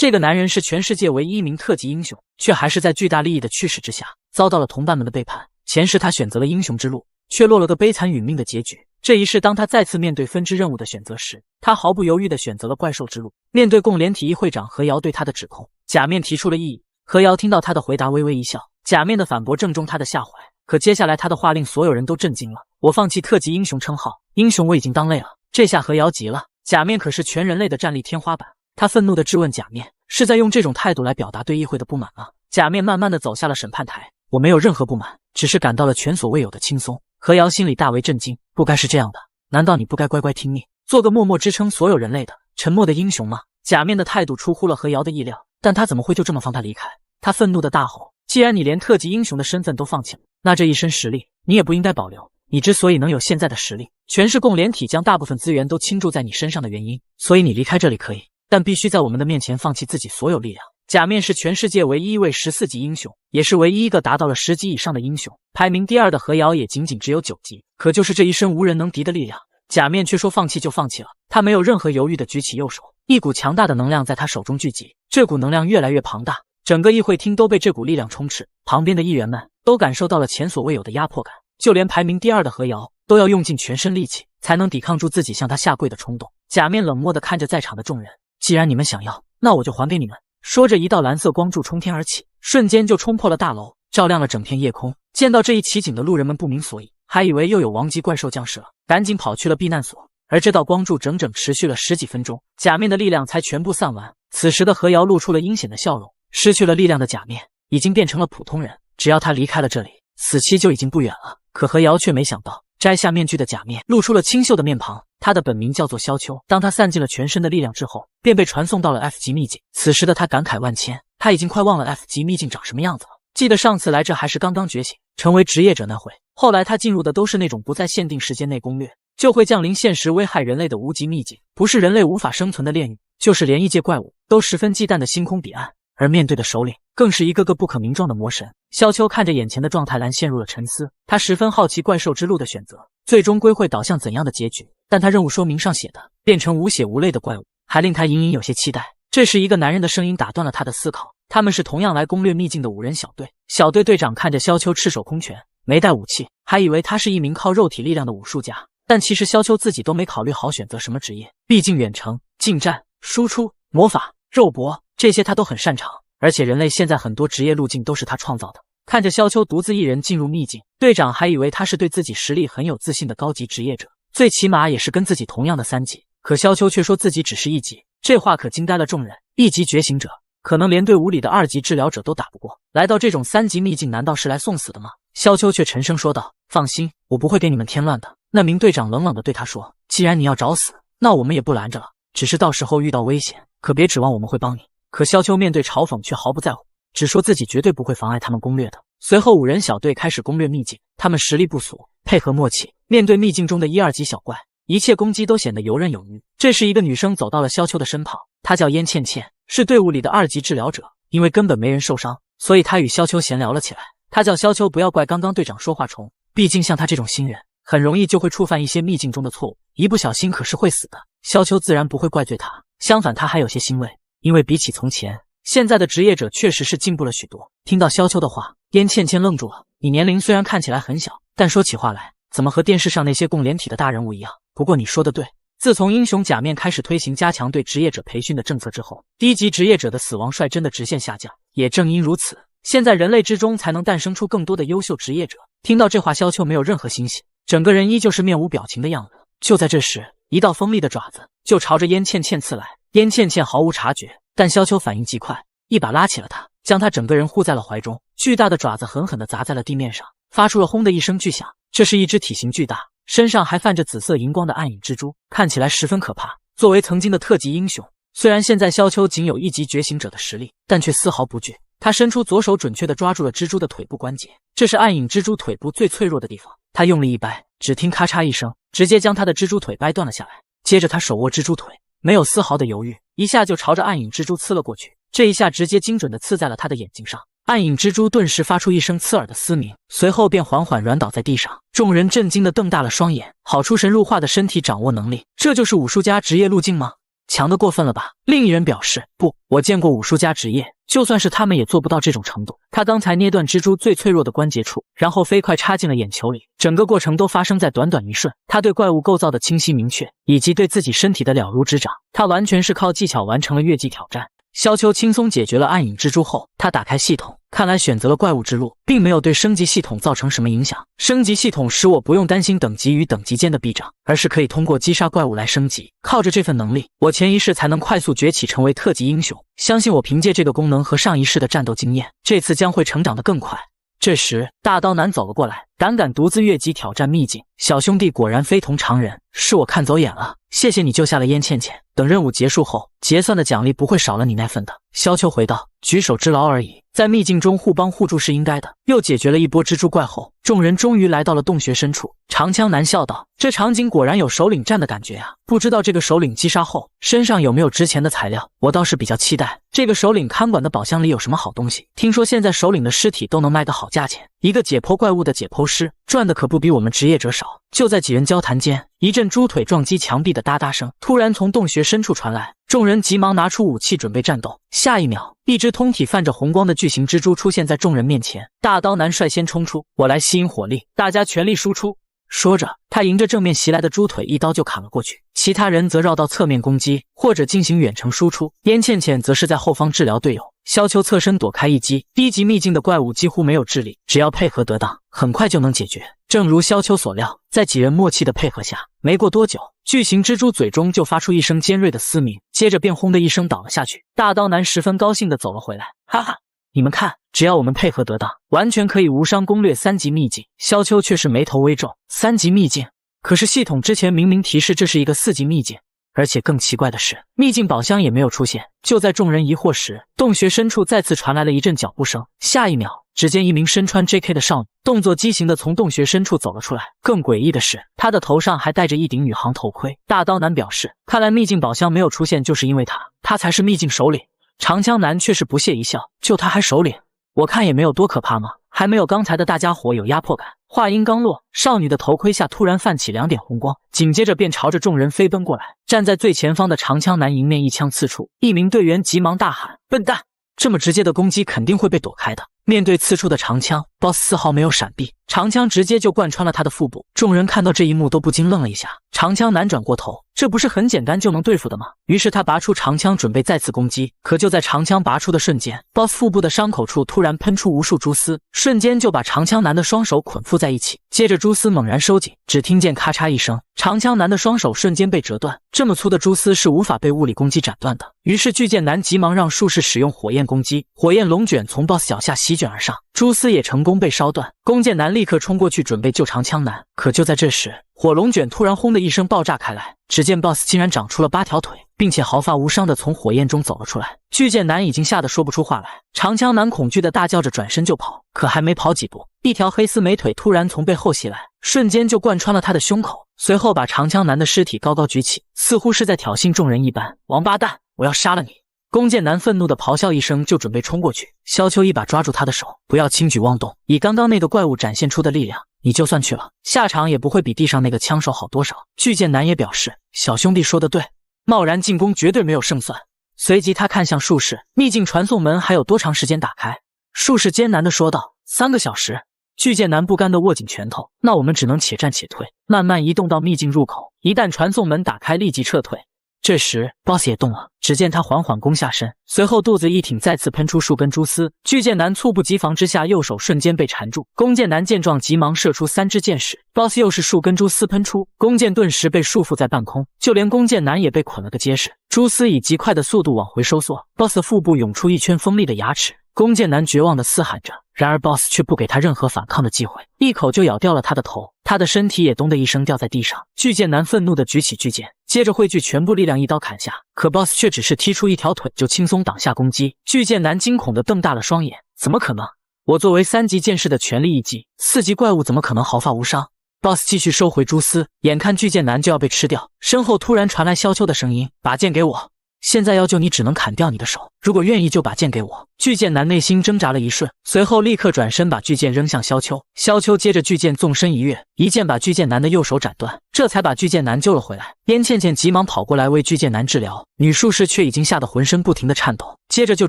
这个男人是全世界唯一一名特级英雄，却还是在巨大利益的驱使之下，遭到了同伴们的背叛。前世他选择了英雄之路，却落了个悲惨殒命的结局。这一世，当他再次面对分支任务的选择时，他毫不犹豫地选择了怪兽之路。面对共联体议会长何瑶对他的指控，假面提出了异议。何瑶听到他的回答，微微一笑。假面的反驳正中他的下怀，可接下来他的话令所有人都震惊了。我放弃特级英雄称号，英雄我已经当累了。这下何瑶急了，假面可是全人类的战力天花板。他愤怒地质问假面，是在用这种态度来表达对议会的不满吗？假面慢慢地走下了审判台。我没有任何不满，只是感到了前所未有的轻松。何瑶心里大为震惊，不该是这样的，难道你不该乖乖听命，做个默默支撑所有人类的沉默的英雄吗？假面的态度出乎了何瑶的意料，但他怎么会就这么放他离开？他愤怒地大吼，既然你连特级英雄的身份都放弃了，那这一身实力你也不应该保留。你之所以能有现在的实力，全是共联体将大部分资源都倾注在你身上的原因，所以你离开这里可以，但必须在我们的面前放弃自己所有力量。假面是全世界唯一一位14级英雄，也是唯一一个达到了10级以上的英雄。排名第2的何瑶也仅仅只有9级，可就是这一身无人能敌的力量，假面却说放弃就放弃了。他没有任何犹豫地举起右手，一股强大的能量在他手中聚集，这股能量越来越庞大，整个议会厅都被这股力量充斥，旁边的议员们都感受到了前所未有的压迫感，就连排名第2的何瑶都要用尽全身力气才能抵抗住自己向他下跪的冲动。假面冷漠地看着在场的众人，既然你们想要，那我就还给你们。说着，一道蓝色光柱冲天而起，瞬间就冲破了大楼，照亮了整片夜空。见到这一奇景的路人们不明所以，还以为又有王级怪兽降世了，赶紧跑去了避难所。而这道光柱整整持续了10几分钟，假面的力量才全部散完。此时的何瑶露出了阴险的笑容，失去了力量的假面已经变成了普通人，只要他离开了这里，死期就已经不远了。可何瑶却没想到，摘下面具的假面露出了清秀的面庞，他的本名叫做萧秋。当他散尽了全身的力量之后，便被传送到了 F 级秘境。此时的他感慨万千，他已经快忘了 F 级秘境长什么样子了。记得上次来这还是刚刚觉醒成为职业者那会，后来他进入的都是那种不在限定时间内攻略就会降临现实危害人类的无级秘境，不是人类无法生存的炼狱，就是连异界怪物都十分忌惮的星空彼岸。而面对的首领更是一个个不可名状的魔神。萧秋看着眼前的状态栏陷入了沉思，他十分好奇怪兽之路的选择最终归会导向怎样的结局，但他任务说明上写的变成无血无泪的怪物还令他隐隐有些期待。这时一个男人的声音打断了他的思考，他们是同样来攻略秘境的5人小队。小队队长看着萧秋赤手空拳没带武器，还以为他是一名靠肉体力量的武术家，但其实萧秋自己都没考虑好选择什么职业，毕竟远程、近战、输出、魔法、肉搏这些他都很擅长，而且人类现在很多职业路径都是他创造的。看着萧秋独自一人进入秘境，队长还以为他是对自己实力很有自信的高级职业者，最起码也是跟自己同样的3级，可萧秋却说自己只是1级，这话可惊呆了众人。1级觉醒者可能连队伍里的2级治疗者都打不过，来到这种3级秘境难道是来送死的吗？萧秋却沉声说道，放心，我不会给你们添乱的。那名队长冷冷地对他说，既然你要找死，那我们也不拦着了，只是到时候遇到危险可别指望我们会帮你。可萧秋面对嘲讽却毫不在乎，只说自己绝对不会妨碍他们攻略的。随后5人小队开始攻略秘境，他们实力不俗，配合默契，面对秘境中的1、2级小怪，一切攻击都显得游刃有余。这时一个女生走到了萧秋的身旁，她叫燕倩倩，是队伍里的2级治疗者，因为根本没人受伤，所以她与萧秋闲聊了起来。她叫萧秋不要怪刚刚队长说话冲，毕竟像他这种新人很容易就会触犯一些秘境中的错误，一不小心可是会死的。萧秋自然不会怪罪他，相反他还有些欣慰，因为比起从前，现在的职业者确实是进步了许多。听到萧秋的话，燕倩倩愣住了，你年龄虽然看起来很小，但说起话来怎么和电视上那些共联体的大人物一样。不过你说的对，自从英雄假面开始推行加强对职业者培训的政策之后，低级职业者的死亡率真的直线下降，也正因如此，现在人类之中才能诞生出更多的优秀职业者。听到这话，萧秋没有任何欣喜，整个人依旧是面无表情的样子。就在这时，一道锋利的爪子就朝着燕倩倩刺来，燕倩倩毫无察觉，但萧秋反应极快，一把拉起了她，将她整个人护在了怀中。巨大的爪子狠狠地砸在了地面上，发出了轰的一声巨响。这是一只体型巨大，身上还泛着紫色荧光的暗影蜘蛛，看起来十分可怕。作为曾经的特级英雄，虽然现在萧秋仅有1级觉醒者的实力，但却丝毫不惧。他伸出左手，准确地抓住了蜘蛛的腿部关节，这是暗影蜘蛛腿部最脆弱的地方。他用力一掰，只听咔嚓一声，直接将他的蜘蛛腿掰断了下来。接着他手握蜘蛛腿，没有丝毫的犹豫，一下就朝着暗影蜘蛛刺了过去。这一下直接精准地刺在了他的眼睛上，暗影蜘蛛顿时发出一声刺耳的嘶鸣，随后便缓缓软倒在地上。众人震惊地瞪大了双眼，好出神入化的身体掌握能力，这就是武术家职业路径吗？强得过分了吧？另一人表示，不，我见过武术家职业，就算是他们也做不到这种程度。他刚才捏断蜘蛛最脆弱的关节处，然后飞快插进了眼球里，整个过程都发生在短短一瞬。他对怪物构造的清晰明确，以及对自己身体的了如指掌，他完全是靠技巧完成了越级挑战。萧秋轻松解决了暗影蜘蛛后，他打开系统，看来选择了怪物之路，并没有对升级系统造成什么影响。升级系统使我不用担心等级与等级间的逼涨，而是可以通过击杀怪物来升级。靠着这份能力，我前一世才能快速崛起成为特级英雄。相信我凭借这个功能和上一世的战斗经验，这次将会成长得更快。这时，大刀男走了过来，敢独自越级挑战秘境，小兄弟果然非同常人，是我看走眼了。谢谢你救下了燕倩倩，等任务结束后，结算的奖励不会少了你那份的。萧秋回道，举手之劳而已，在秘境中互帮互助是应该的。又解决了一波蜘蛛怪后，众人终于来到了洞穴深处。长枪男笑道，这场景果然有首领战的感觉啊，不知道这个首领击杀后身上有没有值钱的材料，我倒是比较期待这个首领看管的宝箱里有什么好东西。听说现在首领的尸体都能卖个好价钱，一个解剖怪物的解剖师赚的可不比我们职业者少。就在几人交谈间，一阵猪腿撞击墙壁的哒哒声突然从洞穴深处传来，众人急忙拿出武器准备战斗。下一秒，一只通体泛着红光的巨型蜘蛛出现在众人面前，大刀男率先冲出，我来吸引火力，大家全力输出。说着，他迎着正面袭来的猪腿一刀就砍了过去，其他人则绕到侧面攻击或者进行远程输出。燕倩倩则是在后方治疗队友。萧秋侧身躲开一击，低级秘境的怪物几乎没有智力，只要配合得当，很快就能解决。正如萧秋所料，在几人默契的配合下，没过多久，巨型蜘蛛嘴中就发出一声尖锐的嘶鸣，接着便轰的一声倒了下去。大刀男十分高兴地走了回来，哈哈，你们看，只要我们配合得当，完全可以无伤攻略3级秘境。萧秋却是眉头微皱，3级秘境？可是系统之前明明提示这是一个4级秘境。而且更奇怪的是，秘境宝箱也没有出现。就在众人疑惑时，洞穴深处再次传来了一阵脚步声。下一秒，只见一名身穿 JK 的少女动作畸形地从洞穴深处走了出来。更诡异的是，她的头上还戴着一顶宇航头盔。大刀男表示，看来秘境宝箱没有出现就是因为他才是秘境首领。长枪男却是不屑一笑，就他还首领？我看也没有多可怕嘛，还没有刚才的大家伙有压迫感。话音刚落，少女的头盔下突然泛起2点红光，紧接着便朝着众人飞奔过来。站在最前方的长枪男迎面一枪刺出，一名队员急忙大喊：笨蛋！这么直接的攻击肯定会被躲开的。面对刺出的长枪， BOSS 丝毫没有闪避，长枪直接就贯穿了他的腹部。众人看到这一幕都不禁愣了一下。长枪男转过头，这不是很简单就能对付的吗？于是他拔出长枪准备再次攻击，可就在长枪拔出的瞬间， BOSS 腹部的伤口处突然喷出无数蛛丝，瞬间就把长枪男的双手捆缚在一起。接着蛛丝猛然收紧，只听见咔嚓一声，长枪男的双手瞬间被折断。这么粗的蛛丝是无法被物理攻击斩断的。于是巨剑男急忙让术士使用火焰攻击，火焰龙卷从 BOSS 脚下席卷而上，蛛丝也成功被烧断。弓箭男立刻冲过去准备救长枪男，可就在这时，火龙卷突然轰的一声爆炸开来，只见 BOSS 竟然长出了8条腿，并且毫发无伤地从火焰中走了出来。巨剑男已经吓得说不出话来，长枪男恐惧地大叫着转身就跑，可还没跑几步，一条黑丝美腿突然从背后袭来，瞬间就贯穿了他的胸口，随后把长枪男的尸体高高举起，似乎是在挑衅众人一般。王八蛋，我要杀了你！弓箭男愤怒地咆哮一声，就准备冲过去。萧秋一把抓住他的手，不要轻举妄动，以刚刚那个怪物展现出的力量，你就算去了，下场也不会比地上那个枪手好多少。巨剑男也表示，小兄弟说得对，贸然进攻绝对没有胜算。随即他看向术士，秘境传送门还有多长时间打开？术士艰难地说道，3个小时。巨剑男不甘地握紧拳头，那我们只能且战且退，慢慢移动到秘境入口，一旦传送门打开立即撤退。这时 BOSS 也动了，只见他缓缓弓下身，随后肚子一挺，再次喷出数根蛛丝。巨剑男猝不及防之下，右手瞬间被缠住。弓箭男见状急忙射出3支箭矢， BOSS 又是数根蛛丝喷出，弓箭顿时被束缚在半空，就连弓箭男也被捆了个结实。蛛丝以极快的速度往回收缩， BOSS 腹部涌出一圈锋利的牙齿。弓箭男绝望地嘶喊着，然而 BOSS 却不给他任何反抗的机会，一口就咬掉了他的头，他的身体也咚的一声掉在地上。巨剑男愤怒地举起巨剑，接着汇聚全部力量一刀砍下，可 BOSS 却只是踢出一条腿就轻松挡下攻击。巨剑男惊恐地瞪大了双眼，怎么可能？我作为3级剑士的全力一击，4级怪物怎么可能毫发无伤？BOSS 继续收回蛛丝，眼看巨剑男就要被吃掉，身后突然传来萧秋的声音，把剑给我。现在要救你只能砍掉你的手，如果愿意就把剑给我。巨剑男内心挣扎了一瞬，随后立刻转身把巨剑扔向萧秋。萧秋接着巨剑纵身一跃，一剑把巨剑男的右手斩断，这才把巨剑男救了回来。燕倩倩急忙跑过来为巨剑男治疗，女术士却已经吓得浑身不停的颤抖，接着就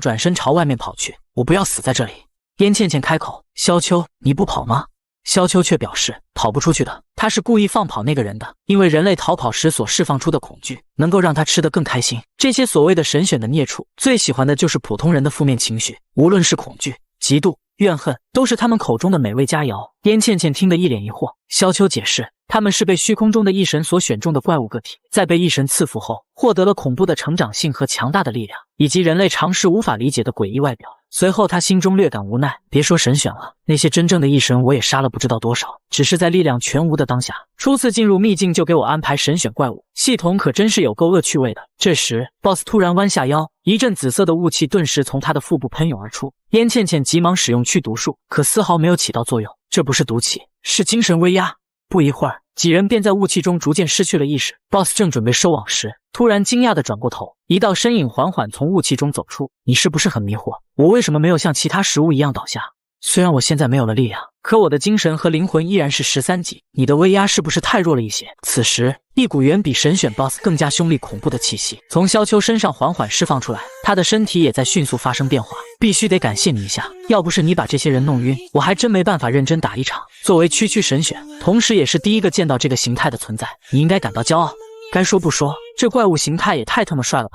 转身朝外面跑去。我不要死在这里。燕倩倩开口，萧秋，你不跑吗？萧秋却表示跑不出去的，他是故意放跑那个人的，因为人类逃跑时所释放出的恐惧能够让他吃得更开心。这些所谓的神选的孽畜最喜欢的就是普通人的负面情绪，无论是恐惧、嫉妒、怨恨，都是他们口中的美味佳肴。燕倩倩听得一脸疑惑，萧秋解释，他们是被虚空中的异神所选中的怪物个体，在被异神赐福后，获得了恐怖的成长性和强大的力量，以及人类常识无法理解的诡异外表。随后他心中略感无奈，别说神选了，那些真正的异神我也杀了不知道多少，只是在力量全无的当下，初次进入秘境就给我安排神选怪物，系统可真是有够恶趣味的。这时 BOSS 突然弯下腰，一阵紫色的雾气顿时从他的腹部喷涌而出。燕倩倩急忙使用去毒术，可丝毫没有起到作用，这不是毒气，是精神威压。不一会儿，几人便在雾气中逐渐失去了意识。BOSS 正准备收网时，突然惊讶地转过头，一道身影缓缓从雾气中走出。你是不是很迷惑？我为什么没有像其他食物一样倒下？虽然我现在没有了力量，可我的精神和灵魂依然是13级，你的威压是不是太弱了一些？此时，一股远比神选 BOSS 更加凶厉恐怖的气息从萧秋身上缓缓释放出来，他的身体也在迅速发生变化。必须得感谢你一下，要不是你把这些人弄晕，我还真没办法认真打一场。作为区区神选，同时也是第一个见到这个形态的存在，你应该感到骄傲。该说不说，这怪物形态也太他妈帅了吧！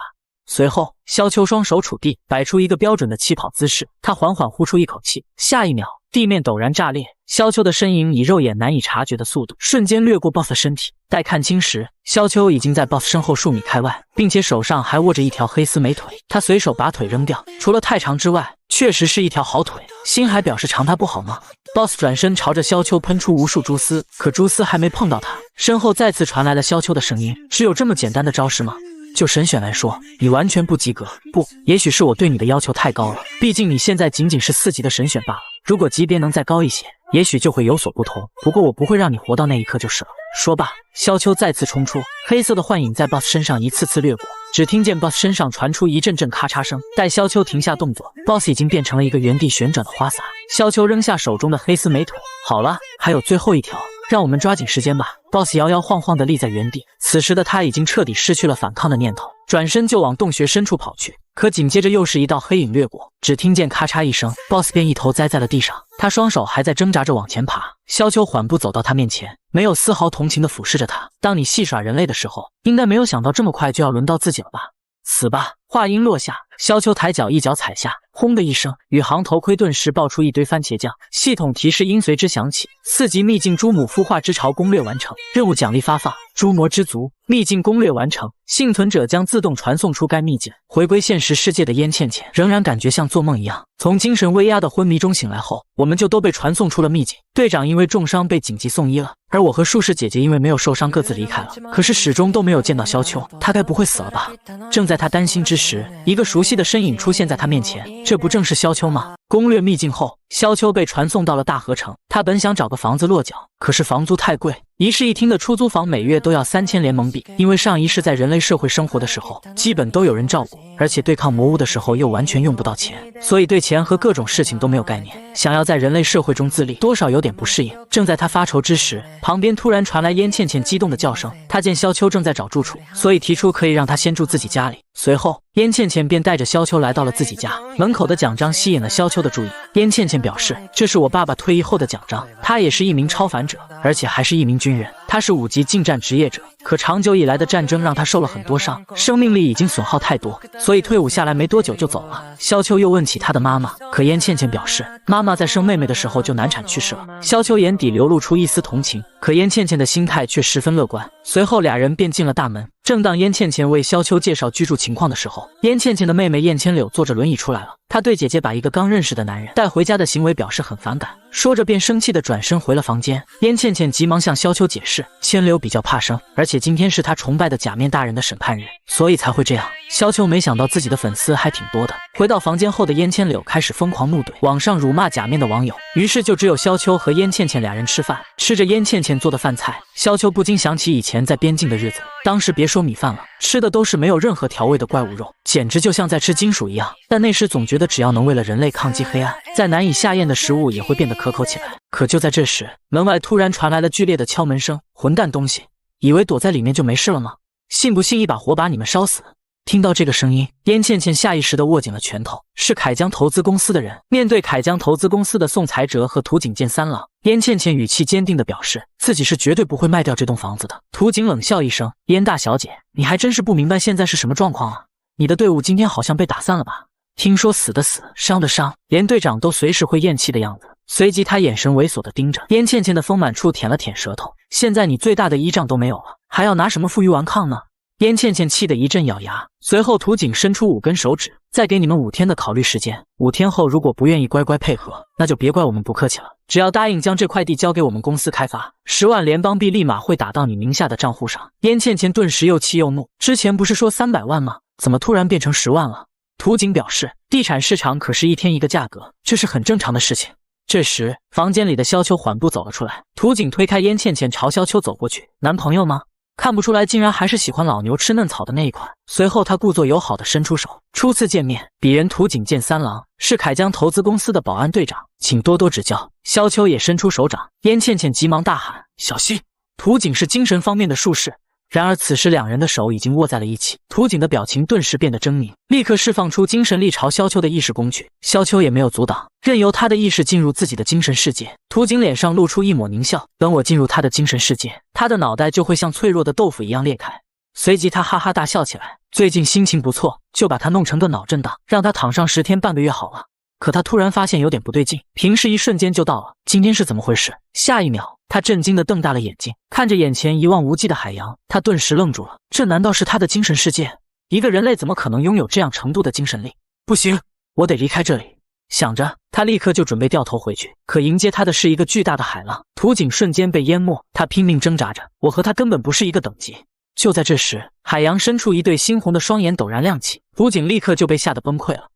随后，萧秋双手杵地，摆出一个标准的起跑姿势。他缓缓呼出一口气，下一秒，地面陡然炸裂，萧秋的身影以肉眼难以察觉的速度瞬间掠过 BOSS 的身体。待看清时，萧秋已经在 BOSS 身后数米开外，并且手上还握着一条黑丝美腿。他随手把腿扔掉，除了太长之外，确实是一条好腿。心还表示长他不好吗？ BOSS 转身朝着萧秋喷出无数蛛丝，可蛛丝还没碰到他，身后再次传来了萧秋的声音：只有这么简单的招式吗？就神选来说，你完全不及格。不，也许是我对你的要求太高了，毕竟你现在仅仅是4级的神选罢了。如果级别能再高一些，也许就会有所不同。不过我不会让你活到那一刻就是了。说罢，萧秋再次冲出，黑色的幻影在 BOSS 身上一次次掠过，只听见 BOSS 身上传出一阵阵咔嚓声。待萧秋停下动作， BOSS 已经变成了一个原地旋转的花洒。萧秋扔下手中的黑丝美腿，好了，还有最后一条，让我们抓紧时间吧。 BOSS 摇摇晃晃地立在原地，此时的他已经彻底失去了反抗的念头，转身就往洞穴深处跑去。可紧接着又是一道黑影掠过，只听见咔嚓一声， BOSS 便一头栽在了地上。他双手还在挣扎着往前爬。萧秋缓步走到他面前，没有丝毫同情地俯视着他。当你戏耍人类的时候，应该没有想到这么快就要轮到自己了吧？死吧！话音落下，萧秋抬脚一脚踩下，轰的一声，宇航头盔顿时爆出一堆番茄酱。系统提示音随之响起：4级秘境朱母孵化之巢攻略完成，任务奖励发放，诛魔之族。秘境攻略完成，幸存者将自动传送出该秘境。回归现实世界的燕倩倩仍然感觉像做梦一样。从精神威压的昏迷中醒来后，我们就都被传送出了秘境。队长因为重伤被紧急送医了，而我和术士姐姐因为没有受伤各自离开了。可是始终都没有见到萧秋，他该不会死了吧？正在他担心之时，一个熟悉的身影出现在他面前，这不正是萧秋吗？攻略秘境后，萧秋被传送到了大河城。他本想找个房子落脚，可是房租太贵，一室一厅的出租房每月都要3000联盟币。因为上一世在人类社会生活的时候，基本都有人照顾，而且对抗魔物的时候又完全用不到钱，所以对钱和各种事情都没有概念。想要在人类社会中自立，多少有点不适应。正在他发愁之时，旁边突然传来燕倩倩激动的叫声。他见萧秋正在找住处，所以提出可以让他先住自己家里。随后，燕倩倩便带着萧秋来到了自己家。门口的奖章吸引了萧秋的注意。燕倩倩表示，这是我爸爸退役后的奖章，他也是一名超凡者，而且还是一名军人。他是5级近战职业者，可长久以来的战争让他受了很多伤，生命力已经损耗太多，所以退伍下来没多久就走了。萧秋又问起他的妈妈，可燕倩倩表示，妈妈在生妹妹的时候就难产去世了。萧秋眼底流露出一丝同情，可燕倩倩的心态却十分乐观。随后俩人便进了大门。正当燕倩倩为萧秋介绍居住情况的时候，燕倩倩的妹妹燕千柳坐着轮椅出来了。她对姐姐把一个刚认识的男人带回家的行为表示很反感，说着便生气地转身回了房间。燕倩倩急忙向萧秋解释，千柳比较怕生，而且今天是她崇拜的假面大人的审判日，所以才会这样。萧秋没想到自己的粉丝还挺多的，回到房间后的燕千柳开始疯狂怒怼网上辱骂假面的网友，于是就只有萧秋和燕倩倩俩人吃饭。吃着燕倩倩做的饭菜，萧秋不禁想起以前在边境的日子，当时别说米饭了，吃的都是没有任何调味的怪物肉，简直就像在吃金属一样。但那时总觉得只要能为了人类抗击黑暗，再难以下咽的食物也会变得可口起来。可就在这时，门外突然传来了剧烈的敲门声。混蛋东西，以为躲在里面就没事了吗？信不信一把火把你们烧死？听到这个声音，燕倩倩下意识地握紧了拳头。是凯江投资公司的人。面对凯江投资公司的宋才哲和土井健三郎，燕倩倩语气坚定地表示自己是绝对不会卖掉这栋房子的。土井冷笑一声：“燕大小姐，你还真是不明白现在是什么状况啊？你的队伍今天好像被打散了吧？听说死的死，伤的伤，连队长都随时会咽气的样子。”随即他眼神猥琐地盯着燕倩倩的丰满处，舔了舔舌头。现在你最大的依仗都没有了，还要拿什么负隅顽抗呢？燕倩倩气得一阵咬牙，随后土井伸出5根手指，再给你们5天的考虑时间，5天后如果不愿意乖乖配合，那就别怪我们不客气了。只要答应将这块地交给我们公司开发，10万联邦币立马会打到你名下的账户上。燕倩倩顿时又气又怒，之前不是说300万吗？怎么突然变成10万了？土井表示，地产市场可是一天一个价格，这是很正常的事情。这时，房间里的萧秋缓步走了出来，土井推开燕倩倩，朝萧秋走过去：“男朋友吗？看不出来，竟然还是喜欢老牛吃嫩草的那一款。”随后他故作友好地伸出手：“初次见面，鄙人土井健三郎，是凯江投资公司的保安队长，请多多指教。”萧秋也伸出手掌，燕倩倩急忙大喊：“小心！”土井是精神方面的术士。然而此时两人的手已经握在了一起，土井的表情顿时变得狰狞，立刻释放出精神力朝萧秋的意识攻去。萧秋也没有阻挡，任由他的意识进入自己的精神世界。土井脸上露出一抹狞笑，等我进入他的精神世界，他的脑袋就会像脆弱的豆腐一样裂开。随即他哈哈大笑起来，最近心情不错，就把他弄成个脑震荡，让他躺上10天半个月好了。可他突然发现有点不对劲，平时一瞬间就到了，今天是怎么回事？下一秒，他震惊地瞪大了眼睛，看着眼前一望无际的海洋，他顿时愣住了。这难道是他的精神世界？一个人类怎么可能拥有这样程度的精神力？不行，我得离开这里。想着，他立刻就准备掉头回去，可迎接他的是一个巨大的海浪。土井瞬间被淹没，他拼命挣扎着，我和他根本不是一个等级。就在这时，海洋深处一对猩红的双眼陡然亮起，土井立刻就被吓得崩溃了。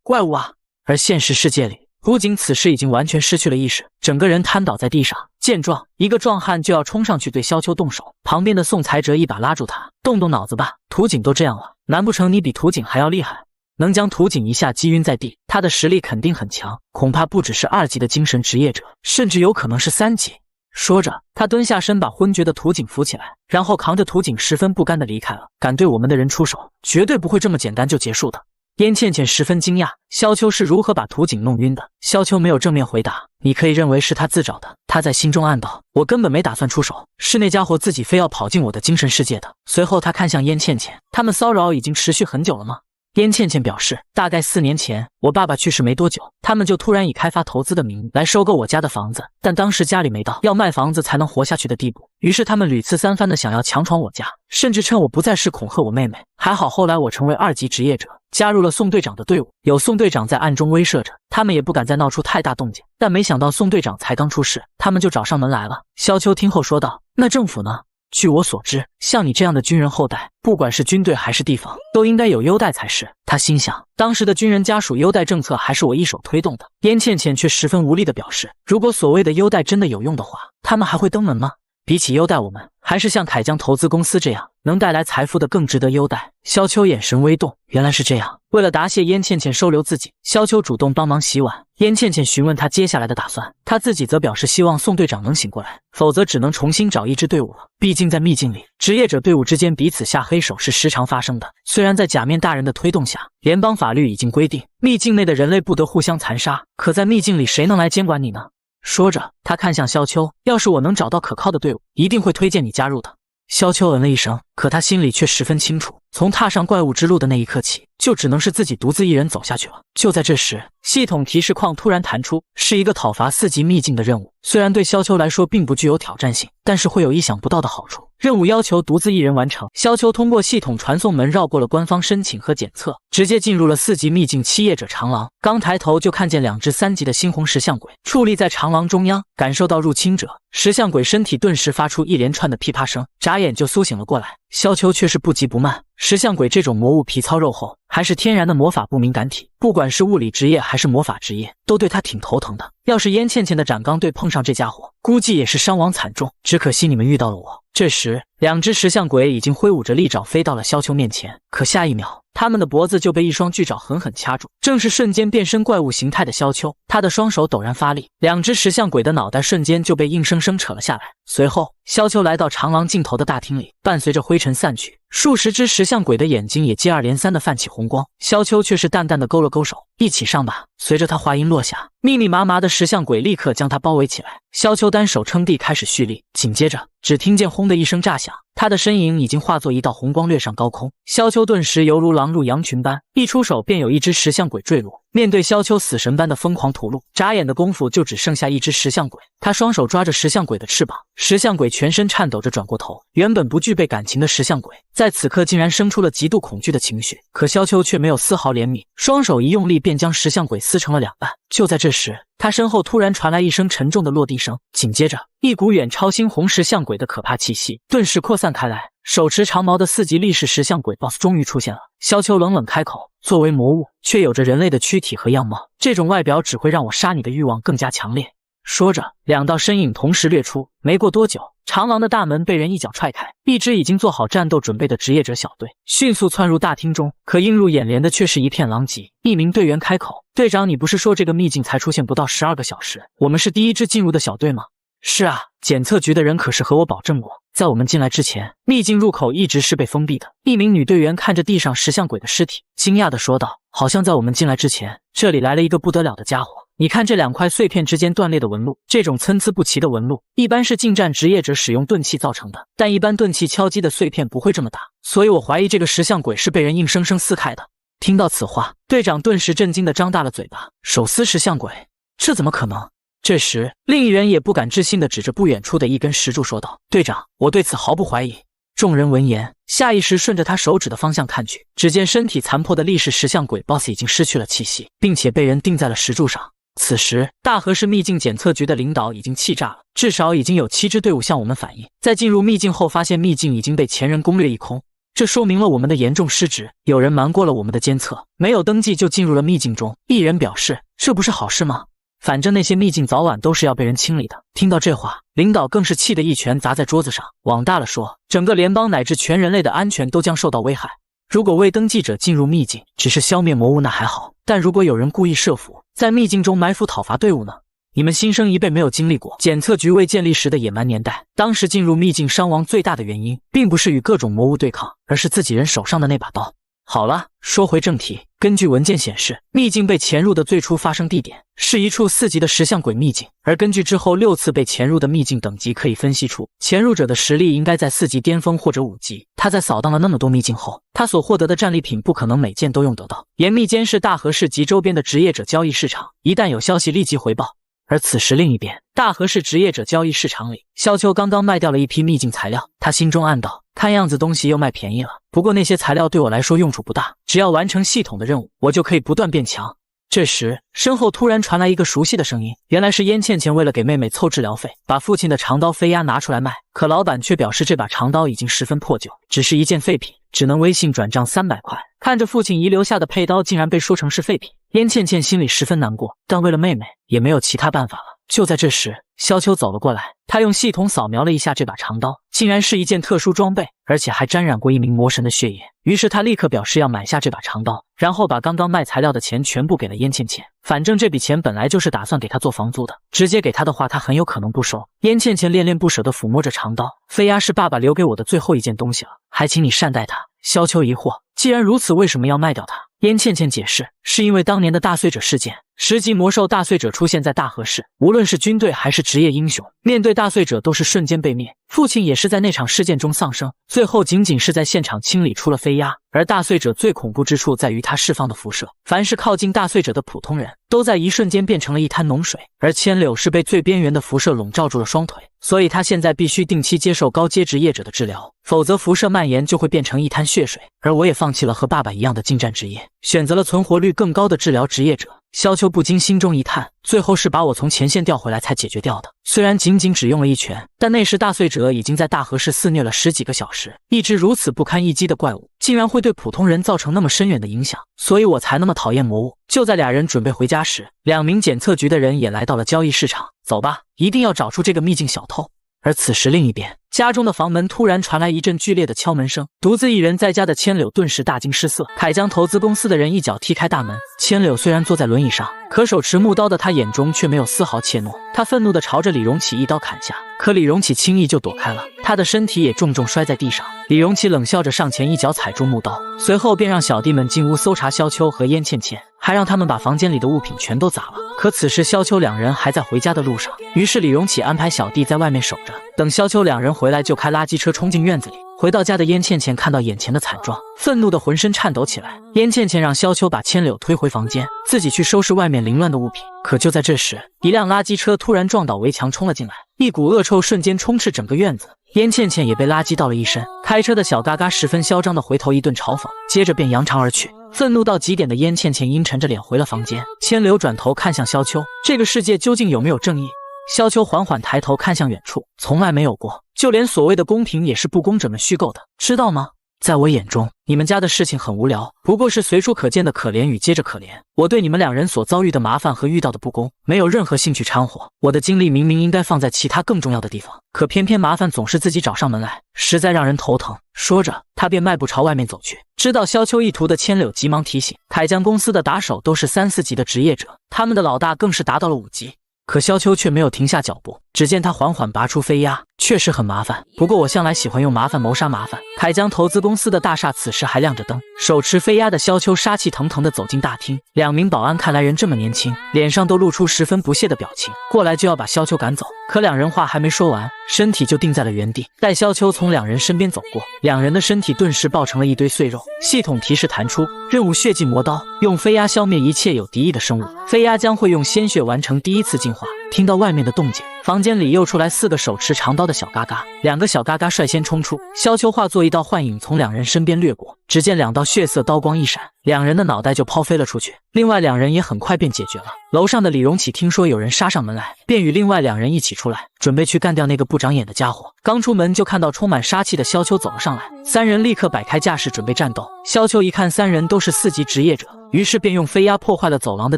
怪物啊！而现实世界里，土井此时已经完全失去了意识，整个人瘫倒在地上。见状，一个壮汉就要冲上去对萧秋动手，旁边的宋才哲一把拉住他：“动动脑子吧，土井都这样了，难不成你比土井还要厉害？能将土井一下击晕在地，他的实力肯定很强，恐怕不只是2级的精神职业者，甚至有可能是3级。”说着，他蹲下身把昏厥的土井扶起来，然后扛着土井十分不甘地离开了。敢对我们的人出手，绝对不会这么简单就结束的。燕倩倩十分惊讶，萧秋是如何把土井弄晕的？萧秋没有正面回答，你可以认为是他自找的。他在心中暗道，我根本没打算出手，是那家伙自己非要跑进我的精神世界的。随后他看向燕倩倩，他们骚扰已经持续很久了吗？燕倩倩表示，大概4年前，我爸爸去世没多久，他们就突然以开发投资的名义来收购我家的房子，但当时家里没到要卖房子才能活下去的地步，于是他们屡次三番的想要强闯我家，甚至趁我不在时恐吓我妹妹。还好后来我成为2级职业者，加入了宋队长的队伍，有宋队长在暗中威慑着，他们也不敢再闹出太大动静。但没想到宋队长才刚出事，他们就找上门来了。萧秋听后说道，那政府呢？据我所知，像你这样的军人后代，不管是军队还是地方，都应该有优待才是。他心想，当时的军人家属优待政策还是我一手推动的。燕倩倩却十分无力地表示，如果所谓的优待真的有用的话，他们还会登门吗？比起优待我们，还是像凯江投资公司这样能带来财富的更值得优待。萧秋眼神微动，原来是这样。为了答谢燕倩倩收留自己，萧秋主动帮忙洗碗。燕倩倩询问他接下来的打算，他自己则表示希望宋队长能醒过来，否则只能重新找一支队伍了。毕竟在秘境里，职业者队伍之间彼此下黑手是时常发生的。虽然在假面大人的推动下，联邦法律已经规定秘境内的人类不得互相残杀，可在秘境里谁能来监管你呢？说着，他看向萧秋，要是我能找到可靠的队伍，一定会推荐你加入的。萧秋嗯了一声，可他心里却十分清楚，从踏上怪物之路的那一刻起，就只能是自己独自一人走下去了。就在这时，系统提示框突然弹出，是一个讨伐4级秘境的任务。虽然对萧秋来说并不具有挑战性，但是会有意想不到的好处。任务要求独自一人完成。萧秋通过系统传送门绕过了官方申请和检测，直接进入了4级秘境七叶者长廊。刚抬头就看见2只3级的猩红石像鬼矗立在长廊中央，感受到入侵者，石像鬼身体顿时发出一连串的噼啪声，眨眼就苏醒了过来。萧秋却是不急不慢，石像鬼这种魔物皮糙肉厚，还是天然的魔法不敏感体，不管是物理职业还是魔法职业，都对他挺头疼的。要是燕倩倩的斩钢队碰上这家伙，估计也是伤亡惨重。只可惜你们遇到了我。这时，两只石像鬼已经挥舞着利爪飞到了萧秋面前，可下一秒，他们的脖子就被一双巨爪狠狠掐住。正是瞬间变身怪物形态的萧秋，他的双手陡然发力，两只石像鬼的脑袋瞬间就被硬生生扯了下来。随后，萧秋来到长廊尽头的大厅里，伴随着灰尘散去，数十只石像鬼的眼睛也接二连三的泛起红光。萧秋却是淡淡的勾了勾手，一起上吧。随着他话音落下，密密麻麻的石像鬼立刻将他包围起来。萧秋单手撑地开始蓄力，紧接着只听见轰的一声炸响，他的身影已经化作一道红光掠上高空。萧秋顿时犹如狼入羊群般，一出手便有一只石像鬼坠落。面对萧秋死神般的疯狂屠戮，眨眼的功夫就只剩下一只石像鬼。他双手抓着石像鬼的翅膀，石像鬼全身颤抖着转过头。原本不具备感情的石像鬼，在此刻竟然生出了极度恐惧的情绪。可萧秋却没有丝毫怜悯，双手一用力便将石像鬼撕成了两半。就在这时，他身后突然传来一声沉重的落地声，紧接着一股远超猩红石像鬼的可怕气息顿时扩散开来。手持长矛的4级力士石像鬼 BOSS 终于出现了。萧秋冷冷开口，作为魔物，却有着人类的躯体和样貌，这种外表只会让我杀你的欲望更加强烈。说着，两道身影同时掠出。没过多久，长廊的大门被人一脚踹开，一支已经做好战斗准备的职业者小队迅速窜入大厅中。可映入眼帘的却是一片狼藉。一名队员开口：“队长，你不是说这个秘境才出现不到12个小时，我们是第一支进入的小队吗？”“是啊，检测局的人可是和我保证过，在我们进来之前，秘境入口一直是被封闭的。”一名女队员看着地上石像鬼的尸体，惊讶地说道：“好像在我们进来之前，这里来了一个不得了的家伙。你看这2块碎片之间断裂的纹路，这种参差不齐的纹路，一般是近战职业者使用钝器造成的，但一般钝器敲击的碎片不会这么大，所以我怀疑这个石像鬼是被人硬生生撕开的。”听到此话，队长顿时震惊地张大了嘴巴：“手撕石像鬼，这怎么可能？”这时，另一人也不敢置信地指着不远处的一根石柱说道：“队长，我对此毫不怀疑。”众人闻言，下意识顺着他手指的方向看去，只见身体残破的力士石像鬼 BOSS 已经失去了气息，并且被人钉在了石柱上。此时，大和市秘境检测局的领导已经气炸了，至少已经有7支队伍向我们反映，在进入秘境后发现秘境已经被前人攻略一空，这说明了我们的严重失职，有人瞒过了我们的监测，没有登记就进入了秘境中。一人表示：“这不是好事吗？反正那些秘境早晚都是要被人清理的。”听到这话，领导更是气得一拳砸在桌子上，往大了说，整个联邦乃至全人类的安全都将受到危害。如果未登记者进入秘境，只是消灭魔物那还好，但如果有人故意设伏，在秘境中埋伏讨伐队伍呢？你们新生一辈没有经历过检测局未建立时的野蛮年代，当时进入秘境伤亡最大的原因，并不是与各种魔物对抗，而是自己人手上的那把刀。好了，说回正题。根据文件显示，秘境被潜入的最初发生地点是一处4级的石像鬼秘境，而根据之后6次被潜入的秘境等级可以分析出，潜入者的实力应该在4级巅峰或者5级。他在扫荡了那么多秘境后，他所获得的战利品不可能每件都用得到，严密监视大和市及周边的职业者交易市场，一旦有消息立即回报。而此时另一边，大和市职业者交易市场里，萧秋刚刚卖掉了一批秘境材料，他心中暗道，看样子东西又卖便宜了，不过那些材料对我来说用处不大，只要完成系统的任务，我就可以不断变强。这时，身后突然传来一个熟悉的声音，原来是燕倩倩为了给妹妹凑治疗费，把父亲的长刀飞鸦拿出来卖，可老板却表示这把长刀已经十分破旧，只是一件废品，只能微信转账300块。看着父亲遗留下的佩刀竟然被说成是废品，燕倩倩心里十分难过，但为了妹妹也没有其他办法了。就在这时，萧秋走了过来，他用系统扫描了一下这把长刀，竟然是一件特殊装备，而且还沾染过一名魔神的血液。于是他立刻表示要买下这把长刀，然后把刚刚卖材料的钱全部给了燕倩倩。反正这笔钱本来就是打算给他做房租的，直接给他的话他很有可能不收。燕倩倩恋恋不舍地抚摸着长刀，飞鸦是爸爸留给我的最后一件东西了，还请你善待它。萧秋疑惑，既然如此，为什么要卖掉它？燕倩倩解释，是因为当年的大碎者事件，10级魔兽大碎者出现在大和市，无论是军队还是职业英雄，面对大碎者都是瞬间被灭。父亲也是在那场事件中丧生，最后仅仅是在现场清理出了飞鸦。而大碎者最恐怖之处在于他释放的辐射，凡是靠近大碎者的普通人都在一瞬间变成了一滩脓水，而千柳是被最边缘的辐射笼罩住了双腿，所以他现在必须定期接受高阶职业者的治疗，否则辐射蔓延就会变成一滩血水。而我也放弃了和爸爸一样的近战职业，选择了存活率更高的治疗职业者。萧秋不禁心中一叹，最后是把我从前线调回来才解决掉的。虽然仅仅只用了一拳，但那时大碎者已经在大河市肆虐了10几个小时，一只如此不堪一击的怪物，竟然会对普通人造成那么深远的影响，所以我才那么讨厌魔物。就在俩人准备回家时，2名检测局的人也来到了交易市场。走吧，一定要找出这个秘境小偷。而此时另一边，家中的房门突然传来一阵剧烈的敲门声，独自一人在家的千柳顿时大惊失色。凯江投资公司的人一脚踢开大门，千柳虽然坐在轮椅上，可手持木刀的他眼中却没有丝毫怯懦。他愤怒地朝着李荣启一刀砍下，可李荣启轻易就躲开了，他的身体也重重摔在地上。李荣启冷笑着上前一脚踩住木刀，随后便让小弟们进屋搜查萧秋和燕倩倩，还让他们把房间里的物品全都砸了。可此时萧秋2人还在回家的路上，于是李荣启安排小弟在外面守着，等萧秋2人回来就开垃圾车冲进院子里。回到家的燕倩倩看到眼前的惨状，愤怒的浑身颤抖起来。燕倩倩让萧秋把千柳推回房间，自己去收拾外面凌乱的物品。可就在这时，一辆垃圾车突然撞倒围墙冲了进来，一股恶臭瞬间充斥整个院子。燕倩倩也被垃圾倒了一身，开车的小嘎嘎十分嚣张的回头一顿嘲讽，接着便扬长而去。愤怒到极点的燕倩倩阴沉着脸回了房间。千柳转头看向萧秋，这个世界究竟有没有正义？萧秋缓缓抬头看向远处，从来没有过，就连所谓的公平也是不公者们虚构的，知道吗？在我眼中，你们家的事情很无聊，不过是随处可见的可怜与接着可怜。我对你们2人所遭遇的麻烦和遇到的不公，没有任何兴趣掺和。我的精力明明应该放在其他更重要的地方，可偏偏麻烦总是自己找上门来，实在让人头疼。说着，他便迈步朝外面走去。知道萧秋意图的千柳急忙提醒，凯江公司的打手都是3、4级的职业者，他们的老大更是达到了5级。可萧秋却没有停下脚步，只见他缓缓拔出飞鸦，确实很麻烦，不过我向来喜欢用麻烦谋杀麻烦。凯江投资公司的大厦此时还亮着灯，手持飞鸦的萧秋杀气腾腾地走进大厅。2名保安看来人这么年轻，脸上都露出十分不屑的表情，过来就要把萧秋赶走。可2人话还没说完，身体就定在了原地。待萧秋从2人身边走过，2人的身体顿时爆成了一堆碎肉。系统提示弹出，任务血祭魔刀，用飞鸦消灭一切有敌意的生物，飞鸦将会用鲜血完成第1次进化。听到外面的动静，房间里又出来4个手持长刀的小嘎嘎，2个小嘎嘎率先冲出，萧秋化作一道幻影从2人身边掠过，只见2道血色刀光一闪，2人的脑袋就抛飞了出去。另外2人也很快便解决了。楼上的李荣启听说有人杀上门来，便与另外2人一起出来，准备去干掉那个不长眼的家伙。刚出门就看到充满杀气的萧秋走了上来，3人立刻摆开架势准备战斗。萧秋一看3人都是4级职业者，于是便用飞鸦破坏了走廊的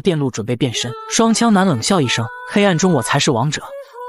电路，准备变身。双枪男冷笑一声，黑暗中我才是王者。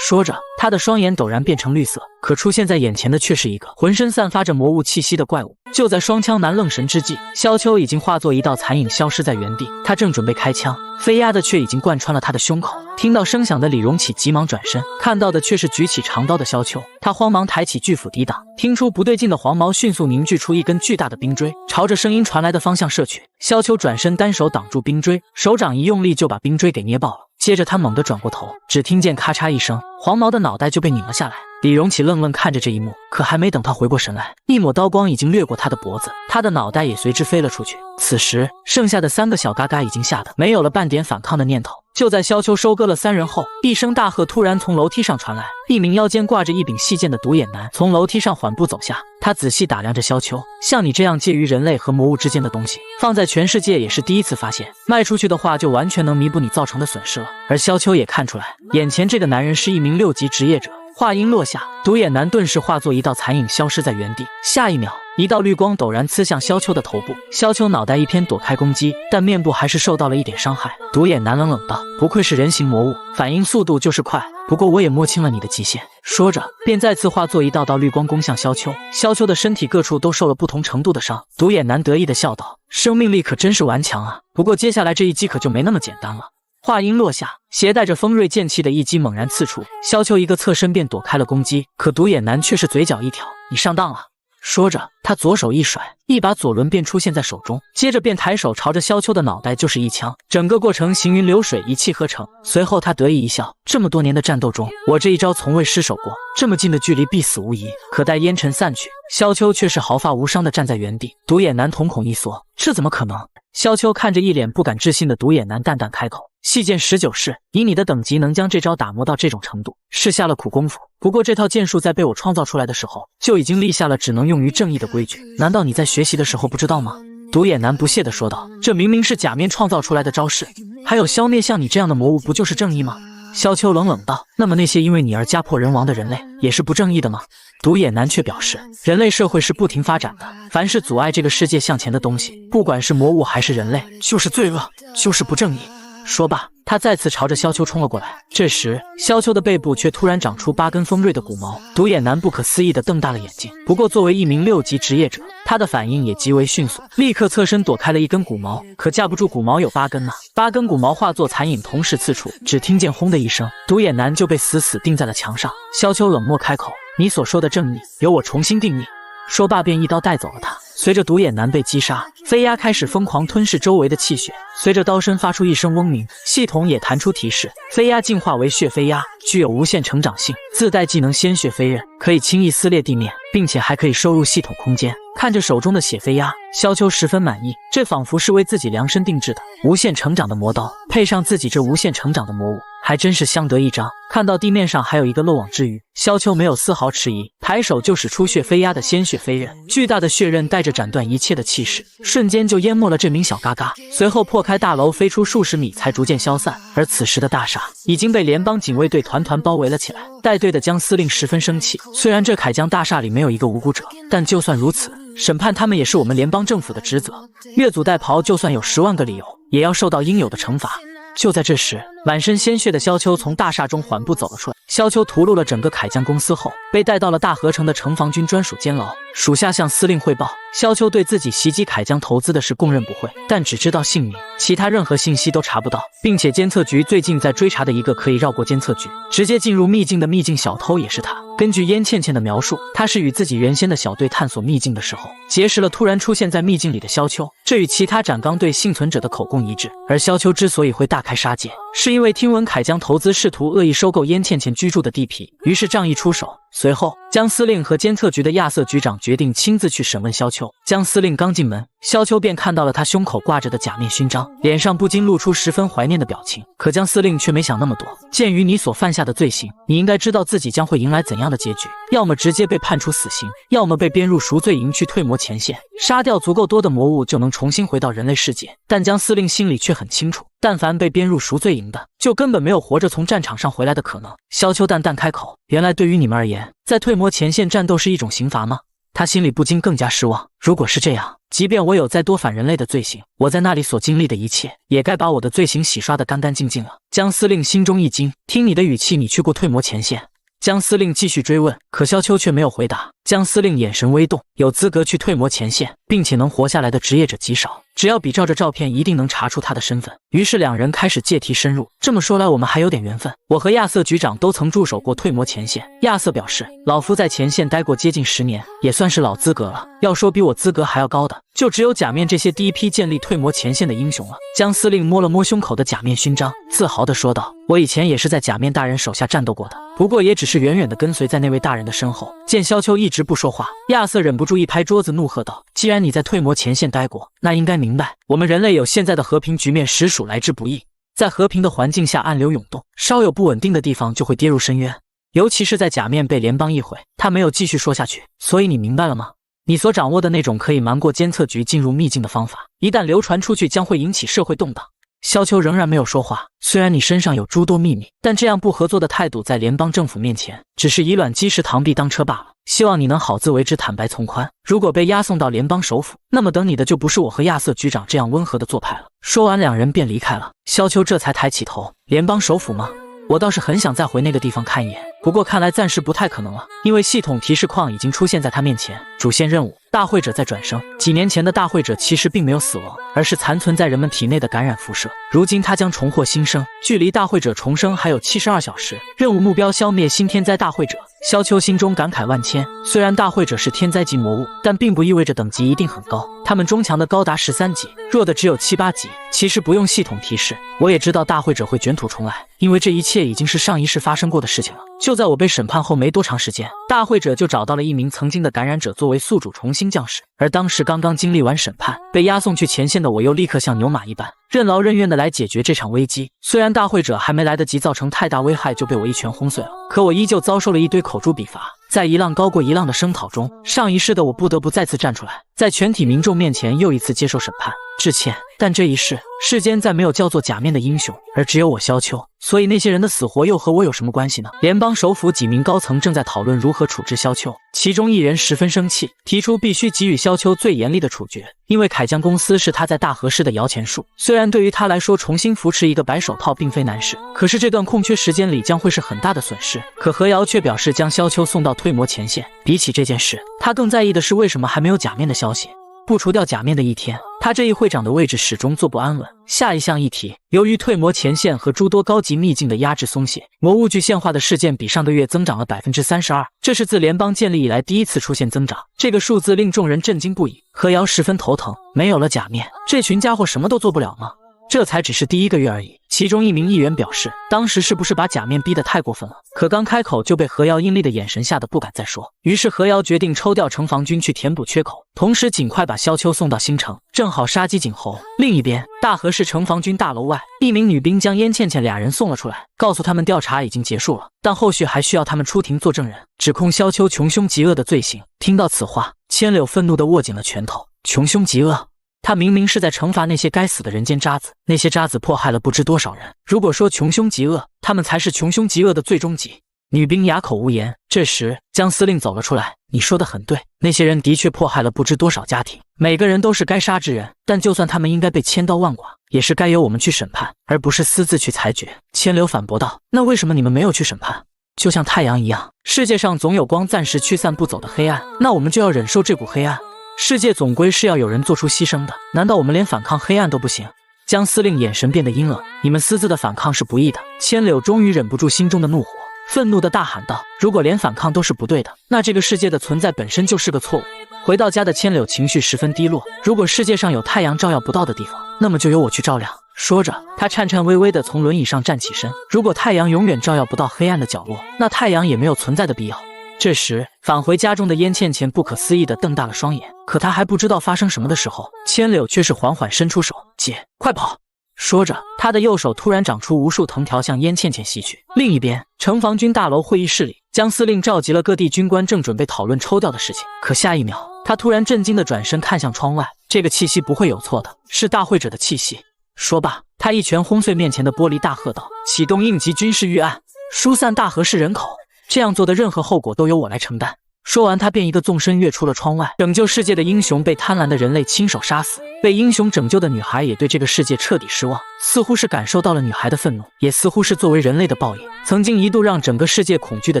说着，他的双眼陡然变成绿色，可出现在眼前的却是一个浑身散发着魔物气息的怪物。就在双枪男愣神之际，萧秋已经化作一道残影消失在原地。他正准备开枪，飞鸦的却已经贯穿了他的胸口。听到声响的李荣启急忙转身，看到的却是举起长刀的萧秋。他慌忙抬起巨斧抵挡，听出不对劲的黄毛迅速凝聚出一根巨大的冰锥，朝着声音传来的方向射去。萧秋转身单手挡住冰锥，手掌一用力就把冰锥给捏爆了。接着他猛地转过头，只听见咔嚓一声，黄毛的脑袋就被拧了下来。李荣启愣愣看着这一幕，可还没等他回过神来，一抹刀光已经掠过他的脖子，他的脑袋也随之飞了出去。此时剩下的3个小嘎嘎已经吓得没有了半点反抗的念头。就在萧秋收割了3人后，一声大喝突然从楼梯上传来，一名腰间挂着一柄细剑的独眼男从楼梯上缓步走下。他仔细打量着萧秋，像你这样介于人类和魔物之间的东西，放在全世界也是第一次发现，卖出去的话就完全能弥补你造成的损失了。而萧秋也看出来，眼前这个男人是一名6级职业者。话音落下，独眼男顿时化作一道残影消失在原地。下一秒，一道绿光陡然刺向萧秋的头部，萧秋脑袋一偏躲开攻击，但面部还是受到了一点伤害。独眼男冷冷道：“不愧是人形魔物，反应速度就是快，不过我也摸清了你的极限。”说着，便再次化作一道道绿光攻向萧秋。萧秋的身体各处都受了不同程度的伤。独眼男得意地笑道：“生命力可真是顽强啊，不过接下来这一击可就没那么简单了。”话音落下，携带着锋锐剑气的一击猛然刺出，萧秋一个侧身便躲开了攻击，可独眼男却是嘴角一挑：“你上当了。”说着，他左手一甩，一把左轮便出现在手中，接着便抬手朝着萧秋的脑袋就是一枪，整个过程行云流水，一气呵成。随后他得意一笑，这么多年的战斗中，我这一招从未失手过，这么近的距离必死无疑。可待烟尘散去，萧秋却是毫发无伤地站在原地。独眼男瞳孔一缩，这怎么可能？萧秋看着一脸不敢置信的独眼男，淡淡开口：“细剑19式，以你的等级能将这招打磨到这种程度，是下了苦功夫。不过这套剑术在被我创造出来的时候，就已经立下了只能用于正义的规矩，难道你在学习的时候不知道吗？”独眼男不屑地说道：“这明明是假面创造出来的招式。”还有消灭像你这样的魔物，不就是正义吗？萧秋冷冷道：“那么那些因为你而家破人亡的人类，也是不正义的吗？”独眼男却表示，人类社会是不停发展的，凡是阻碍这个世界向前的东西，不管是魔物还是人类，就是罪恶，就是不正义。说罢，他再次朝着萧秋冲了过来。这时，萧秋的背部却突然长出8根锋锐的骨毛。独眼男不可思议地瞪大了眼睛。不过，作为一名6级职业者，他的反应也极为迅速，立刻侧身躲开了一根骨毛。可架不住骨毛有8根呢，8根骨毛化作残影，同时刺出。只听见轰的一声，独眼男就被死死钉在了墙上。萧秋冷漠开口：“你所说的正义，由我重新定义。”说罢，便一刀带走了他。随着独眼男被击杀，飞鸦开始疯狂吞噬周围的气血。随着刀身发出一声嗡鸣，系统也弹出提示：飞鸦进化为血飞鸦，具有无限成长性，自带技能鲜血飞刃，可以轻易撕裂地面，并且还可以收入系统空间。看着手中的血飞鸦，萧秋十分满意，这仿佛是为自己量身定制的无限成长的魔刀，配上自己这无限成长的魔物，还真是相得益彰。看到地面上还有一个漏网之鱼，萧秋没有丝毫迟疑，抬手就使出血飞鸦的鲜血飞刃。巨大的血刃带着斩断一切的气势，瞬间就淹没了这名小嘎嘎，随后破开大楼飞出数十米才逐渐消散。而此时的大厦已经被联邦警卫队团团包围了起来。带队的江司令十分生气，虽然这铠江大厦里没有一个无辜者，但就算如此，审判他们也是我们联邦政府的职责。越俎代庖，就算有10万个理由，也要受到应有的惩罚。就在这时，满身鲜血的萧秋从大厦中缓步走了出来。萧秋屠戮了整个铠江公司后，被带到了大合城的城防军专属监牢。属下向司令汇报，萧秋对自己袭击铠江投资的事供认不讳，但只知道姓名，其他任何信息都查不到，并且监测局最近在追查的一个可以绕过监测局直接进入秘境的秘境小偷也是他。根据燕倩倩的描述，他是与自己原先的小队探索秘境的时候，结识了突然出现在秘境里的萧秋，这与其他斩钢队幸存者的口供一致。而萧秋之所以会大开杀戒，是因为听闻铠江投资试图恶意收购燕倩倩居住的地皮，于是仗义出手。随后，江司令和监测局的亚瑟局长决定亲自去审问萧秋。江司令刚进门，萧秋便看到了他胸口挂着的假面勋章，脸上不禁露出十分怀念的表情。可江司令却没想那么多，鉴于你所犯下的罪行，你应该知道自己将会迎来怎样的结局，要么直接被判处死刑，要么被编入赎罪营去退魔前线。杀掉足够多的魔物就能重新回到人类世界，但江司令心里却很清楚，但凡被编入赎罪营的，就根本没有活着从战场上回来的可能。萧秋淡淡开口：“原来对于你们而言，在退魔前线战斗是一种刑罚吗？”他心里不禁更加失望。如果是这样，即便我有再多反人类的罪行，我在那里所经历的一切，也该把我的罪行洗刷得干干净净了。江司令心中一惊，听你的语气，你去过退魔前线？江司令继续追问，可萧秋却没有回答。江司令眼神微动，有资格去退魔前线并且能活下来的职业者极少，只要比照着照片，一定能查出他的身份。于是两人开始借题深入。这么说来，我们还有点缘分。我和亚瑟局长都曾驻守过退魔前线。亚瑟表示，老夫在前线待过接近10年，也算是老资格了。要说比我资格还要高的，就只有假面这些第一批建立退魔前线的英雄了。江司令摸了摸胸口的假面勋章，自豪地说道：“我以前也是在假面大人手下战斗过的，不过也只是远远地跟随在那位大人的身后。”见萧秋一直不说话，亚瑟忍不住一拍桌子，怒喝道：“既然你在退魔前线待过，那应该明白，我们人类有现在的和平局面，实属来之不易。在和平的环境下，暗流涌动，稍有不稳定的地方就会跌入深渊。尤其是在假面被联邦一毁。”他没有继续说下去。所以你明白了吗？你所掌握的那种可以瞒过监测局进入秘境的方法，一旦流传出去，将会引起社会动荡。萧秋仍然没有说话。虽然你身上有诸多秘密，但这样不合作的态度在联邦政府面前，只是以卵击石，螳臂当车罢了。希望你能好自为之，坦白从宽。如果被押送到联邦首府，那么等你的就不是我和亚瑟局长这样温和的做派了。说完，两人便离开了。萧秋这才抬起头，联邦首府吗？我倒是很想再回那个地方看一眼，不过看来暂时不太可能了，因为系统提示框已经出现在他面前。主线任务：大会者在转生。几年前的大会者其实并没有死亡，而是残存在人们体内的感染辐射。如今他将重获新生，距离大会者重生还有72小时。任务目标：消灭新天灾大会者。萧秋心中感慨万千，虽然大会者是天灾级魔物，但并不意味着等级一定很高。他们中强的高达13级，弱的只有7、8级。其实不用系统提示，我也知道大会者会卷土重来，因为这一切已经是上一世发生过的事情了。就在我被审判后没多长时间，大会者就找到了一名曾经的感染者作为宿主重新降世，而当时刚刚经历完审判，被押送去前线的我又立刻像牛马一般，任劳任怨的来解决这场危机。虽然大会者还没来得及造成太大危害就被我一拳轰碎了，可我依旧遭受了一堆口诛笔伐。在一浪高过一浪的声讨中，上一世的我不得不再次站出来，在全体民众面前又一次接受审判。致歉，但这一世世间再没有叫做假面的英雄，而只有我萧秋，所以那些人的死活又和我有什么关系呢？联邦首府几名高层正在讨论如何处置萧秋，其中一人十分生气，提出必须给予萧秋最严厉的处决，因为铠江公司是他在大和市的摇钱树。虽然对于他来说重新扶持一个白手套并非难事，可是这段空缺时间里将会是很大的损失。可何瑶却表示将萧秋送到退魔前线，比起这件事，他更在意的是为什么还没有假面的消息。不除掉假面的一天，他这一会长的位置始终坐不安稳。下一项议题，由于退魔前线和诸多高级秘境的压制松懈，魔物具现化的事件比上个月增长了 32%， 这是自联邦建立以来第一次出现增长。这个数字令众人震惊不已。何瑶十分头疼，没有了假面，这群家伙什么都做不了吗？这才只是第1个月而已。其中一名议员表示，当时是不是把假面逼得太过分了？可刚开口就被何瑶阴厉的眼神吓得不敢再说。于是何瑶决定抽调城防军去填补缺口，同时尽快把萧秋送到新城，正好杀鸡儆猴。另一边，大和市城防军大楼外，一名女兵将燕倩倩俩人送了出来，告诉他们调查已经结束了，但后续还需要他们出庭做证人，指控萧秋穷凶极恶的罪行。听到此话，千柳愤怒地握紧了拳头。穷凶极恶？他明明是在惩罚那些该死的人间渣子，那些渣子迫害了不知多少人。如果说穷凶极恶，他们才是穷凶极恶的最终极。女兵哑口无言。这时，江司令走了出来：“你说的很对，那些人的确迫害了不知多少家庭，每个人都是该杀之人。但就算他们应该被千刀万剐，也是该由我们去审判，而不是私自去裁决。”千柳反驳道：“那为什么你们没有去审判？就像太阳一样，世界上总有光暂时驱散不走的黑暗，那我们就要忍受这股黑暗。世界总归是要有人做出牺牲的，难道我们连反抗黑暗都不行？”江司令眼神变得阴冷：“你们私自的反抗是不义的。”千柳终于忍不住心中的怒火，愤怒地大喊道：“如果连反抗都是不对的，那这个世界的存在本身就是个错误。”回到家的千柳情绪十分低落。如果世界上有太阳照耀不到的地方，那么就由我去照亮。说着，他颤颤巍巍地从轮椅上站起身。如果太阳永远照耀不到黑暗的角落，那太阳也没有存在的必要。这时，返回家中的燕倩倩不可思议地瞪大了双眼。可她还不知道发生什么的时候，千柳却是缓缓伸出手：“姐，快跑！”说着，他的右手突然长出无数藤条向燕倩倩袭去。另一边，城防军大楼会议室里，江司令召集了各地军官，正准备讨论抽调的事情。可下一秒，他突然震惊地转身看向窗外，这个气息不会有错的，是大会者的气息。说罢，他一拳轰碎面前的玻璃，大喝道：“启动应急军事预案，疏散大和市人口。这样做的任何后果都由我来承担。”说完，他便一个纵身跃出了窗外。拯救世界的英雄被贪婪的人类亲手杀死，被英雄拯救的女孩也对这个世界彻底失望，似乎是感受到了女孩的愤怒，也似乎是作为人类的报应。曾经一度让整个世界恐惧的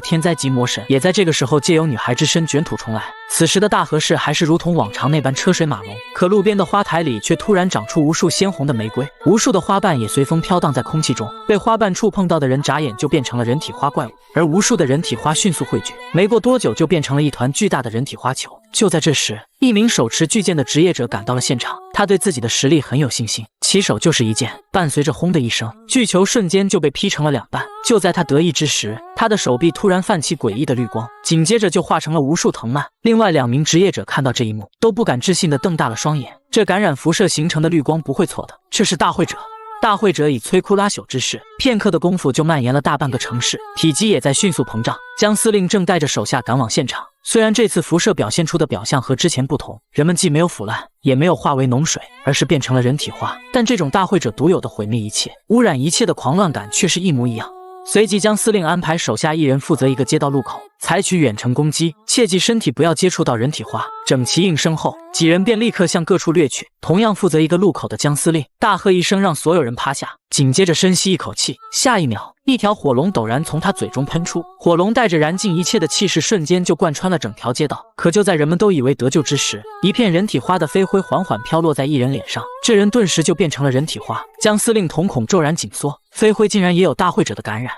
天灾及魔神，也在这个时候借由女孩之身卷土重来。此时的大和市还是如同往常那般车水马龙，可路边的花台里却突然长出无数鲜红的玫瑰，无数的花瓣也随风飘荡在空气中，被花瓣触碰到的人眨眼就变成了人体花怪物，而无数的人体花迅速汇聚，没过多久就变成了一团巨大的人体花球。就在这时，一名手持巨剑的职业者赶到了现场，他对自己的实力很有信心，起手就是一剑，伴随着轰的一声，巨球瞬间就被劈成了两半。就在他得意之时，他的手臂突然泛起诡异的绿光，紧接着就化成了无数藤蔓。另外2名职业者看到这一幕，都不敢置信地瞪大了双眼，这感染辐射形成的绿光不会错的，这是大会者。大会者以摧枯拉朽之势，片刻的功夫就蔓延了大半个城市，体积也在迅速膨胀。江司令正带着手下赶往现场。虽然这次辐射表现出的表象和之前不同，人们既没有腐烂，也没有化为脓水，而是变成了人体花，但这种大会者独有的毁灭一切、污染一切的狂乱感却是一模一样。随即江司令安排手下一人负责一个街道路口，采取远程攻击，切记身体不要接触到人体花。整齐应声后，几人便立刻向各处掠去。同样负责一个路口的江司令大喝一声，让所有人趴下，紧接着深吸一口气，下一秒，一条火龙陡然从他嘴中喷出，火龙带着燃尽一切的气势，瞬间就贯穿了整条街道。可就在人们都以为得救之时，一片人体花的飞灰缓缓飘落在一人脸上，这人顿时就变成了人体花。江司令瞳孔骤然紧缩，飞灰竟然也有大会者的感染。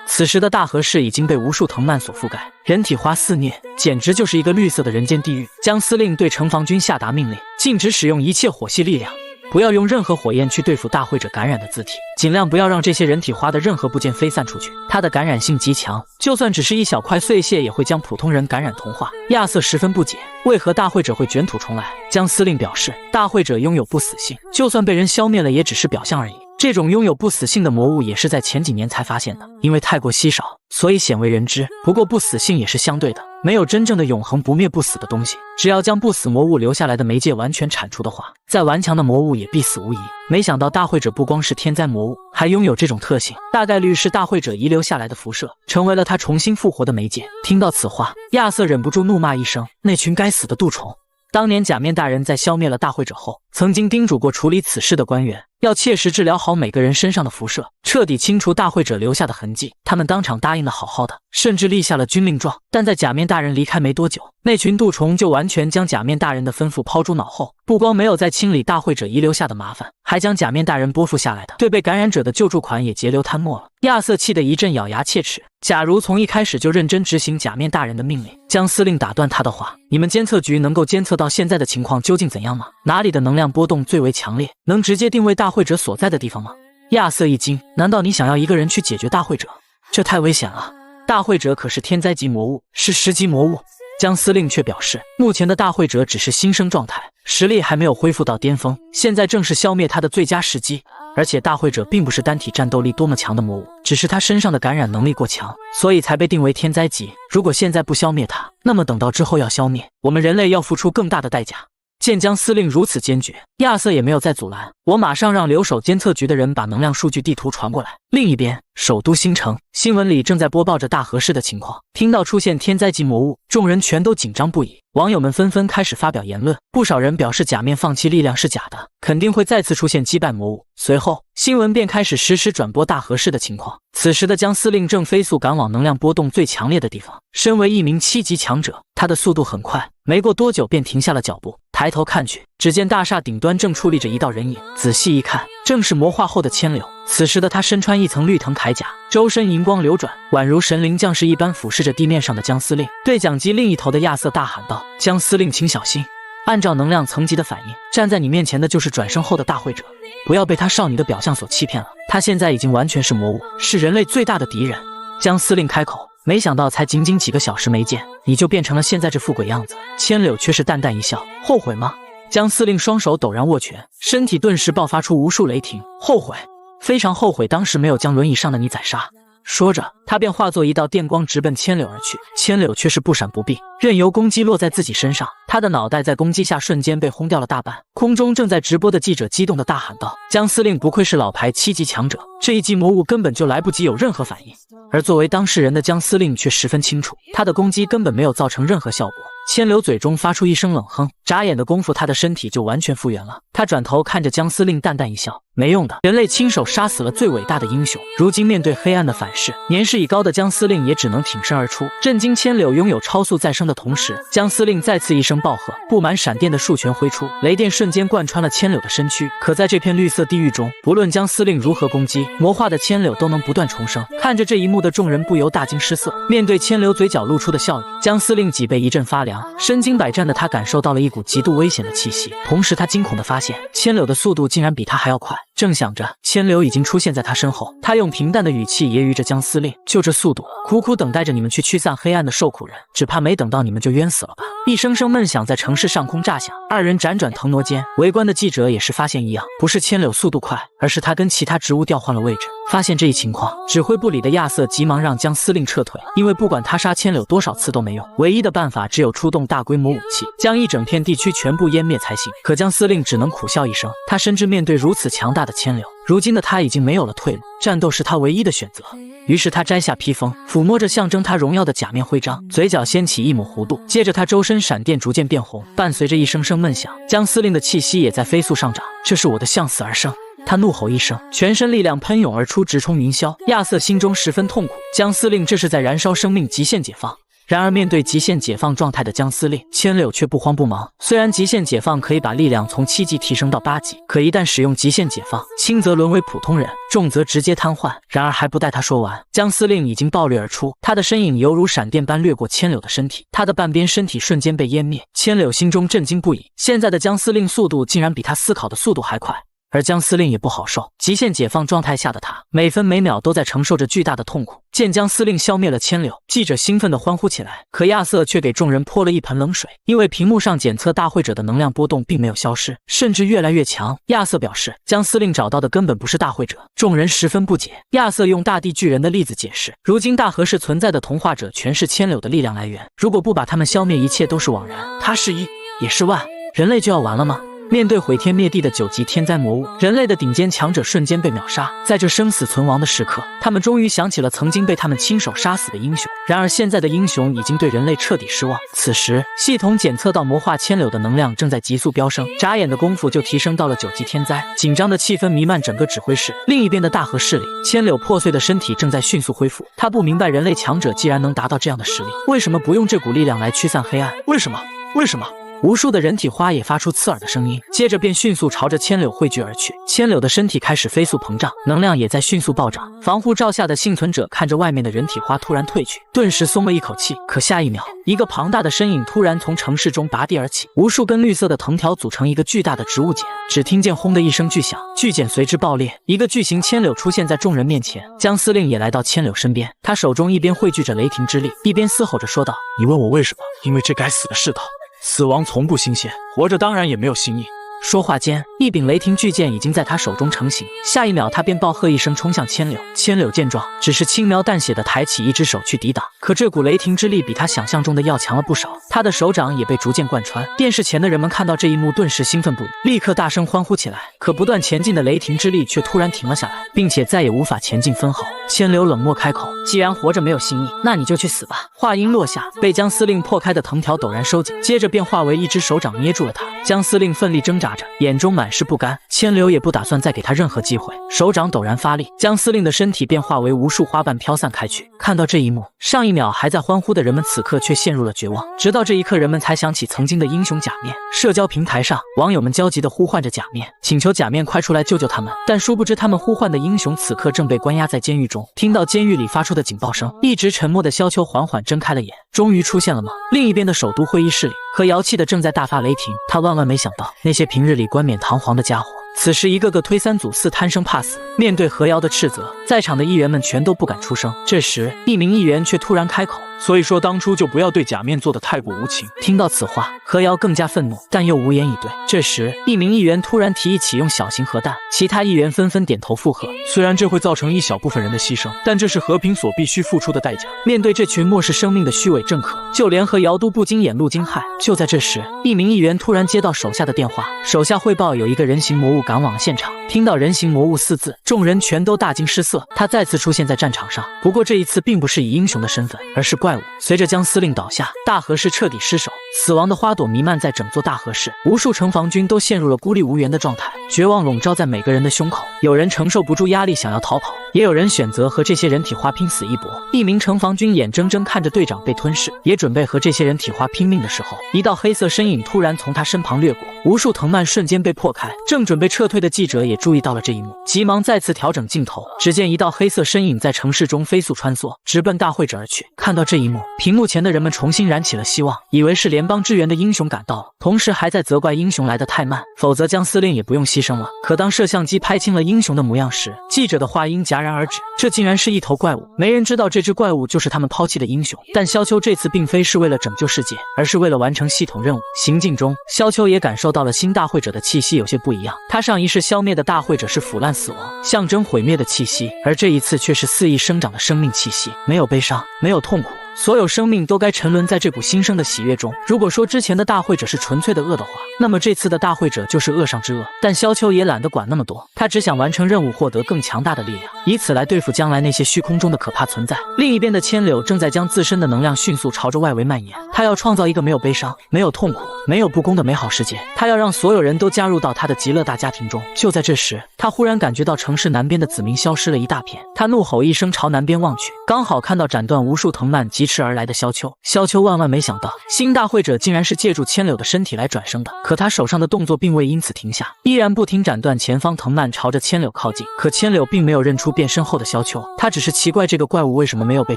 此时的大和市已经被无数藤蔓所覆盖，人体花肆虐，简直就是一个绿色的人间地狱。江司令对城防军下达命令，禁止使用一切火系力量，不要用任何火焰去对付大会者感染的字体，尽量不要让这些人体花的任何部件飞散出去。它的感染性极强，就算只是一小块碎屑，也会将普通人感染同化。亚瑟十分不解，为何大会者会卷土重来？江司令表示，大会者拥有不死性，就算被人消灭了，也只是表象而已。这种拥有不死性的魔物也是在前几年才发现的，因为太过稀少，所以鲜为人知。不过不死性也是相对的，没有真正的永恒不灭不死的东西。只要将不死魔物留下来的媒介完全铲除的话，再顽强的魔物也必死无疑。没想到大会者不光是天灾魔物，还拥有这种特性，大概率是大会者遗留下来的辐射，成为了他重新复活的媒介。听到此话，亚瑟忍不住怒骂一声：那群该死的蠹虫！当年假面大人在消灭了大会者后，曾经叮嘱过处理此事的官员，要切实治疗好每个人身上的辐射，彻底清除大会者留下的痕迹。他们当场答应的好好的，甚至立下了军令状。但在假面大人离开没多久，那群蠹虫就完全将假面大人的吩咐抛诸脑后，不光没有再清理大会者遗留下的麻烦，还将假面大人拨付下来的对被感染者的救助款也截流摊没了。亚瑟气得一阵咬牙切齿，假如从一开始就认真执行假面大人的命令，将司令打断他的话，你们监测局能够监测到现在的情况究竟怎样吗？哪里的能量波动最为强烈，能直接定位大会者所在的地方吗？亚瑟一惊，难道你想要一个人去解决大会者？这太危险了，大会者可是天灾级魔物，是10级魔物。江司令却表示，目前的大会者只是新生状态，实力还没有恢复到巅峰，现在正是消灭他的最佳时机。而且大会者并不是单体战斗力多么强的魔物，只是他身上的感染能力过强，所以才被定为天灾级。如果现在不消灭他，那么等到之后要消灭，我们人类要付出更大的代价。见江司令如此坚决，亚瑟也没有再阻拦，我马上让留守监测局的人把能量数据地图传过来。另一边，首都星城新闻里正在播报着大和市的情况，听到出现天灾级魔物，众人全都紧张不已，网友们纷纷开始发表言论，不少人表示假面放弃力量是假的，肯定会再次出现击败魔物。随后新闻便开始实时转播大和市的情况。此时的江司令正飞速赶往能量波动最强烈的地方。身为一名7级强者，他的速度很快，没过多久便停下了脚步，抬头看去，只见大厦顶端正矗立着一道人影，仔细一看，正是魔化后的千柳。此时的他身穿一层绿藤铠甲，周身银光流转，宛如神灵将士一般俯视着地面上的江司令，对讲机另一头的亚瑟大喊道：江司令请小心，按照能量层级的反应，站在你面前的就是转生后的大会者，不要被他少女的表象所欺骗了，他现在已经完全是魔物，是人类最大的敌人。江司令开口，没想到才仅仅几个小时没见，你就变成了现在这副鬼样子。千柳却是淡淡一笑，后悔吗？江司令双手陡然握拳，身体顿时爆发出无数雷霆，后悔，非常后悔当时没有将轮椅上的你宰杀。说着，他便化作一道电光直奔千柳而去，千柳却是不闪不避，任由攻击落在自己身上，他的脑袋在攻击下瞬间被轰掉了大半。空中正在直播的记者激动地大喊道：江司令不愧是老牌7级强者，这一击魔物根本就来不及有任何反应。而作为当事人的江司令却十分清楚，他的攻击根本没有造成任何效果。千柳嘴中发出一声冷哼，眨眼的功夫，他的身体就完全复原了。他转头看着江司令，淡淡一笑：没用的，人类亲手杀死了最伟大的英雄，如今面对黑暗的反噬，年事已高的江司令也只能挺身而出，震惊千柳拥有超速再生的同时，江司令再次一声暴喝，布满闪电的树拳挥出，雷电瞬间贯穿了千柳的身躯。可在这片绿色地狱中，不论江司令如何攻击，魔化的千柳都能不断重生。看着这一幕的众人不由大惊失色。面对千柳嘴角露出的笑意，江司令脊背一阵发凉，身经百战的他感受到了一股极度危险的气息，同时他惊恐地发现千柳的速度竟然比他还要快。正想着，千柳已经出现在他身后，他用平淡的语气揶揄着江司令：就这速度，苦苦等待着你们去驱散黑暗的受苦人，只怕没等到你们就冤死了吧。一声声闷响在城市上空炸响，二人辗转腾挪间，围观的记者也是发现异样，不是千柳速度快，而是他跟其他植物调换了位置。发现这一情况，指挥部里的亚瑟急忙让江司令撤退，因为不管他杀千柳多少次都没用，唯一的办法只有出动大规模武器，将一整片地区全部湮灭才行。可江司令只能苦笑一声，他深知面对如此强大的千柳，如今的他已经没有了退路，战斗是他唯一的选择。于是他摘下披风，抚摸着象征他荣耀的假面徽章，嘴角掀起一抹弧度，接着他周身闪电逐渐变红，伴随着一声声闷响，江司令的气息也在飞速上涨。这是我的向死而生！他怒吼一声，全身力量喷涌而出，直冲云霄。亚瑟心中十分痛苦，江司令这是在燃烧生命，极限解放。然而面对极限解放状态的江司令，千柳却不慌不忙。虽然极限解放可以把力量从7级提升到8级，可一旦使用极限解放，轻则沦为普通人，重则直接瘫痪。然而还不待他说完，江司令已经暴掠而出，他的身影犹如闪电般掠过千柳的身体，他的半边身体瞬间被湮灭。千柳心中震惊不已，现在的江司令速度竟然比他思考的速度还快。而姜司令也不好受，极限解放状态下的他，每分每秒都在承受着巨大的痛苦。见姜司令消灭了千柳，记者兴奋地欢呼起来，可亚瑟却给众人泼了一盆冷水，因为屏幕上检测大会者的能量波动并没有消失，甚至越来越强。亚瑟表示，姜司令找到的根本不是大会者，众人十分不解。亚瑟用大地巨人的例子解释，如今大河市存在的同化者全是千柳的力量来源，如果不把他们消灭，一切都是枉然。他是一，也是万，人类就要完了吗？面对毁天灭地的9级天灾魔物，人类的顶尖强者瞬间被秒杀。在这生死存亡的时刻，他们终于想起了曾经被他们亲手杀死的英雄。然而现在的英雄已经对人类彻底失望。此时，系统检测到魔化千柳的能量正在急速飙升，眨眼的功夫就提升到了9级天灾。紧张的气氛弥漫整个指挥室。另一边的大河市里，千柳破碎的身体正在迅速恢复。他不明白，人类强者既然能达到这样的实力，为什么不用这股力量来驱散黑暗？为什么？无数的人体花也发出刺耳的声音，接着便迅速朝着千柳汇聚而去。千柳的身体开始飞速膨胀，能量也在迅速暴涨。防护罩下的幸存者看着外面的人体花突然退去，顿时松了一口气。可下一秒，一个庞大的身影突然从城市中拔地而起，无数根绿色的藤条组成一个巨大的植物茧。只听见轰的一声巨响，巨茧随之爆裂，一个巨型千柳出现在众人面前。姜司令也来到千柳身边，他手中一边汇聚着雷霆之力，一边嘶吼着说道：“你问我为什么？因为这该死的世道。死亡从不新鲜，活着当然也没有新意。”说话间，一柄雷霆巨剑已经在他手中成型，下一秒他便暴喝一声冲向千柳。千柳见状，只是轻描淡写的抬起一只手去抵挡，可这股雷霆之力比他想象中的要强了不少，他的手掌也被逐渐贯穿。电视前的人们看到这一幕，顿时兴奋不已，立刻大声欢呼起来。可不断前进的雷霆之力却突然停了下来，并且再也无法前进分毫。千柳冷漠开口：“既然活着没有新意，那你就去死吧。”话音落下，被姜司令破开的藤条陡然收紧，接着便化为一只手掌捏住了他。姜司令奋力挣扎着，眼中满是不甘。千柳也不打算再给他任何机会，手掌陡然发力，姜司令的身体便化为无数花瓣飘散开去。看到这一幕，上一秒还在欢呼的人们此刻却陷入了绝望。直到这一刻，人们才想起曾经的英雄假面。社交平台上，网友们焦急地呼唤着假面，请求假面快出来救救他们。但殊不知，他们呼唤的英雄此刻正被关押在监狱中。听到监狱里发出的警报声，一直沉默的萧秋缓缓睁开了眼。终于出现了吗？另一边的首都会议室里，和瑶气的正在大发雷霆。他万万没想到，那些平日里冠冕堂皇的家伙，此时一个个推三阻四，贪生怕死。面对何瑶的斥责，在场的议员们全都不敢出声。这时，一名议员却突然开口：“所以说当初就不要对假面做得太过无情。”听到此话，何瑶更加愤怒，但又无言以对。这时，一名议员突然提议启用小型核弹，其他议员纷纷点头附和。虽然这会造成一小部分人的牺牲，但这是和平所必须付出的代价。面对这群漠视生命的虚伪政客，就连何瑶都不禁眼露惊骇。就在这时，一名议员突然接到手下的电话，手下汇报有一个人形魔物赶往了现场。听到人形魔物4字，众人全都大惊失色。他再次出现在战场上，不过这一次并不是以英雄的身份，而是怪物。随着姜司令倒下，大河市彻底失守，死亡的花朵弥漫在整座大河市，无数城防军都陷入了孤立无援的状态，绝望笼罩在每个人的胸口。有人承受不住压力想要逃跑，也有人选择和这些人体花拼死一搏。一名城防军眼睁睁看着队长被吞噬，也准备和这些人体花拼命的时候，一道黑色身影突然从他身旁掠过，无数藤蔓瞬间被破开。正准备撤退的记者也注意到了这一幕，急忙再次调整镜头，只见一道黑色身影在城市中飞速穿梭，直奔大会者而去。看到这一幕，屏幕前的人们重新燃起了希望，以为是联邦支援的英雄赶到了，同时还在责怪英雄来得太慢，否则姜司令也不用牺牲了。可当摄像机拍清了英雄的模样时，记者的话音戛然而止，这竟然是一头怪物。没人知道这只怪物就是他们抛弃的英雄，但萧秋这次并非是为了拯救世界，而是为了完成系统任务。行进中，萧秋也感受到了新大会者的气息有些不一样。他上一世消灭的大会者是腐烂死亡，象征毁灭的气息，而这一次却是肆意生长的生命气息。没有悲伤，没有痛苦，所有生命都该沉沦在这股新生的喜悦中。如果说之前的大会者是纯粹的恶的话，那么这次的大会者就是恶上之恶。但萧秋也懒得管那么多，他只想完成任务，获得更强大的力量，以此来对付将来那些虚空中的可怕存在。另一边的千柳正在将自身的能量迅速朝着外围蔓延，他要创造一个没有悲伤、没有痛苦、没有不公的美好世界。他要让所有人都加入到他的极乐大家庭中。就在这时，他忽然感觉到城市南边的子民消失了一大片，他怒吼一声朝南边望去，刚好看到斩断无数藤蔓疾驰而来的萧秋。萧秋万万没想到，新大会者竟然是借助千柳的身体来转生的。可他手上的动作并未因此停下，依然不停斩断前方藤蔓，朝着千柳靠近。可千柳并没有认出变身后的萧秋，他只是奇怪这个怪物为什么没有被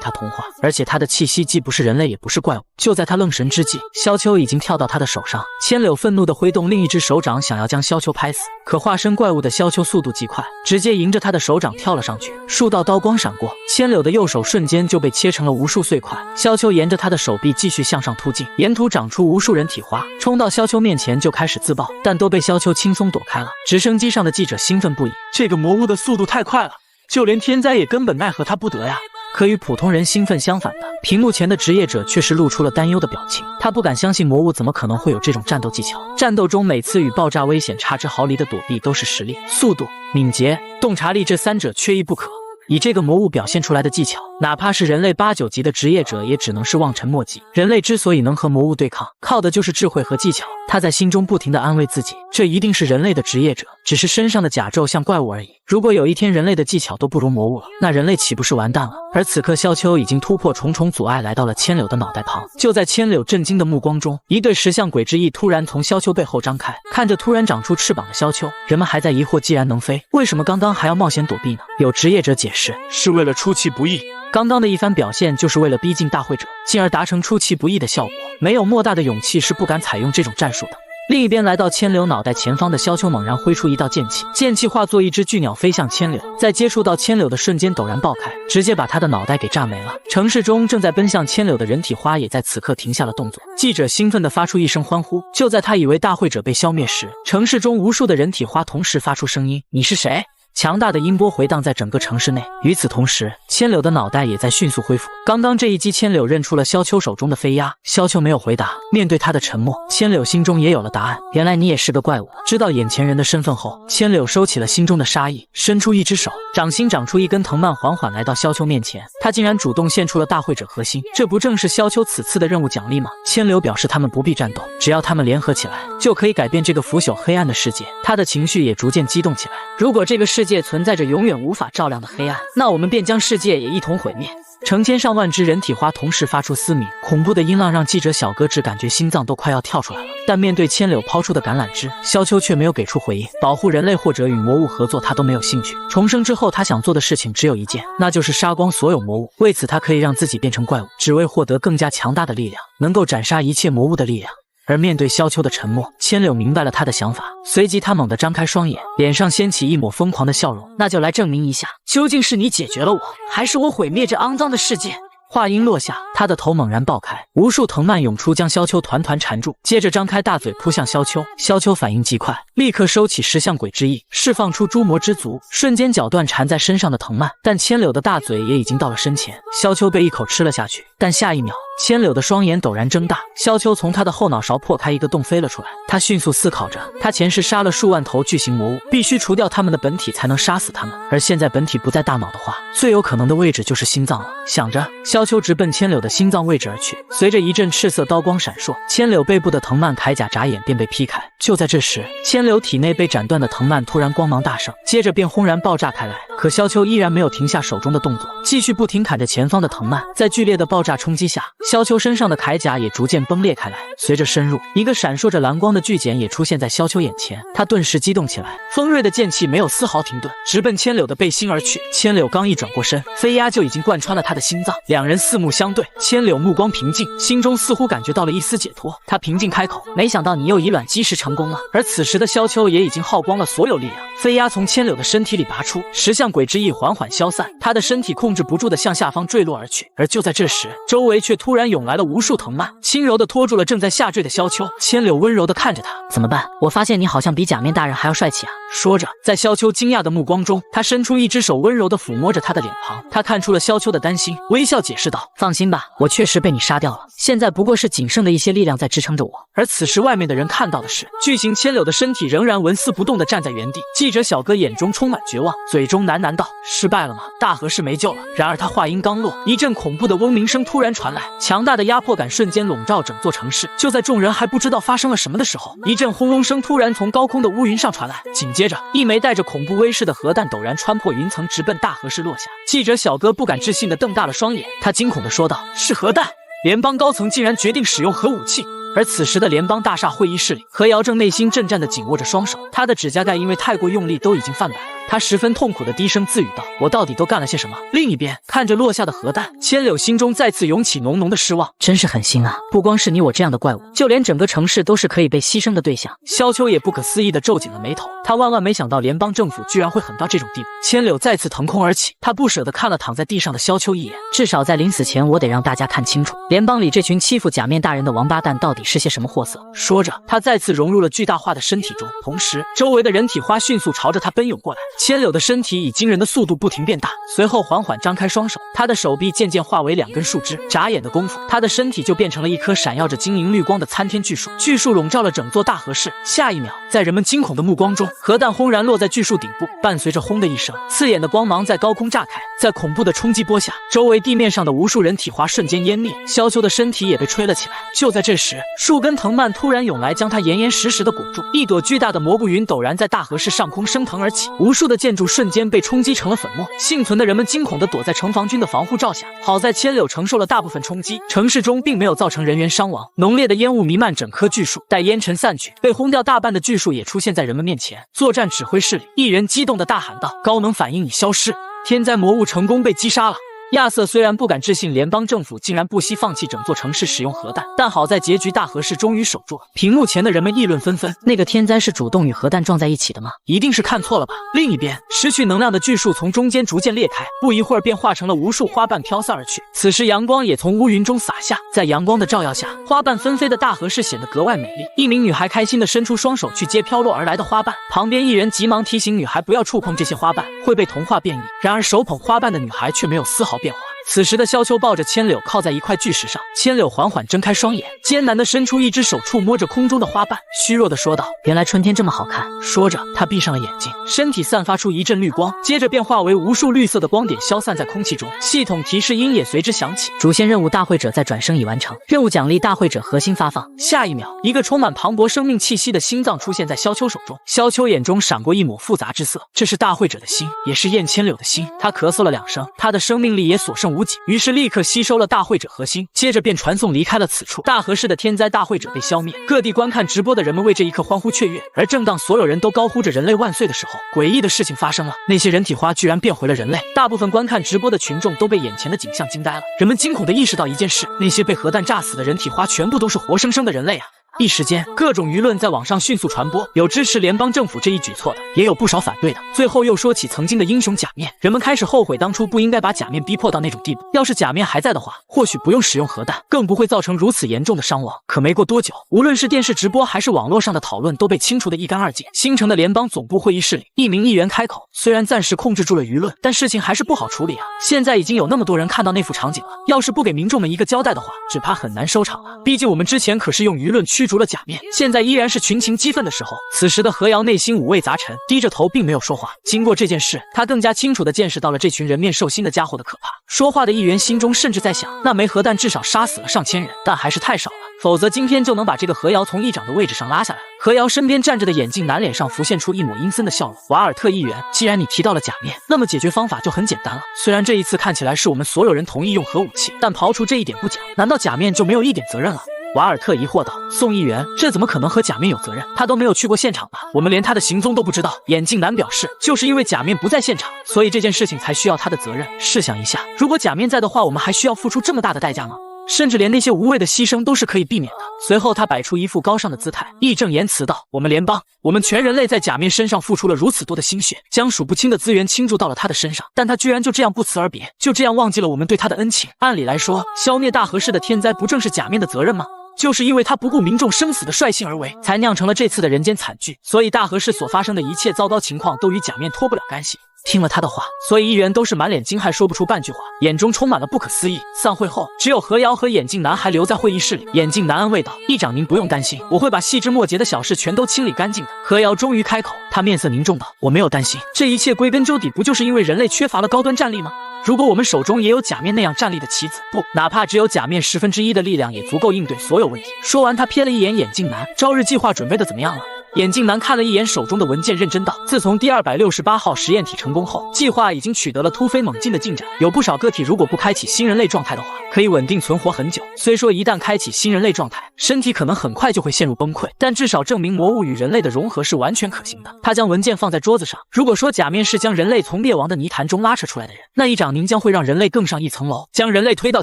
他同化，而且他的气息既不是人类也不是怪物。就在他愣神之际，萧秋已经跳到他的手上，千柳愤怒地挥动另一只手掌，想要将萧秋拍死。可化身怪物的萧秋速度极快，直接迎着他的手掌跳了上去，数道刀光闪过，千柳的右手瞬间就被切成了无数碎块。萧秋沿着他的手臂继续向上突进，沿途长出无数人体花，冲到萧秋面前就开始自爆，但都被萧秋轻松躲开了。直升机上的记者兴奋不已，这个魔物的速度太快了，就连天灾也根本奈何他不得呀。可与普通人兴奋相反的，屏幕前的职业者却是露出了担忧的表情。他不敢相信魔物怎么可能会有这种战斗技巧。战斗中每次与爆炸危险差之毫厘的躲避都是实力、速度、敏捷、洞察力这三者缺一不可。以这个魔物表现出来的技巧，哪怕是人类8、9级的职业者也只能是望尘莫及。人类之所以能和魔物对抗，靠的就是智慧和技巧。他在心中不停地安慰自己，这一定是人类的职业者，只是身上的甲胄像怪物而已。如果有一天人类的技巧都不如魔物了，那人类岂不是完蛋了？而此刻萧秋已经突破重重阻碍，来到了千柳的脑袋旁。就在千柳震惊的目光中，一对石像鬼之翼突然从萧秋背后张开，看着突然长出翅膀的萧秋，人们还在疑惑，既然能飞，为什么刚刚还要冒险躲避呢？有职业者解释，是为了出其不意。刚刚的一番表现就是为了逼近大会者，进而达成出其不意的效果。没有莫大的勇气是不敢采用这种战术的。另一边来到千柳脑袋前方的萧秋猛然挥出一道剑气，剑气化作一只巨鸟飞向千柳，在接触到千柳的瞬间陡然爆开，直接把他的脑袋给炸没了。城市中正在奔向千柳的人体花也在此刻停下了动作。记者兴奋地发出一声欢呼，就在他以为大会者被消灭时，城市中无数的人体花同时发出声音：你是谁？强大的音波回荡在整个城市内。与此同时，千柳的脑袋也在迅速恢复。刚刚这一击，千柳认出了萧秋手中的飞鸦。萧秋没有回答，面对他的沉默，千柳心中也有了答案。原来你也是个怪物。知道眼前人的身份后，千柳收起了心中的杀意，伸出一只手，掌心长出一根藤蔓，缓缓来到萧秋面前。他竟然主动献出了大会者核心，这不正是萧秋此次的任务奖励吗？千柳表示他们不必战斗，只要他们联合起来，就可以改变这个腐朽黑暗的世界。他的情绪也逐渐激动起来。如果这个世界存在着永远无法照亮的黑暗，那我们便将世界也一同毁灭。成千上万只人体花同时发出嘶鸣，恐怖的音浪让记者小哥只感觉心脏都快要跳出来了。但面对千柳抛出的橄榄枝，萧秋却没有给出回应。保护人类或者与魔物合作，他都没有兴趣。重生之后，他想做的事情只有一件，那就是杀光所有魔物。为此，他可以让自己变成怪物，只为获得更加强大的力量，能够斩杀一切魔物的力量。而面对萧秋的沉默，千柳明白了他的想法，随即他猛地张开双眼，脸上掀起一抹疯狂的笑容。那就来证明一下，究竟是你解决了我，还是我毁灭这肮脏的世界。话音落下，他的头猛然爆开，无数藤蔓涌出，将萧秋团团缠住，接着张开大嘴扑向萧秋。萧秋反应极快，立刻收起石像鬼之翼，释放出诛魔之族，瞬间绞断缠在身上的藤蔓。但千柳的大嘴也已经到了身前，萧秋被一口吃了下去。但下一秒，千柳的双眼陡然睁大，萧秋从他的后脑勺破开一个洞飞了出来。他迅速思考着，他前世杀了数万头巨型魔物，必须除掉他们的本体才能杀死他们，而现在本体不在大脑的话，最有可能的位置就是心脏了。想着，萧秋直奔千柳的心脏位置而去。随着一阵赤色刀光闪烁，千柳背部的藤蔓铠甲眨眼便被劈开。就在这时，千柳体内被斩断的藤蔓突然光芒大盛，接着便轰然爆炸开来。可萧秋依然没有停下手中的动作，继续不停砍着前方的藤蔓。在剧烈的爆炸冲击下，萧秋身上的铠甲也逐渐崩裂开来。随着深入，一个闪烁着蓝光的巨茧也出现在萧秋眼前。他顿时激动起来，锋锐的剑气没有丝毫停顿，直奔千柳的背心而去。千柳刚一转过身，飞鸦就已经贯穿了他的心脏。两人四目相对，千柳目光平静，心中似乎感觉到了一丝解脱。他平静开口：“没想到你又以卵击石成功了。”而此时的萧秋也已经耗光了所有力量。飞鸦从千柳的身体里拔出，石像鬼之翼缓缓消散，他的身体控制不住的向下方坠落而去。而就在这时，周围却突然涌来了无数藤蔓，轻柔的拖住了正在下坠的萧秋。千柳温柔的看着他：“怎么办？我发现你好像比假面大人还要帅气啊。”说着，在萧秋惊讶的目光中，他伸出一只手温柔的抚摸着他的脸庞。他看出了萧秋的担心，微笑解释道：“放心吧，我确实被你杀掉了，现在不过是仅剩的一些力量在支撑着我。”而此时外面的人看到的是，巨型千柳的身体仍然纹丝不动地站在原地。记者小哥眼中充满绝望，嘴中喃喃道：“失败了吗？大和氏没救了。”然而他话音刚落，一阵恐怖的嗡鸣声突然传来，强大的压迫感瞬间笼罩整座城市。就在众人还不知道发生了什么的时候，一阵轰隆声突然从高空的乌云上传来，紧接着一枚带着恐怖威势的核弹陡然穿破云层，直奔大和市落下。记者小哥不敢置信地瞪大了双眼，他惊恐地说道：“是核弹！联邦高层竟然决定使用核武器！”而此时的联邦大厦会议室里，何瑶正内心震颤地紧握着双手，他的指甲盖因为太过用力都已经泛白了。他十分痛苦地低声自语道：“我到底都干了些什么？”另一边，看着落下的核弹，千柳心中再次涌起浓浓的失望。真是狠心啊！不光是你我这样的怪物，就连整个城市都是可以被牺牲的对象。萧秋也不可思议地皱紧了眉头，他万万没想到联邦政府居然会狠到这种地步。千柳再次腾空而起，他不舍得看了躺在地上的萧秋一眼。至少在临死前，我得让大家看清楚，联邦里这群欺负假面大人的王八蛋到底是些什么货色。说着，他再次融入了巨大化的身体中，同时周围的人体花迅速朝着他奔涌过来。千柳的身体以惊人的速度不停变大，随后缓缓张开双手，他的手臂渐渐化为2根树枝，眨眼的功夫，他的身体就变成了一棵闪耀着晶莹绿光的参天巨树。巨树笼罩了整座大和市。下一秒，在人们惊恐的目光中，核弹轰然落在巨树顶部，伴随着轰的一声，刺眼的光芒在高空炸开。在恐怖的冲击波下，周围地面上的无数人体花瞬间湮灭，萧秋的身体也被吹了起来。就在这时，数根藤蔓突然涌来，将他严严实实的裹住。一朵巨大的蘑菇云陡然在大和市上空升腾而起，无数的建筑瞬间被冲击成了粉末。幸存的人们惊恐地躲在城防军的防护罩下，好在千柳承受了大部分冲击，城市中并没有造成人员伤亡。浓烈的烟雾弥漫整棵巨树，待烟尘散去，被轰掉大半的巨树也出现在人们面前。作战指挥室里，一人激动地大喊道：“高能反应已消失，天灾魔物成功被击杀了。”亚瑟虽然不敢置信联邦政府竟然不惜放弃整座城市使用核弹，但好在结局大和市终于守住了。屏幕前的人们议论纷纷，那个天灾是主动与核弹撞在一起的吗？一定是看错了吧。另一边，失去能量的巨树从中间逐渐裂开，不一会儿便化成了无数花瓣飘散而去。此时阳光也从乌云中洒下，在阳光的照耀下，花瓣纷飞的大和市显得格外美丽。一名女孩开心地伸出双手去接飘落而来的花瓣，旁边一人急忙提醒女孩不要触碰这些花瓣，会被同化变异。然而手捧花瓣的女孩却没有丝毫变化。此时的萧秋抱着千柳靠在一块巨石上，千柳缓缓睁开双眼，艰难地伸出一只手触摸着空中的花瓣，虚弱地说道：“原来春天这么好看。”说着，他闭上了眼睛，身体散发出一阵绿光，接着变化为无数绿色的光点消散在空气中。系统提示音也随之响起：主线任务大会者在转生已完成，任务奖励大会者核心发放。下一秒，一个充满磅礴生命气息的心脏出现在萧秋手中，萧秋眼中闪过一抹复杂之色，这是大会者的心，也是燕千柳的心。他咳嗽了2声，他的生命力也所剩无几，于是立刻吸收了大会者核心，接着便传送离开了此处。大和市的天灾大会者被消灭，各地观看直播的人们为这一刻欢呼雀跃。而正当所有人都高呼着人类万岁的时候，诡异的事情发生了，那些人体花居然变回了人类。大部分观看直播的群众都被眼前的景象惊呆了，人们惊恐地意识到一件事，那些被核弹炸死的人体花全部都是活生生的人类啊！一时间，各种舆论在网上迅速传播，有支持联邦政府这一举措的，也有不少反对的。最后又说起曾经的英雄假面，人们开始后悔当初不应该把假面逼迫到那种地步。要是假面还在的话，或许不用使用核弹，更不会造成如此严重的伤亡。可没过多久，无论是电视直播还是网络上的讨论，都被清除得一干二净。新城的联邦总部会议室里，一名议员开口，虽然暂时控制住了舆论，但事情还是不好处理啊。现在已经有那么多人看到那幅场景了，要是不给民众们一个交代的话，只怕很难收场了。毕竟我们之前可是用舆论驱逐了假面，现在依然是群情激愤的时候。此时的何瑶内心五味杂陈，低着头并没有说话。经过这件事，他更加清楚地见识到了这群人面兽心的家伙的可怕。说话的议员心中甚至在想，那枚核弹至少杀死了上千人，但还是太少了，否则今天就能把这个何瑶从议长的位置上拉下来。何瑶身边站着的眼镜男脸上浮现出一抹阴森的笑容。瓦尔特议员，既然你提到了假面，那么解决方法就很简单了。虽然这一次看起来是我们所有人同意用核武器，但刨除这一点不讲，难道假面就没有一点责任了？瓦尔特疑惑道：“宋议员，这怎么可能和假面有责任？他都没有去过现场吧？我们连他的行踪都不知道。”眼镜男表示，就是因为假面不在现场，所以这件事情才需要他的责任。试想一下，如果假面在的话，我们还需要付出这么大的代价吗？甚至连那些无谓的牺牲都是可以避免的。随后他摆出一副高尚的姿态，义正言辞道：“我们联邦，我们全人类在假面身上付出了如此多的心血，将数不清的资源倾注到了他的身上，但他居然就这样不辞而别，就这样忘记了我们对他的恩情。按理来说，消灭大和市的天灾不正是假面的责任吗？就是因为他不顾民众生死的率性而为，才酿成了这次的人间惨剧，所以大和市所发生的一切糟糕情况都与假面脱不了干系。”听了他的话，所以议员都是满脸惊骇，说不出半句话，眼中充满了不可思议。散会后，只有何瑶和眼镜男还留在会议室里。眼镜男安慰道：“议长，您不用担心，我会把细枝末节的小事全都清理干净的。”何瑶终于开口，他面色凝重道：“我没有担心，这一切归根究底不就是因为人类缺乏了高端战力吗？如果我们手中也有假面那样战力的棋子，不，哪怕只有假面1/10的力量，也足够应对所有问题。”说完，他瞥了一眼眼镜男，朝日计划准备的怎么样了？眼镜男看了一眼手中的文件，认真道：“自从第268号实验体成功后，计划已经取得了突飞猛进的进展。有不少个体如果不开启新人类状态的话，可以稳定存活很久。虽说一旦开启新人类状态，身体可能很快就会陷入崩溃，但至少证明魔物与人类的融合是完全可行的。”他将文件放在桌子上。如果说假面是将人类从灭亡的泥潭中拉扯出来的人，那议长您将会让人类更上一层楼，将人类推到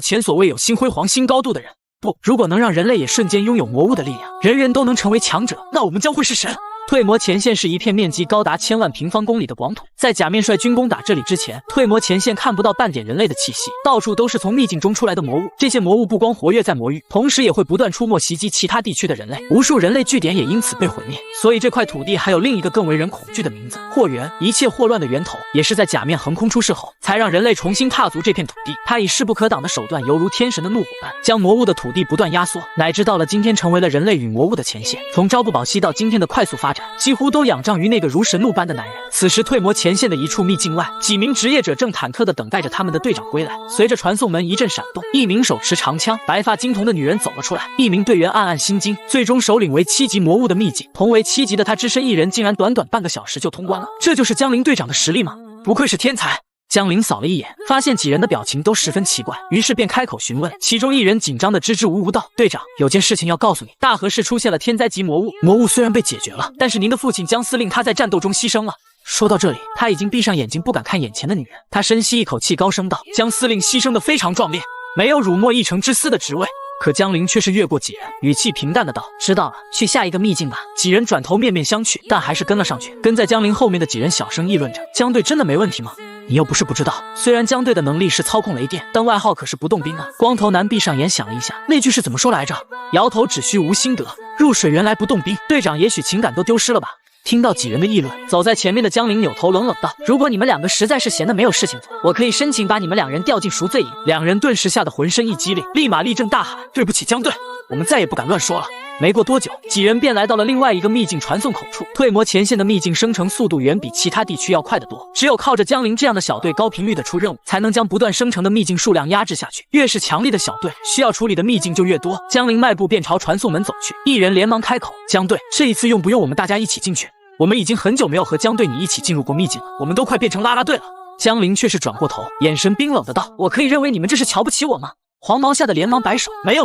前所未有新辉煌新高度的人。不，如果能让人类也瞬间拥有魔物的力量，人人都能成为强者，那我们将会是神。退魔前线是一片面积高达1000万平方公里的广土，在假面率军攻打这里之前，退魔前线看不到半点人类的气息，到处都是从秘境中出来的魔物。这些魔物不光活跃在魔域，同时也会不断出没袭击其他地区的人类，无数人类据点也因此被毁灭。所以这块土地还有另一个更为人恐惧的名字——祸源。一切祸乱的源头也是在假面横空出世后，才让人类重新踏足这片土地。他以势不可挡的手段，犹如天神的怒火般，将魔物的土地不断压缩，乃至到了今天成为了人类与魔物的前线。从朝不保夕到今天的快速发展，几乎都仰仗于那个如神怒般的男人。此时退魔前线的一处秘境外，几名职业者正忐忑地等待着他们的队长归来。随着传送门一阵闪动，一名手持长枪、白发金童的女人走了出来。一名队员暗暗心惊，最终首领为7级魔物的秘境，同为7级的他只身一人，竟然短短半个小时就通关了。这就是江林队长的实力吗？不愧是天才。江林扫了一眼，发现几人的表情都十分奇怪，于是便开口询问。其中一人紧张的支支吾吾道：“队长，有件事情要告诉你，大河市出现了天灾级魔物，魔物虽然被解决了，但是您的父亲江司令他在战斗中牺牲了。”说到这里，他已经闭上眼睛，不敢看眼前的女人。他深吸一口气，高声道：“江司令牺牲的非常壮烈，没有辱没一城之私的职位。”可江林却是越过几人，语气平淡的道：“知道了，去下一个秘境吧。”几人转头面面相觑，但还是跟了上去。跟在江林后面的几人小声议论着：“江队真的没问题吗？你又不是不知道，虽然江队的能力是操控雷电，但外号可是不动兵啊。”光头男闭上眼想了一下，那句是怎么说来着？摇头只需无心得，入水原来不动兵。队长也许情感都丢失了吧。听到几人的议论，走在前面的江林扭头冷冷道：“如果你们两个实在是闲得没有事情做，我可以申请把你们两人调进赎罪营。”两人顿时吓得浑身一激灵，立马立正大喊：“对不起江队，我们再也不敢乱说了。”没过多久，几人便来到了另外一个秘境传送口处。退魔前线的秘境生成速度远比其他地区要快得多，只有靠着江林这样的小队高频率的出任务，才能将不断生成的秘境数量压制下去。越是强力的小队，需要处理的秘境就越多。江林迈步便朝传送门走去，一人连忙开口：“江队，这一次用不用我们大家一起进去？我们已经很久没有和江队你一起进入过秘境了，我们都快变成啦啦队了。”江林却是转过头，眼神冰冷的道：“我可以认为你们这是瞧不起我吗？”黄毛吓得连忙摆手：“没有，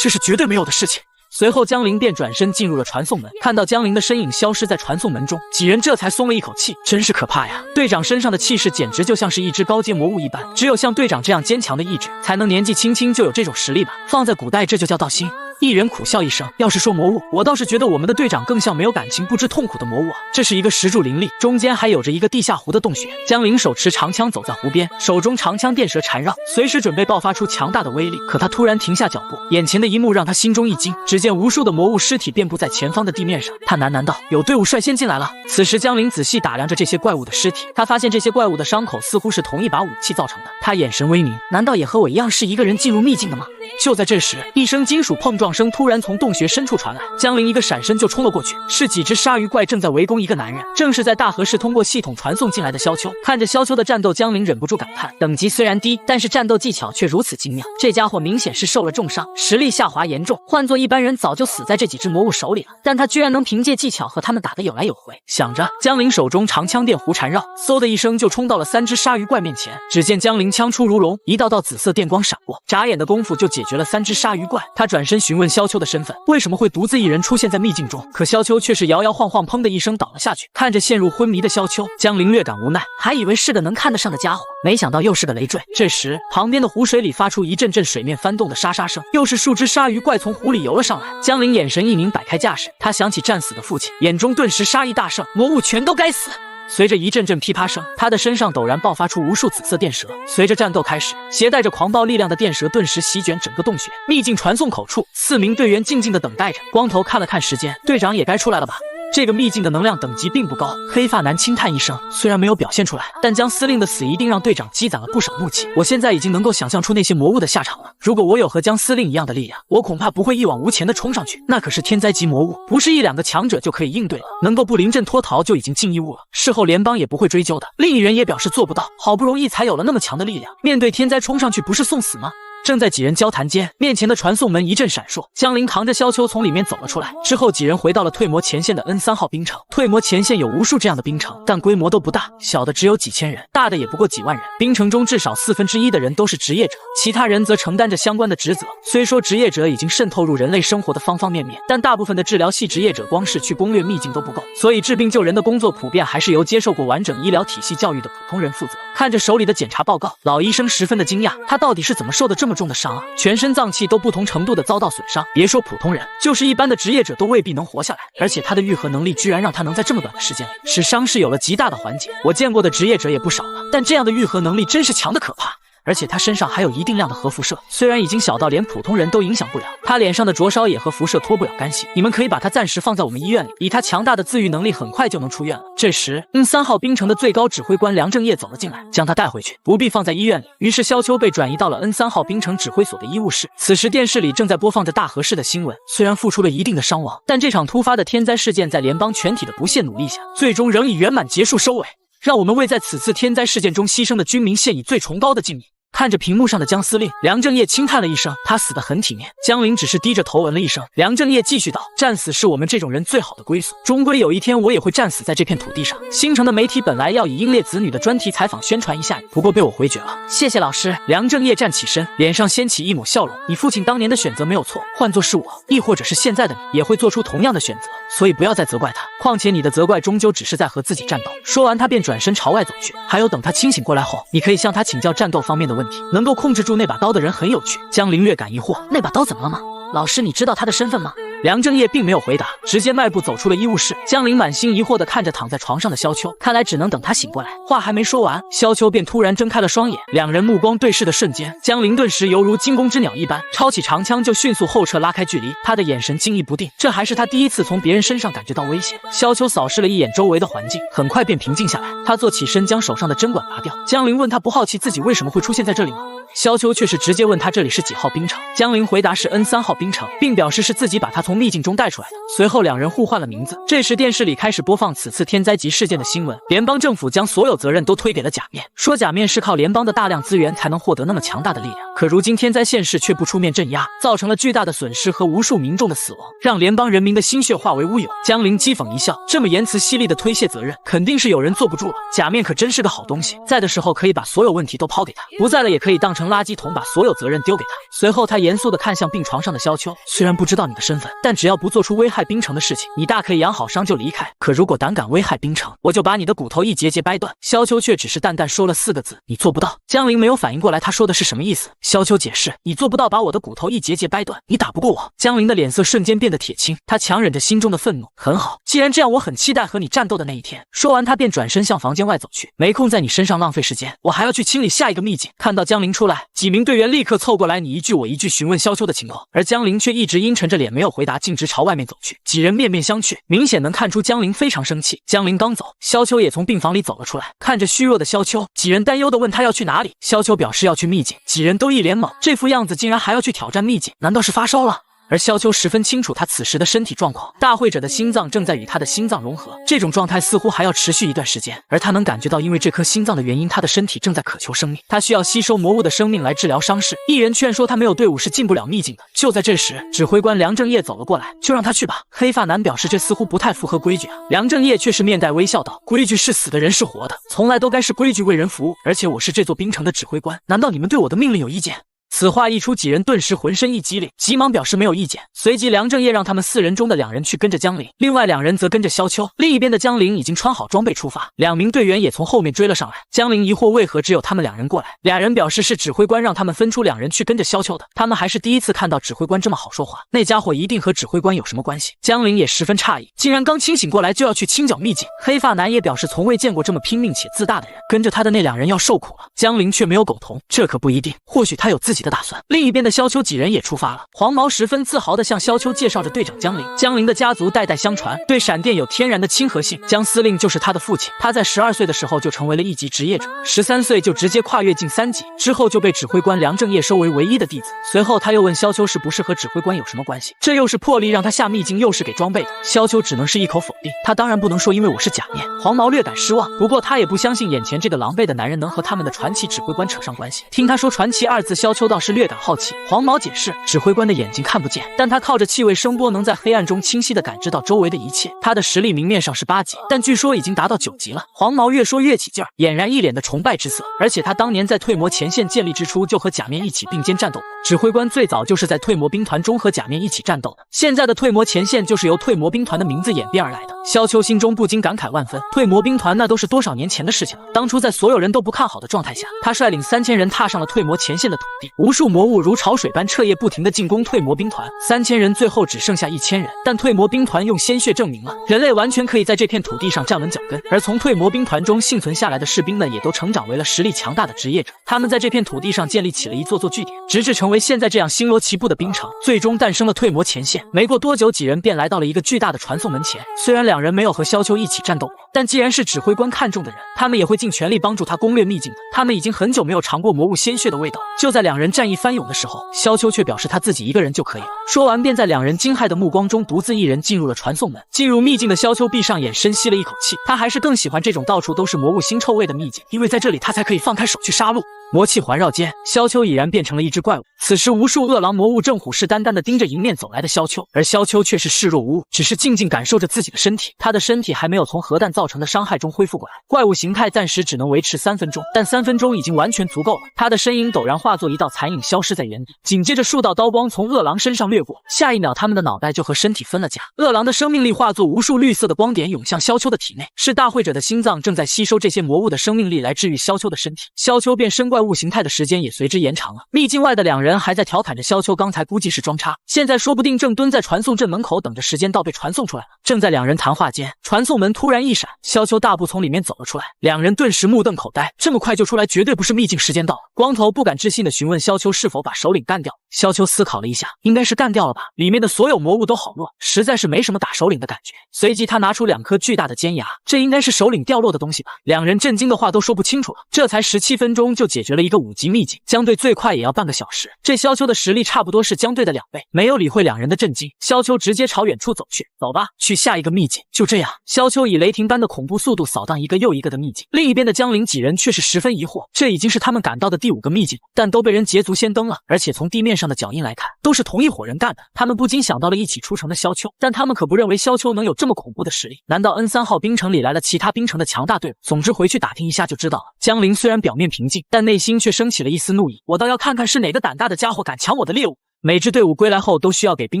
这是绝对没有的事情。”随后江林便转身进入了传送门，看到江林的身影消失在传送门中，几人这才松了一口气。真是可怕呀！队长身上的气势简直就像是一只高阶魔物一般，只有像队长这样坚强的意志，才能年纪轻轻就有这种实力吧。放在古代这就叫道心。一人苦笑一声，要是说魔物，我倒是觉得我们的队长更像没有感情不知痛苦的魔物啊。这是一个石柱林立，中间还有着一个地下湖的洞穴。江林手持长枪走在湖边，手中长枪电蛇缠绕，随时准备爆发出强大的威力。可他突然停下脚步，眼前的一幕让他心中一惊，只见无数的魔物尸体遍布在前方的地面上。他喃喃道：“有队伍率先进来了。”此时江林仔细打量着这些怪物的尸体，他发现这些怪物的伤口似乎是同一把武器造成的。他眼神微凝，难道也和我一样是一个人进入秘境的吗？就在这时，一声金属碰撞声突然从洞穴深处传来，江林一个闪身就冲了过去，是几只鲨鱼怪正在围攻一个男人，正是在大河市通过系统传送进来的萧秋。看着萧秋的战斗，江林忍不住感叹，等级虽然低，但是战斗技巧却如此精妙，这家伙明显是受了重伤，实力下滑严重，换做一般人早就死在这几只魔物手里了，但他居然能凭借技巧和他们打得有来有回。想着，江林手中长枪电弧缠绕，嗖的一声就冲到了3只鲨鱼怪面前。只见江林枪出如龙，一道道紫色电光闪过，眨眼的功夫就解决了3只鲨鱼怪。他转身询问萧秋的身份，为什么会独自一人出现在秘境中？可萧秋却是摇摇晃晃，砰的一声倒了下去。看着陷入昏迷的萧秋，江林略感无奈，还以为是个能看得上的家伙，没想到又是个累赘。这时，旁边的湖水里发出一阵阵水面翻动的沙沙声，又是数只鲨鱼怪从湖里游了上来。江林眼神一凝，摆开架势，他想起战死的父亲，眼中顿时杀意大盛，魔物全都该死。随着一阵阵噼啪声，他的身上陡然爆发出无数紫色电蛇。随着战斗开始，携带着狂暴力量的电蛇顿时席卷整个洞穴。秘境传送口处，4名队员静静地等待着。光头看了看时间，队长也该出来了吧？这个秘境的能量等级并不高。黑发男轻叹一声，虽然没有表现出来，但江司令的死一定让队长积攒了不少怒气。我现在已经能够想象出那些魔物的下场了。如果我有和江司令一样的力量，我恐怕不会一往无前的冲上去，那可是天灾级魔物，不是一两个强者就可以应对了。能够不临阵脱逃就已经尽义务了，事后联邦也不会追究的。另一人也表示做不到，好不容易才有了那么强的力量，面对天灾冲上去不是送死吗？正在几人交谈间，面前的传送门一阵闪烁，江林扛着萧秋从里面走了出来。之后几人回到了退魔前线的 N3 号冰城。退魔前线有无数这样的冰城，但规模都不大，小的只有几千人，大的也不过几万人。冰城中至少1/4的人都是职业者，其他人则承担着相关的职责。虽说职业者已经渗透入人类生活的方方面面，但大部分的治疗系职业者光是去攻略秘境都不够，所以治病救人的工作普遍还是由接受过完整医疗体系教育的普通人负责。看着手里的检查报告，老医生十分的惊讶，他到底是怎么受的这么重的伤啊？全身脏器都不同程度的遭到损伤，别说普通人，就是一般的职业者都未必能活下来。而且他的愈合能力居然让他能在这么短的时间里使伤势有了极大的缓解。我见过的职业者也不少了，但这样的愈合能力真是强的可怕。而且他身上还有一定量的核辐射，虽然已经小到连普通人都影响不了，他脸上的灼烧也和辐射脱不了干系。你们可以把他暂时放在我们医院里，以他强大的自愈能力，很快就能出院了。这时，N3 号冰城的最高指挥官梁正业走了进来，将他带回去，不必放在医院里。于是萧秋被转移到了 N3 号冰城指挥所的医务室。此时电视里正在播放着大和市的新闻，虽然付出了一定的伤亡，但这场突发的天灾事件在联邦全体的不懈努力下，最终仍以圆满结束收尾。让我们为在此次天灾事件中牺牲的军民献以最崇高的敬意。看着屏幕上的江司令，梁正业轻叹了一声，他死得很体面。江林只是低着头闻了一声。梁正业继续道：战死是我们这种人最好的归宿，终归有一天我也会战死在这片土地上。新城的媒体本来要以英烈子女的专题采访宣传一下你，不过被我回绝了。谢谢老师。梁正业站起身，脸上掀起一抹笑容。你父亲当年的选择没有错，换作是我，亦或者是现在的你，也会做出同样的选择，所以不要再责怪他。况且你的责怪终究只是在和自己战斗。说完他便转身朝外走去。还有，等他清醒过来后，你可以向他请教战斗方面的问题。能够控制住那把刀的人很有趣。江林略感疑惑，那把刀怎么了吗？老师，你知道他的身份吗？梁正业并没有回答，直接迈步走出了医务室。江林满心疑惑地看着躺在床上的萧秋，看来只能等他醒过来。话还没说完，萧秋便突然睁开了双眼。两人目光对视的瞬间，江林顿时犹如惊弓之鸟一般，抄起长枪就迅速后撤，拉开距离。他的眼神惊疑不定，这还是他第一次从别人身上感觉到危险。萧秋扫视了一眼周围的环境，很快便平静下来。他坐起身，将手上的针管拔掉。江林问他不好奇自己为什么会出现在这里吗？萧秋却是直接问他这里是几号冰城。江林回答是 N3 号冰城，并表示是自己把他从秘境中带出来的。随后两人互换了名字。这时电视里开始播放此次天灾级事件的新闻。联邦政府将所有责任都推给了假面，说假面是靠联邦的大量资源才能获得那么强大的力量。可如今天灾现世却不出面镇压，造成了巨大的损失和无数民众的死亡，让联邦人民的心血化为乌有。江林讥讽一笑，这么言辞犀利的推卸责任，肯定是有人坐不住了。假面可真是个好东西，在的时候可以把所有问题都抛给他，不在了也可以当成垃圾桶把所有责任丢给他。随后他严肃地看向病床上的萧秋，虽然不知道你的身份，但只要不做出危害冰城的事情，你大可以养好伤就离开。可如果胆敢危害冰城，我就把你的骨头一节节掰断。萧秋却只是淡淡说了4个字：你做不到。江林没有反应过来他说的是什么意思。萧秋解释：你做不到把我的骨头一节节掰断，你打不过我。江林的脸色瞬间变得铁青，他强忍着心中的愤怒。很好，既然这样，我很期待和你战斗的那一天。说完他便转身向房间外走去，没空在你身上浪费时间，我还要去清理下一个秘境。看到江林出来，几名队员立刻凑过来，你一句我一句询问萧秋的情况，而江林却一直阴沉着脸没有回答，径直朝外面走去。几人面面相觑，明显能看出江林非常生气。江林刚走，萧秋也从病房里走了出来，看着虚弱的萧秋，几人担忧地问他要去哪里。萧秋表示要去秘境，几人都一脸懵，这副样子竟然还要去挑战秘境，难道是发烧了？而萧秋十分清楚他此时的身体状况，大会者的心脏正在与他的心脏融合，这种状态似乎还要持续一段时间，而他能感觉到因为这颗心脏的原因，他的身体正在渴求生命，他需要吸收魔物的生命来治疗伤势。一人劝说他没有队伍是进不了秘境的。就在这时，指挥官梁正业走了过来，就让他去吧。黑发男表示这似乎不太符合规矩啊。梁正业却是面带微笑道：规矩是死的人是活的，从来都该是规矩为人服务，而且我是这座冰城的指挥官，难道你们对我的命令有意见？此话一出，几人顿时浑身一激灵，急忙表示没有意见。随即梁正业让他们4人中的2人去跟着江林，另外2人则跟着萧秋。另一边的江林已经穿好装备出发，2名队员也从后面追了上来。江林疑惑为何只有他们2人过来，2人表示是指挥官让他们分出2人去跟着萧秋的，他们还是第一次看到指挥官这么好说话，那家伙一定和指挥官有什么关系。江林也十分诧异，竟然刚清醒过来就要去清剿秘境。黑发男也表示从未见过这么拼命且自大的人，跟着他的那2人要受苦了。江林却没有苟同，这可不一定，或许他有自己的的打算。另一边的萧秋几人也出发了，黄毛十分自豪地向萧秋介绍着队长江陵。江陵的家族代代相传，对闪电有天然的亲和性。江司令就是他的父亲，他在12岁的时候就成为了1级职业者，13岁就直接跨越进3级，之后就被指挥官梁正业收为唯一的弟子。随后他又问萧秋是不是和指挥官有什么关系，这又是破例让他下秘境，又是给装备的。萧秋只能是一口否定，他当然不能说因为我是假面。黄毛略感失望，不过他也不相信眼前这个狼狈的男人能和他们的传奇指挥官扯上关系。听他说传奇2字，萧秋倒是略感好奇。黄毛解释，指挥官的眼睛看不见，但他靠着气味声波能在黑暗中清晰地感知到周围的一切。他的实力明面上是8级，但据说已经达到9级了。黄毛越说越起劲儿，俨然一脸的崇拜之色。而且他当年在退魔前线建立之初就和假面一起并肩战斗，指挥官最早就是在退魔兵团中和假面一起战斗的。现在的退魔前线就是由退魔兵团的名字演变而来的。萧秋心中不禁感慨万分，退魔兵团那都是多少年前的事情了。当初在所有人都不看好的状态下，他率领3000人踏上了退魔前线的土地，无数魔物如潮水般彻夜不停地进攻退魔兵团，3000人最后只剩下1000人。但退魔兵团用鲜血证明了人类完全可以在这片土地上站稳脚跟，而从退魔兵团中幸存下来的士兵们也都成长为了实力强大的职业者。他们在这片土地上建立起了一座座据点，直至成为现在这样星罗棋布的兵城，最终诞生了退魔前线。没过多久，几人便来到了一个巨大的传送门前。虽然2人没有和萧秋一起战斗过，但既然是指挥官看中的人，他们也会尽全力帮助他攻略秘境的。他们已经很久没有尝过魔物鲜血的味道。就在2人战意翻涌的时候，萧秋却表示他自己一个人就可以了。说完便在2人惊骇的目光中独自一人进入了传送门。进入秘境的萧秋闭上眼深吸了一口气，他还是更喜欢这种到处都是魔物腥臭味的秘境，因为在这里他才可以放开手去杀戮。魔气环绕间，萧秋已然变成了一只怪物。此时无数恶狼魔物正虎视眈眈地盯着迎面走来的萧秋，而萧秋却是视若无物，只是静静感受着自己的身体。他的身体还没有从核弹造成的伤害中恢复过来，怪物形态暂时只能维持3分钟，但3分钟已经完全足够了。他的身影陡然化作一道残影，消失在原地。紧接着数道刀光从恶狼身上掠过，下一秒他们的脑袋就和身体分了家。恶狼的生命力化作无数绿色的光点涌向萧秋的体内，是大会者的心脏正在吸收这些魔物的生命力来治愈萧秋的身体。萧秋变身怪物形态的时间也随之延长了。秘境外的2人还在调侃着萧秋刚才估计是装叉，现在说不定正蹲在传送阵门口等着时间到被传送出来了。正在2人谈话间，传送门突然一闪，萧秋大步从里面走了出来。2人顿时目瞪口呆，这么快就出来，绝对不是秘境时间到了。光头不敢置信地询问萧秋是否把首领干掉。萧秋思考了一下，应该是干掉了吧，里面的所有魔物都好弱，实在是没什么打首领的感觉。随即他拿出2颗巨大的尖牙，这应该是首领掉落的东西吧。2人震惊的话都说不清楚了，这才17分钟就解决了一个5级秘境，江队最快也要半个小时。这萧秋的实力差不多是江队的2倍。没有理会2人的震惊，萧秋直接朝远处走去。走吧，去下一个秘境。就这样，萧秋以雷霆般的恐怖速度扫荡一个又一个的秘境。另一边的江陵几人却是十分疑惑，这已经是他们赶到的第5个秘境，但都被人捷足先登了，而且从地面上的脚印来看，都是同一伙人干的。他们不禁想到了一起出城的萧秋，但他们可不认为萧秋能有这么恐怖的实力。难道 N3号兵城里来了其他兵城的强大队伍？总之回去打听一下就知道了。江陵虽然表面平静，但内心却升起了一丝怒意。我倒要看看是哪个胆大的家伙敢抢我的猎物。每支队伍归来后都需要给兵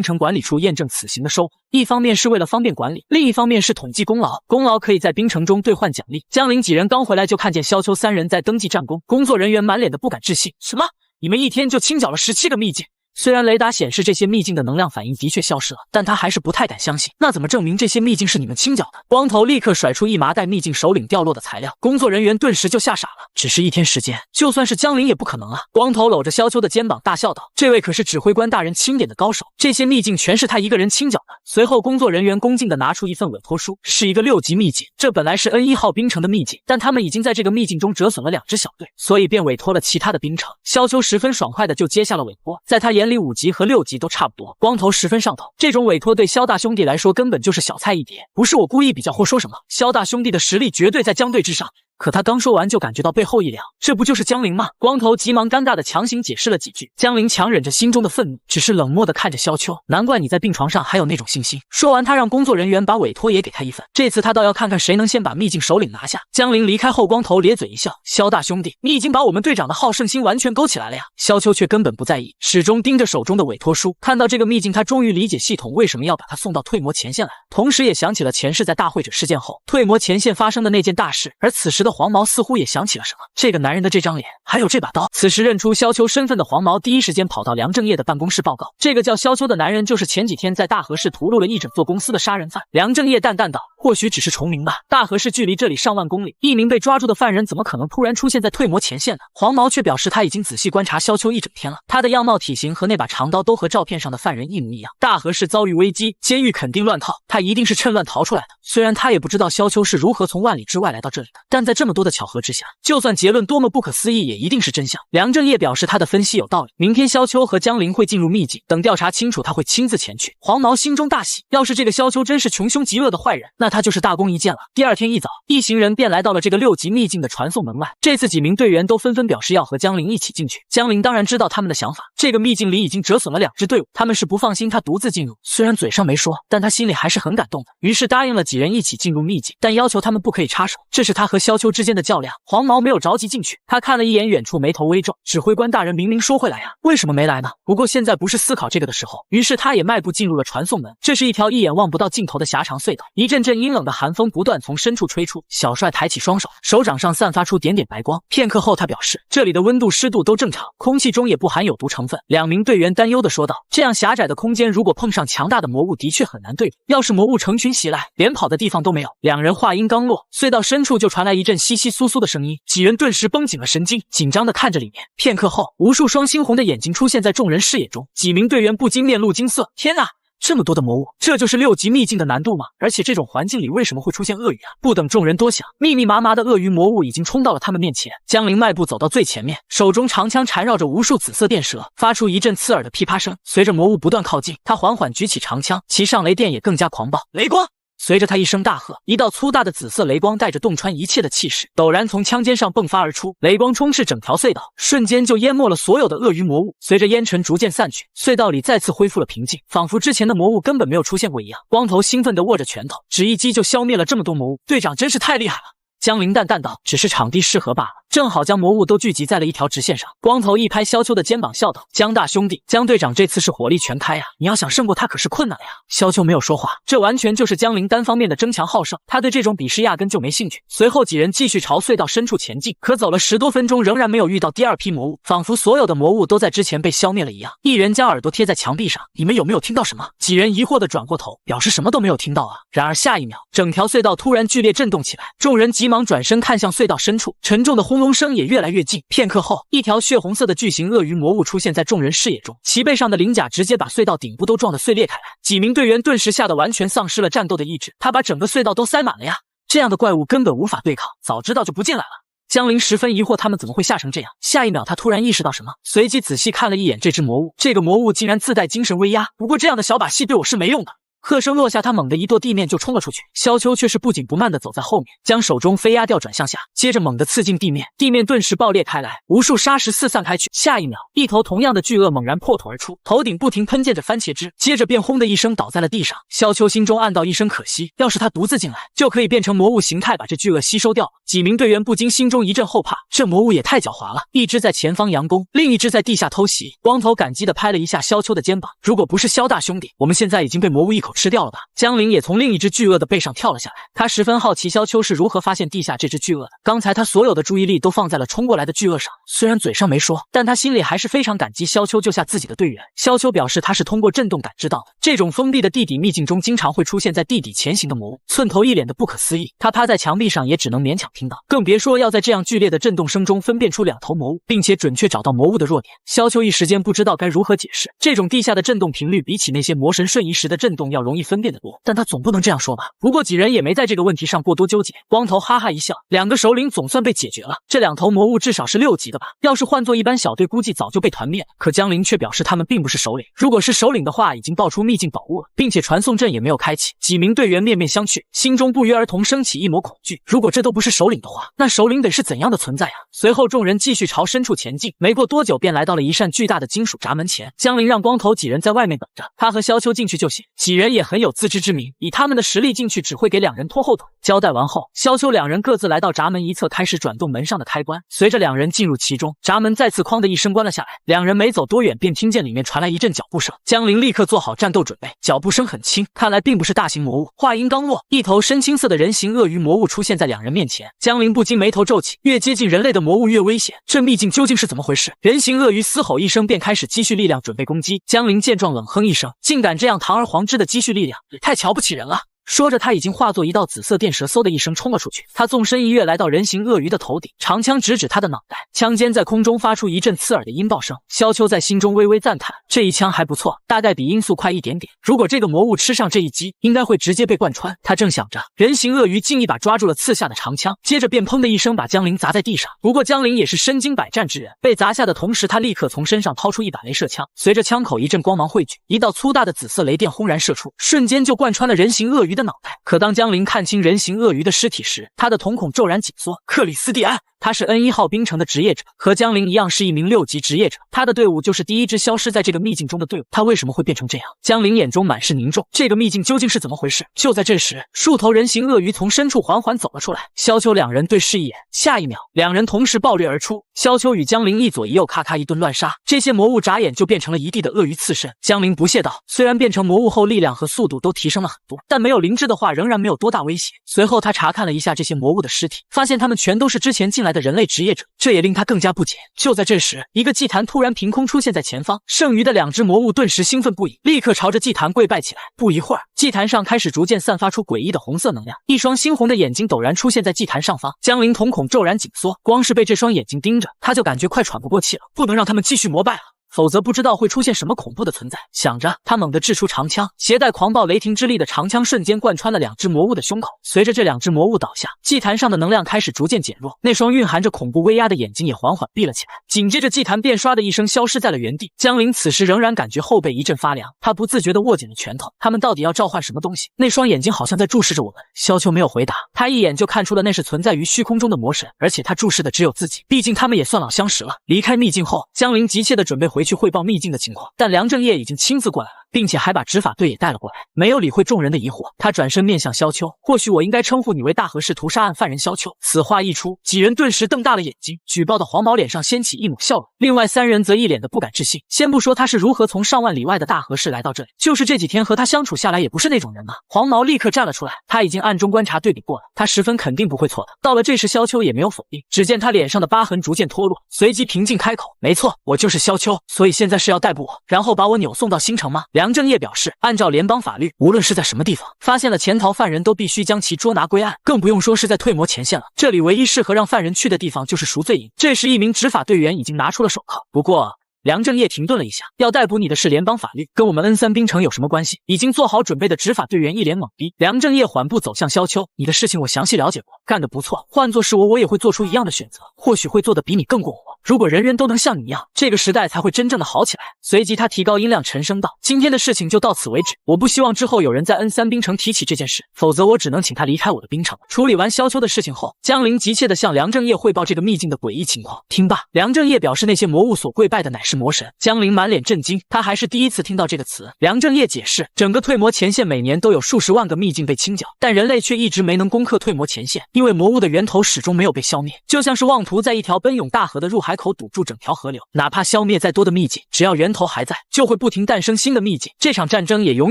城管理处验证此行的收获，一方面是为了方便管理，另一方面是统计功劳，功劳可以在兵城中兑换奖励。江陵几人刚回来就看见萧秋3人在登记战功，工作人员满脸的不敢置信，什么？你们一天就清剿了17个秘境？虽然雷达显示这些秘境的能量反应的确消失了，但他还是不太敢相信。那怎么证明这些秘境是你们清剿的？光头立刻甩出一麻袋秘境首领掉落的材料，工作人员顿时就吓傻了。只是1天时间，就算是江陵也不可能啊！光头搂着萧秋的肩膀大笑道：“这位可是指挥官大人钦点的高手，这些秘境全是他一个人清剿的。”随后，工作人员恭敬地拿出一份委托书，是一个6级秘境。这本来是 N1号兵城的秘境，但他们已经在这个秘境中折损了2支小队，所以便委托了其他的兵城。萧秋十分爽快的就接下了委托，在他眼里5级和6级都差不多。光头十分上头，这种委托对萧大兄弟来说根本就是小菜一碟。不是我故意比较或说什么，萧大兄弟的实力绝对在江队之上。可他刚说完就感觉到背后一凉，这不就是江陵吗？光头急忙尴尬的强行解释了几句，江陵强忍着心中的愤怒，只是冷漠的看着萧秋，难怪你在病床上还有那种信心。说完他让工作人员把委托也给他一份，这次他倒要看看谁能先把秘境首领拿下。江陵离开后，光头咧嘴一笑，萧大兄弟，你已经把我们队长的好胜心完全勾起来了呀。萧秋却根本不在意，始终盯着手中的委托书，看到这个秘境他终于理解系统为什么要把他送到退魔前线来，同时也想起了前世在大会者事件后退魔前线发生的那件大事。而此时的黄毛似乎也想起了什么，这个男人的这张脸，还有这把刀。此时认出萧秋身份的黄毛第一时间跑到梁正业的办公室报告，这个叫萧秋的男人就是前几天在大河市屠戮了一整座公司的杀人犯。梁正业淡淡道：或许只是重名吧。大河市距离这里上万公里，一名被抓住的犯人怎么可能突然出现在退魔前线呢？黄毛却表示他已经仔细观察萧秋一整天了，他的样貌、体型和那把长刀都和照片上的犯人一模一样。大河市遭遇危机，监狱肯定乱套，他一定是趁乱逃出来的。虽然他也不知道萧秋是如何从万里之外来到这里的，但在这么多的巧合之下，就算结论多么不可思议，也一定是真相。梁正业表示他的分析有道理，明天萧秋和江林会进入秘境，等调查清楚，他会亲自前去。黄毛心中大喜，要是这个萧秋真是穷凶极恶的坏人，那他就是大功一件了。第二天一早，一行人便来到了这个6级秘境的传送门外。这次几名队员都纷纷表示要和江林一起进去。江林当然知道他们的想法，这个秘境里已经折损了2支队伍，他们是不放心他独自进入。虽然嘴上没说，但他心里还是很感动的，于是答应了几人一起进入秘境，但要求他们不可以插手，这是他和萧秋之间的较量。黄毛没有着急进去，他看了一眼远处，眉头微皱，指挥官大人明明说会来呀，为什么没来呢？不过现在不是思考这个的时候，于是他也迈步进入了传送门。这是一条一眼望不到尽头的狭长隧道，一阵阵阴冷的寒风不断从深处吹出。小帅抬起双手，手掌上散发出点点白光。片刻后，他表示这里的温度、湿度都正常，空气中也不含有毒成分。2名队员担忧地说道：“这样狭窄的空间，如果碰上强大的魔物，的确很难对付。要是魔物成群袭来，连跑的地方都没有。”2人话音刚落，隧道深处就传来一阵窸窸窣窣的声音，几人顿时绷紧了神经，紧张地看着里面。片刻后，无数双猩红的眼睛出现在众人视野中，几名队员不禁面露惊色。天哪！这么多的魔物，这就是6级秘境的难度吗？而且这种环境里为什么会出现鳄鱼啊？不等众人多想，密密麻麻的鳄鱼魔物已经冲到了他们面前。江林迈步走到最前面，手中长枪缠绕着无数紫色电蛇，发出一阵刺耳的噼啪声。随着魔物不断靠近，他缓缓举起长枪，其上雷电也更加狂暴。雷光！随着他一声大喝，一道粗大的紫色雷光带着洞穿一切的气势，陡然从枪尖上迸发而出，雷光充斥整条隧道，瞬间就淹没了所有的鳄鱼魔物。随着烟尘逐渐散去，隧道里再次恢复了平静，仿佛之前的魔物根本没有出现过一样。光头兴奋地握着拳头，只一击就消灭了这么多魔物，队长真是太厉害了。江林淡淡道：“只是场地适合罢了，正好将魔物都聚集在了一条直线上。”光头一拍萧秋的肩膀，笑道：“江大兄弟，江队长这次是火力全开呀，你要想胜过他可是困难了呀。”萧秋没有说话，这完全就是江林单方面的争强好胜，他对这种比试压根就没兴趣。随后几人继续朝隧道深处前进，可走了10多分钟，仍然没有遇到第2批魔物，仿佛所有的魔物都在之前被消灭了一样。一人将耳朵贴在墙壁上：“你们有没有听到什么？”几人疑惑地转过头，表示什么都没有听到啊。然而下一秒，整条隧道突然剧烈震动起来，众人急忙转身看向隧道深处，沉重的轰隆声也越来越近。片刻后，一条血红色的巨型鳄鱼魔物出现在众人视野中，其背上的鳞甲直接把隧道顶部都撞得碎裂开来。几名队员顿时吓得完全丧失了战斗的意志，他把整个隧道都塞满了呀！这样的怪物根本无法对抗，早知道就不进来了。江林十分疑惑，他们怎么会吓成这样？下一秒，他突然意识到什么，随即仔细看了一眼这只魔物，这个魔物竟然自带精神威压，不过这样的小把戏对我是没用的。喝声落下，他猛地一跺地面就冲了出去。萧秋却是不紧不慢地走在后面，将手中飞鸦调转向下，接着猛地刺进地面，地面顿时爆裂开来，无数沙石四散开去。下一秒，一头同样的巨鳄猛然破土而出，头顶不停喷溅着番茄汁，接着便轰的一声倒在了地上。萧秋心中暗道一声可惜，要是他独自进来，就可以变成魔物形态把这巨鳄吸收掉了。几名队员不禁心中一阵后怕，这魔物也太狡猾了，一只在前方佯攻，另一只在地下偷袭。光头感激地拍了一下萧秋的肩膀，如果不是萧大兄弟，我们现在已经被魔物一口吃掉了吧。江林也从另一只巨鳄的背上跳了下来，他十分好奇萧秋是如何发现地下这只巨鳄的。刚才他所有的注意力都放在了冲过来的巨鳄上，虽然嘴上没说，但他心里还是非常感激萧秋救下自己的队员。萧秋表示他是通过震动感知到的，这种封闭的地底秘境中经常会出现在地底前行的魔物，寸头一脸的不可思议。他趴在墙壁上也只能勉强听到，更别说要在这样剧烈的震动声中分辨出2头魔物，并且准确找到魔物的弱点。萧秋一时间不知道该如何解释，这种地下的震动频率比起那些魔神瞬移时的震动要容易分辨得多，但他总不能这样说吧。不过几人也没在这个问题上过多纠结。光头哈哈一笑，2个首领总算被解决了，这2头魔物至少是6级的吧，要是换做一般小队估计早就被团灭了。可江林却表示他们并不是首领，如果是首领的话已经爆出秘境宝物了，并且传送阵也没有开启。几名队员面面相觑，心中不约而同升起一抹恐惧，如果这都不是首领的话，那首领得是怎样的存在啊？随后众人继续朝深处前进，没过多久便来到了一扇巨大的金属闸门前。江林让光头几人在外面等着，他和萧秋进去就行。几人也很有自知之明，以他们的实力进去只会给2人拖后腿。交代完后，萧秋2人各自来到闸门一侧，开始转动门上的开关。随着2人进入其中，闸门再次哐的一声关了下来。2人没走多远，便听见里面传来一阵脚步声。江林立刻做好战斗准备，脚步声很轻，看来并不是大型魔物。话音刚落，一头深青色的人形鳄鱼魔物出现在2人面前。江林不禁眉头皱起，越接近人类的魔物越危险，这秘境究竟是怎么回事？人形鳄鱼嘶吼一声，便开始积蓄力量准备攻击。江林见状冷哼一声，竟敢这样堂而皇之的积蓄力量，也太瞧不起人了。说着，他已经化作一道紫色电蛇，嗖的一声冲了出去。他纵身一跃，来到人形鳄鱼的头顶，长枪直指他的脑袋，枪尖在空中发出一阵刺耳的音爆声。萧秋在心中微微赞叹，这一枪还不错，大概比音速快一点点。如果这个魔物吃上这一击，应该会直接被贯穿。他正想着，人形鳄鱼竟一把抓住了刺下的长枪，接着便砰的一声把江陵砸在地上。不过江陵也是身经百战之人，被砸下的同时，他立刻从身上掏出一把镭射枪，随着枪口一阵光芒汇聚，一道粗大的紫色雷电轰然射出，瞬间就贯穿了人形鳄鱼的脑袋。可当江陵看清人形鳄鱼的尸体时，他的瞳孔骤然紧缩。克里斯蒂安，他是 N1 号冰城的职业者，和江陵一样是一名6级职业者。他的队伍就是第一支消失在这个秘境中的队伍。他为什么会变成这样？江陵眼中满是凝重，这个秘境究竟是怎么回事？就在这时，树头人形鳄鱼从深处缓缓走了出来。萧秋两人对视一眼，下一秒，两人同时暴掠而出。萧秋与江陵一左一右，咔咔一顿乱杀。这些魔物眨眼就变成了一地的鳄鱼刺身。江陵不屑道：“虽然变成魔物后力量和速度都提升了很多，但没有灵智的话，仍然没有多大威胁。”随后他查看了一下这些魔物的尸体，发现他们全都是之前进来的人类职业者，这也令他更加不解。就在这时，一个祭坛突然凭空出现在前方，剩余的2只魔物顿时兴奋不已，立刻朝着祭坛跪拜起来。不一会儿，祭坛上开始逐渐散发出诡异的红色能量，一双猩红的眼睛陡然出现在祭坛上方。江陵瞳孔骤然紧缩，光是被这双眼睛盯着，他就感觉快喘不过气了，不能让他们继续膜拜了。否则不知道会出现什么恐怖的存在。想着，他猛地掷出长枪，携带狂暴雷霆之力的长枪瞬间贯穿了2只魔物的胸口。随着这2只魔物倒下，祭坛上的能量开始逐渐减弱，那双蕴含着恐怖威压的眼睛也缓缓闭了起来。紧接着，祭坛便唰的一声消失在了原地。江陵此时仍然感觉后背一阵发凉，他不自觉地握紧了拳头。他们到底要召唤什么东西？那双眼睛好像在注视着我们。萧秋没有回答，他一眼就看出了那是存在于虚空中的魔神，而且他注视的只有自己，毕竟他们也算老相识了。离开秘境后，江陵急切地准备回去汇报秘境的情况，但梁正业已经亲自过来了，并且还把执法队也带了过来。没有理会众人的疑惑，他转身面向萧秋，或许我应该称呼你为大和氏屠杀案犯人萧秋。此话一出，几人顿时瞪大了眼睛，举报的黄毛脸上掀起一抹笑容，另外3人则一脸的不敢置信。先不说他是如何从上万里外的大和氏来到这里，就是这几天和他相处下来也不是那种人嘛。黄毛立刻站了出来，他已经暗中观察对比过了，他十分肯定不会错的。到了这时，萧秋也没有否定，只见他脸上的疤痕逐渐脱落，随即平静开口：没错，我就是萧秋，所以现在是要逮捕我，然后把我扭送到新城吗？梁正业表示，按照联邦法律，无论是在什么地方发现了潜逃犯人，都必须将其捉拿归案，更不用说是在退魔前线了。这里唯一适合让犯人去的地方就是赎罪营。这时，一名执法队员已经拿出了手铐，不过梁正业停顿了一下，要逮捕你的是联邦法律，跟我们 N3 冰城有什么关系？已经做好准备的执法队员一脸懵逼。梁正业缓步走向萧秋，你的事情我详细了解过，干得不错，换作是我也会做出一样的选择，或许会做得比你更过火。如果人人都能像你一样，这个时代才会真正的好起来。随即他提高音量沉声道，今天的事情就到此为止，我不希望之后有人在 N3 冰城提起这件事，否则我只能请他离开我的冰城。处理完萧秋的事情后，江陵急切地向梁正业汇报这个秘境的诡异情况。听罢，梁正业表示那些魔物所跪拜的乃是魔神。江陵满脸震惊，他还是第一次听到这个词。梁正业解释，整个退魔前线每年都有数十万个秘境被清剿，但人类却一直没能攻克退魔前线，因为魔物的源头始终没有被消灭，就像是妄图在一条奔涌大河的入海口堵住整条河流，哪怕消灭再多的秘境，只要源头还在，就会不停诞生新的秘境，这场战争也永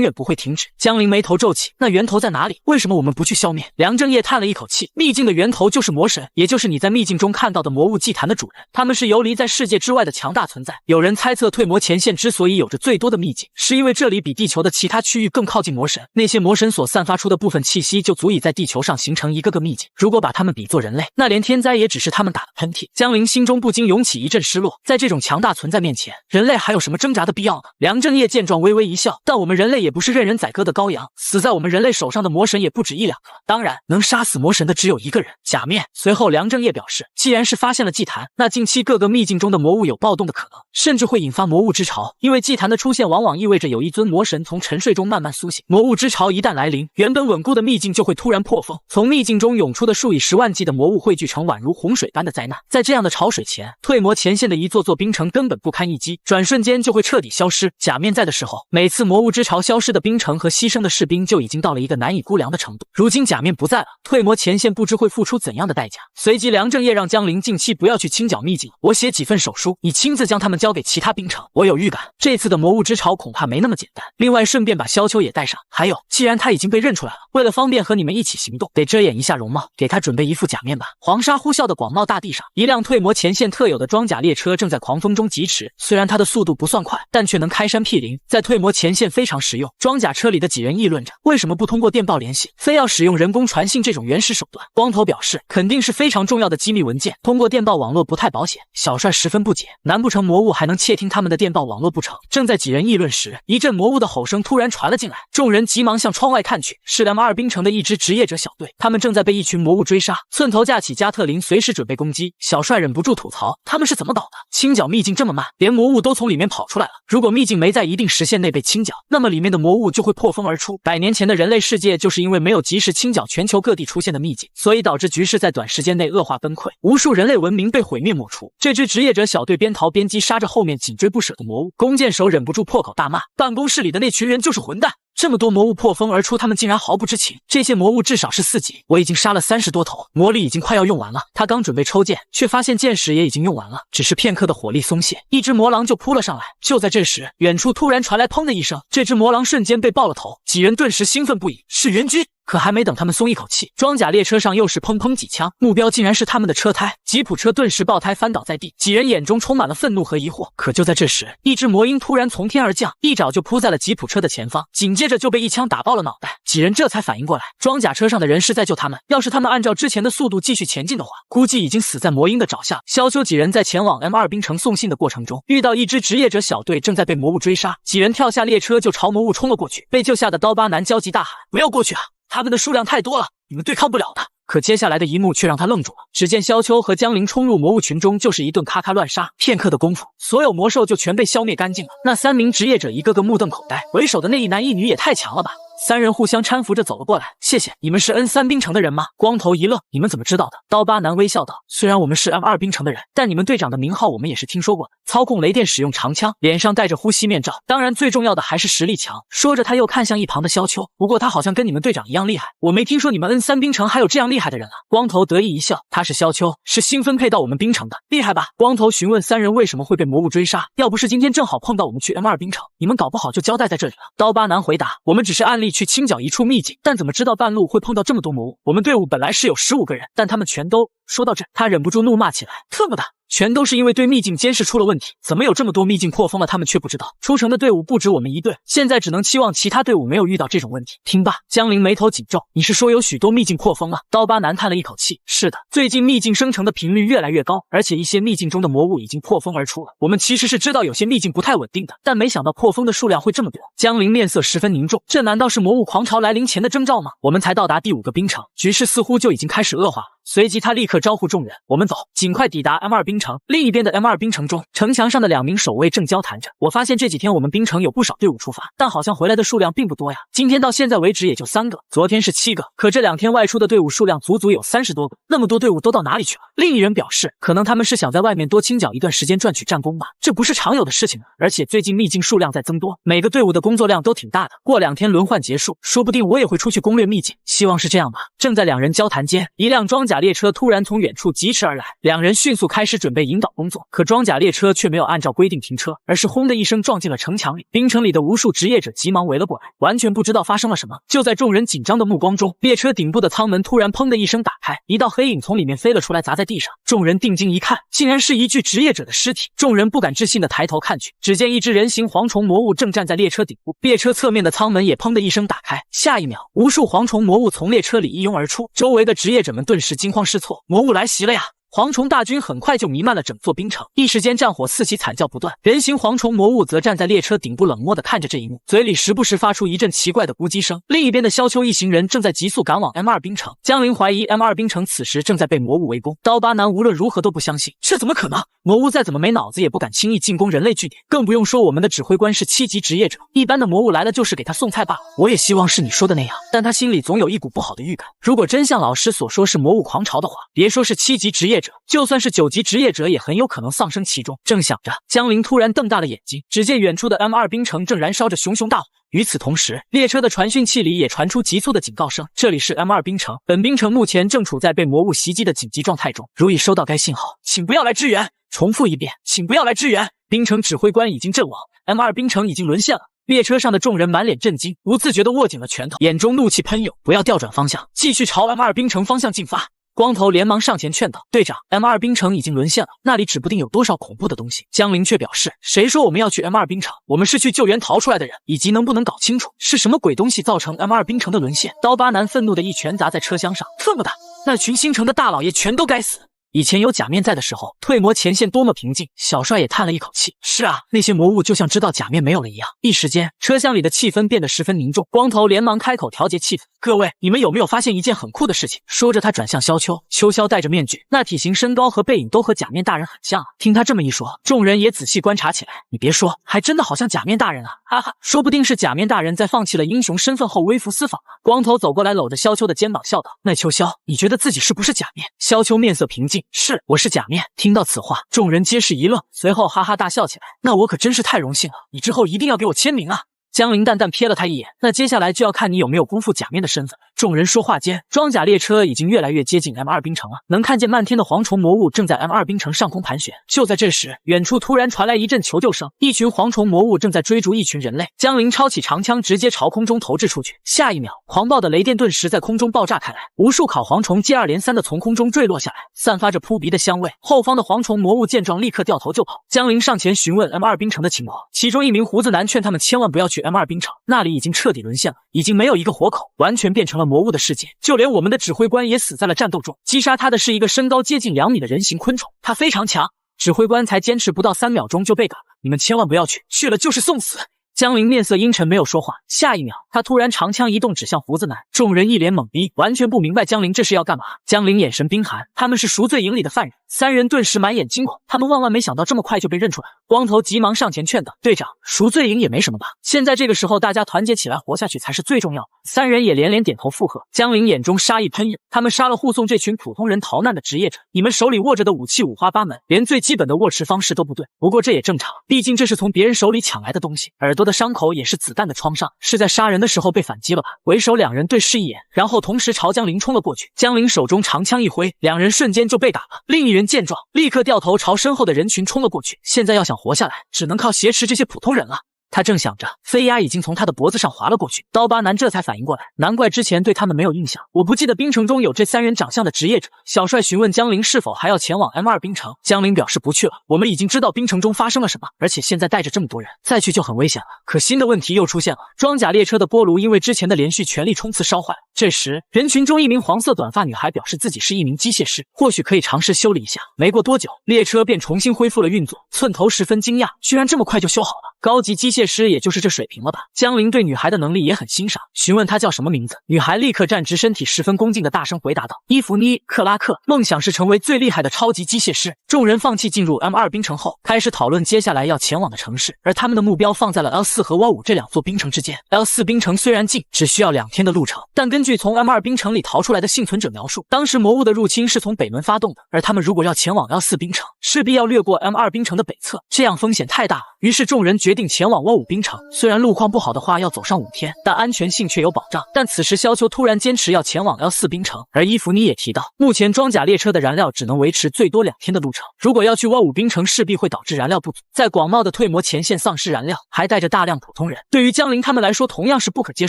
远不会停止。江陵眉头皱起，那源头在哪里？为什么我们不去消灭？梁正业叹了一口气，秘境的源头就是魔神，也就是你在秘境中看到的魔物祭坛的主人，他们是游离在世界之外的强大存在。有人猜测退魔前线之所以有着最多的秘境，是因为这里比地球的其他区域更靠近魔神，那些魔神所散发出的部分气息就足以在地球上形成一个个秘境。如果把他们比作人类，那连天灾也只是他们打的喷嚏。江陵心中不禁涌起一阵失落，在这种强大存在面前，人类还有什么挣扎的必要呢？梁正业见状微微一笑，但我们人类也不是任人宰割的羔羊，死在我们人类手上的魔神也不止1、2个，当然能杀死魔神的只有一个人，假面。随后梁正业表示，既然是发现了祭坛，那近期各个秘境中的魔物有暴动的可能，甚至会引发魔物之潮，因为祭坛的出现往往意味着有一尊魔神从沉睡中慢慢苏醒，魔物之潮一旦来临，原本稳固的秘境就会突然破风，从秘境中涌出的数以10万计的魔物汇聚成宛如洪水般的灾难。在这样的潮水前，退魔前线的一座座冰城根本不堪一击，转瞬间就会彻底消失。假面在的时候，每次魔物之潮消失的冰城和牺牲的士兵就已经到了一个难以估量的程度，如今假面不在了，退魔前线不知会付出怎样的代价。随即梁正业让江陵近期不要去清剿秘境，我写几份手书，你亲自将他们交交给其他兵城。我有预感，这次的魔物之潮恐怕没那么简单。另外，顺便把萧秋也带上。还有，既然他已经被认出来了，为了方便和你们一起行动，得遮掩一下容貌，给他准备一副假面吧。黄沙呼啸的广袤大地上，一辆退魔前线特有的装甲列车正在狂风中疾驰。虽然它的速度不算快，但却能开山辟林，在退魔前线非常实用。装甲车里的几人议论着，为什么不通过电报联系，非要使用人工传信这种原始手段？光头表示，肯定是非常重要的机密文件，通过电报网络不太保险。小帅十分不解，难不成魔物还能窃听他们的电报网络不成？正在几人议论时，一阵魔物的吼声突然传了进来，众人急忙向窗外看去，是M2兵城的一支职业者小队，他们正在被一群魔物追杀，寸头架起加特林，随时准备攻击。小帅忍不住吐槽，他们是怎么搞的？清剿秘境这么慢，连魔物都从里面跑出来了。如果秘境没在一定时限内被清剿，那么里面的魔物就会破风而出。100年前的人类世界就是因为没有及时清剿全球各地出现的秘境，所以导致局势在短时间内恶化崩溃，无数人类文明被毁灭抹除。这支职业者小队边逃边击杀着后面紧追不舍的魔物，弓箭手忍不住破口大骂，办公室里的那群人就是混蛋。这么多魔物破风而出，他们竟然毫不知情。这些魔物至少是4级，我已经杀了30多头，魔力已经快要用完了。他刚准备抽剑，却发现剑矢也已经用完了，只是片刻的火力松懈，一只魔狼就扑了上来。就在这时，远处突然传来砰的一声，这只魔狼瞬间被爆了头，几人顿时兴奋不已，是援军。可还没等他们松一口气，装甲列车上又是砰砰几枪，目标竟然是他们的车胎。吉普车顿时爆胎翻倒在地，几人眼中充满了愤怒和疑惑。可就在这时，一只魔鹰突然从天而降，一爪就扑在了吉普车的前方，紧接着就被一枪打爆了脑袋。几人这才反应过来，装甲车上的人是在救他们，要是他们按照之前的速度继续前进的话，估计已经死在魔鹰的爪下。萧秋几人在前往 M2兵城送信的过程中，遇到一支职业者小队正在被魔物追杀，几人跳下列车就朝魔物冲了过去。被救下的刀疤男焦急大喊：“不要过去啊！他们的数量太多了，你们对抗不了的。”可接下来的一幕却让他愣住了，只见萧秋和江陵冲入魔物群中，就是一顿咔咔乱杀。片刻的功夫，所有魔兽就全被消灭干净了。那3名职业者一个个目瞪口呆，为首的那一男一女也太强了吧！3人互相搀扶着走了过来。谢谢，你们是 N3兵城的人吗？光头一愣，你们怎么知道的？刀疤男微笑道，虽然我们是 M2兵城的人，但你们队长的名号我们也是听说过的，操控雷电使用长枪，脸上戴着呼吸面罩，当然最重要的还是实力强。说着他又看向一旁的萧秋，不过他好像跟你们队长一样厉害，我没听说你们 N3兵城还有这样厉害的人啊。光头得意一笑，他是萧秋，是新分配到我们兵城的，厉害吧？光头询问3人为什么会被魔物追杀，要不是今天正好碰到我们去 M2兵城，你们搞不好就交代在这里了。刀疤男回答，我们只是按例去清剿一处秘境，但怎么知道半路会碰到这么多魔物？我们队伍本来是有15个人，但他们全都……说到这，他忍不住怒骂起来，特么的！全都是因为对秘境监视出了问题，怎么有这么多秘境破风了，他们却不知道？出城的队伍不止我们一队，现在只能期望其他队伍没有遇到这种问题。听罢，江陵眉头紧皱，你是说有许多秘境破风了？刀疤男叹了一口气，是的，最近秘境生成的频率越来越高，而且一些秘境中的魔物已经破风而出了。我们其实是知道有些秘境不太稳定的，但没想到破风的数量会这么多。江陵面色十分凝重，这难道是魔物狂潮来临前的征兆吗？我们才到达第5个兵城，局势似乎就已经开始恶化了。随即他立刻招呼众人，我们走，尽快抵达 M2兵城。另一边的 M2兵城中，城墙上的2名守卫正交谈着。我发现这几天我们兵城有不少队伍出发，但好像回来的数量并不多呀。今天到现在为止也就3个，昨天是7个，可这2天外出的队伍数量足足有30多个，那么多队伍都到哪里去了？另一人表示，可能他们是想在外面多清剿一段时间赚取战功吧，这不是常有的事情啊。而且最近秘境数量在增多，每个队伍的工作量都挺大的，过2天轮换结束，说不定我也会出去攻略秘境，希望是这样吧。正在2人交谈间，一辆装甲列车突然从远处疾驰而来，2人迅速开始准备引导工作，可装甲列车却没有按照规定停车，而是轰的一声撞进了城墙里。兵城里的无数职业者急忙围了过来，完全不知道发生了什么。就在众人紧张的目光中，列车顶部的舱门突然砰的一声打开，一道黑影从里面飞了出来，砸在地上。众人定睛一看，竟然是一具职业者的尸体。众人不敢置信的抬头看去，只见一只人形蝗虫魔物正站在列车顶部，列车侧面的舱门也砰的一声打开。下一秒，无数蝗虫魔物从列车里一拥而出，周围的职业者们顿时惊慌失措，魔物来袭了呀！蝗虫大军很快就弥漫了整座兵城，一时间战火四起，惨叫不断。人形蝗虫魔物则站在列车顶部，冷漠地看着这一幕，嘴里时不时发出一阵奇怪的咕叽声。另一边的萧秋一行人正在急速赶往 M2兵城，江陵怀疑 M2兵城此时正在被魔物围攻。刀疤男无论如何都不相信，这怎么可能？魔物再怎么没脑子也不敢轻易进攻人类据点，更不用说我们的指挥官是7级职业者，一般的魔物来了就是给他送菜罢了。我也希望是你说的那样，但他心里总有一股不好的预感。如果真像老师所说是魔物狂潮的话，别说是7级职业者，就算是9级职业者也很有可能丧生其中。正想着，江陵突然瞪大了眼睛，只见远处的 M2兵城正燃烧着熊熊大火。与此同时，列车的传讯器里也传出急促的警告声，这里是 M2兵城，本兵城目前正处在被魔物袭击的紧急状态中，如已收到该信号，请不要来支援。重复一遍，请不要来支援。冰城指挥官已经阵亡 ，M2 冰城已经沦陷了。列车上的众人满脸震惊，不自觉地握紧了拳头，眼中怒气喷涌。不要调转方向，继续朝 M2 冰城方向进发。光头连忙上前劝道：“队长 ，M2 冰城已经沦陷了，那里指不定有多少恐怖的东西。”江林却表示：“谁说我们要去 M2 冰城？我们是去救援逃出来的人，以及能不能搞清楚是什么鬼东西造成 M2 冰城的沦陷？”刀疤男愤怒的一拳砸在车厢上：“特么的，那群星城的大老爷全都该死！”以前有假面在的时候，退魔前线多么平静，小帅也叹了一口气。是啊，那些魔物就像知道假面没有了一样。一时间，车厢里的气氛变得十分凝重。光头连忙开口调节气氛：“各位，你们有没有发现一件很酷的事情？”说着，他转向萧秋。秋萧戴着面具，那体型、身高和背影都和假面大人很像啊。听他这么一说，众人也仔细观察起来。你别说，还真的好像假面大人啊！哈哈，说不定是假面大人在放弃了英雄身份后微服私访啊。光头走过来，搂着萧秋的肩膀笑道：“那秋萧，你觉得自己是不是假面？”萧秋面色平静：“是，我是假面。”听到此话，众人皆是一愣，随后哈哈大笑起来。那我可真是太荣幸了，你之后一定要给我签名啊！江林淡淡瞥了他一眼，那接下来就要看你有没有辜负假面的身份。众人说话间，装甲列车已经越来越接近 M2 冰城了，能看见漫天的蝗虫魔物正在 M2 冰城上空盘旋。就在这时，远处突然传来一阵求救声，一群蝗虫魔物正在追逐一群人类。江林抄起长枪，直接朝空中投掷出去。下一秒，狂暴的雷电顿时在空中爆炸开来，无数烤蝗虫接二连三的从空中坠落下来，散发着扑鼻的香味。后方的蝗虫魔物见状，立刻掉头就跑。江林上前询问 M2 冰城的情况，其中一名胡子男劝他们千万不要去 M2 冰城，那里已经彻底沦陷了，已经没有一个活口，完全变成了魔物的世界。就连我们的指挥官也死在了战斗中，击杀他的是一个身高接近2米的人形昆虫，他非常强。指挥官才坚持不到3秒钟就被赶了，你们千万不要去，去了就是送死。江林面色阴沉，没有说话。下一秒，他突然长枪一动，指向胡子男。众人一脸懵逼，完全不明白江林这是要干嘛。江林眼神冰寒，他们是赎罪营里的犯人。三人顿时满眼惊恐，他们万万没想到这么快就被认出来。光头急忙上前劝道：“队长，赎罪营也没什么吧？现在这个时候，大家团结起来活下去才是最重要的。”三人也连连点头附和。江林眼中杀意喷涌，他们杀了护送这群普通人逃难的职业者，你们手里握着的武器五花八门，连最基本的握持方式都不对。不过这也正常，毕竟这是从别人手里抢来的东西。耳朵的伤口也是子弹的创伤，是在杀人的时候被反击了吧？为首两人对视一眼，然后同时朝江林冲了过去。江林手中长枪一挥，两人瞬间就被打了。另一人见状，立刻掉头朝身后的人群冲了过去。现在要想活下来，只能靠挟持这些普通人了。他正想着，飞鸦已经从他的脖子上划了过去。刀疤男这才反应过来，难怪之前对他们没有印象。我不记得冰城中有这3人长相的职业者。小帅询问江林是否还要前往 M2 冰城，江林表示不去了。我们已经知道冰城中发生了什么，而且现在带着这么多人，再去就很危险了。可新的问题又出现了，装甲列车的波炉因为之前的连续全力冲刺烧坏了。这时，人群中一名黄色短发女孩表示自己是一名机械师，或许可以尝试修理一下。没过多久，列车便重新恢复了运作。寸头十分惊讶，居然这么快就修好了。高级机械师也就是这水平了吧？江林对女孩的能力也很欣赏，询问她叫什么名字。女孩立刻站直身体，十分恭敬的大声回答道：“伊芙妮·克拉克，梦想是成为最厉害的超级机械师。”众人放弃进入 M2 冰城后，开始讨论接下来要前往的城市，而他们的目标放在了 L4 和 Y5 这2座冰城之间。L4 冰城虽然近，只需要2天的路程，但根据从 M2 冰城里逃出来的幸存者描述，当时魔物的入侵是从北门发动的，而他们如果要前往 L4 冰城，势必要掠过 M2 冰城的北侧，这样风险太大了。于是众人决定前往 Y5 冰城。虽然路况不好的话要走上5天，但安全性却有保障。但此时萧秋突然坚持要前往 L4 冰城，而伊芙妮也提到，目前装甲列车的燃料只能维持最多2天的路程，如果要去 Y5 冰城，势必会导致燃料不足，在广袤的退魔前线丧失燃料，还带着大量普通人，对于江林他们来说同样是不可接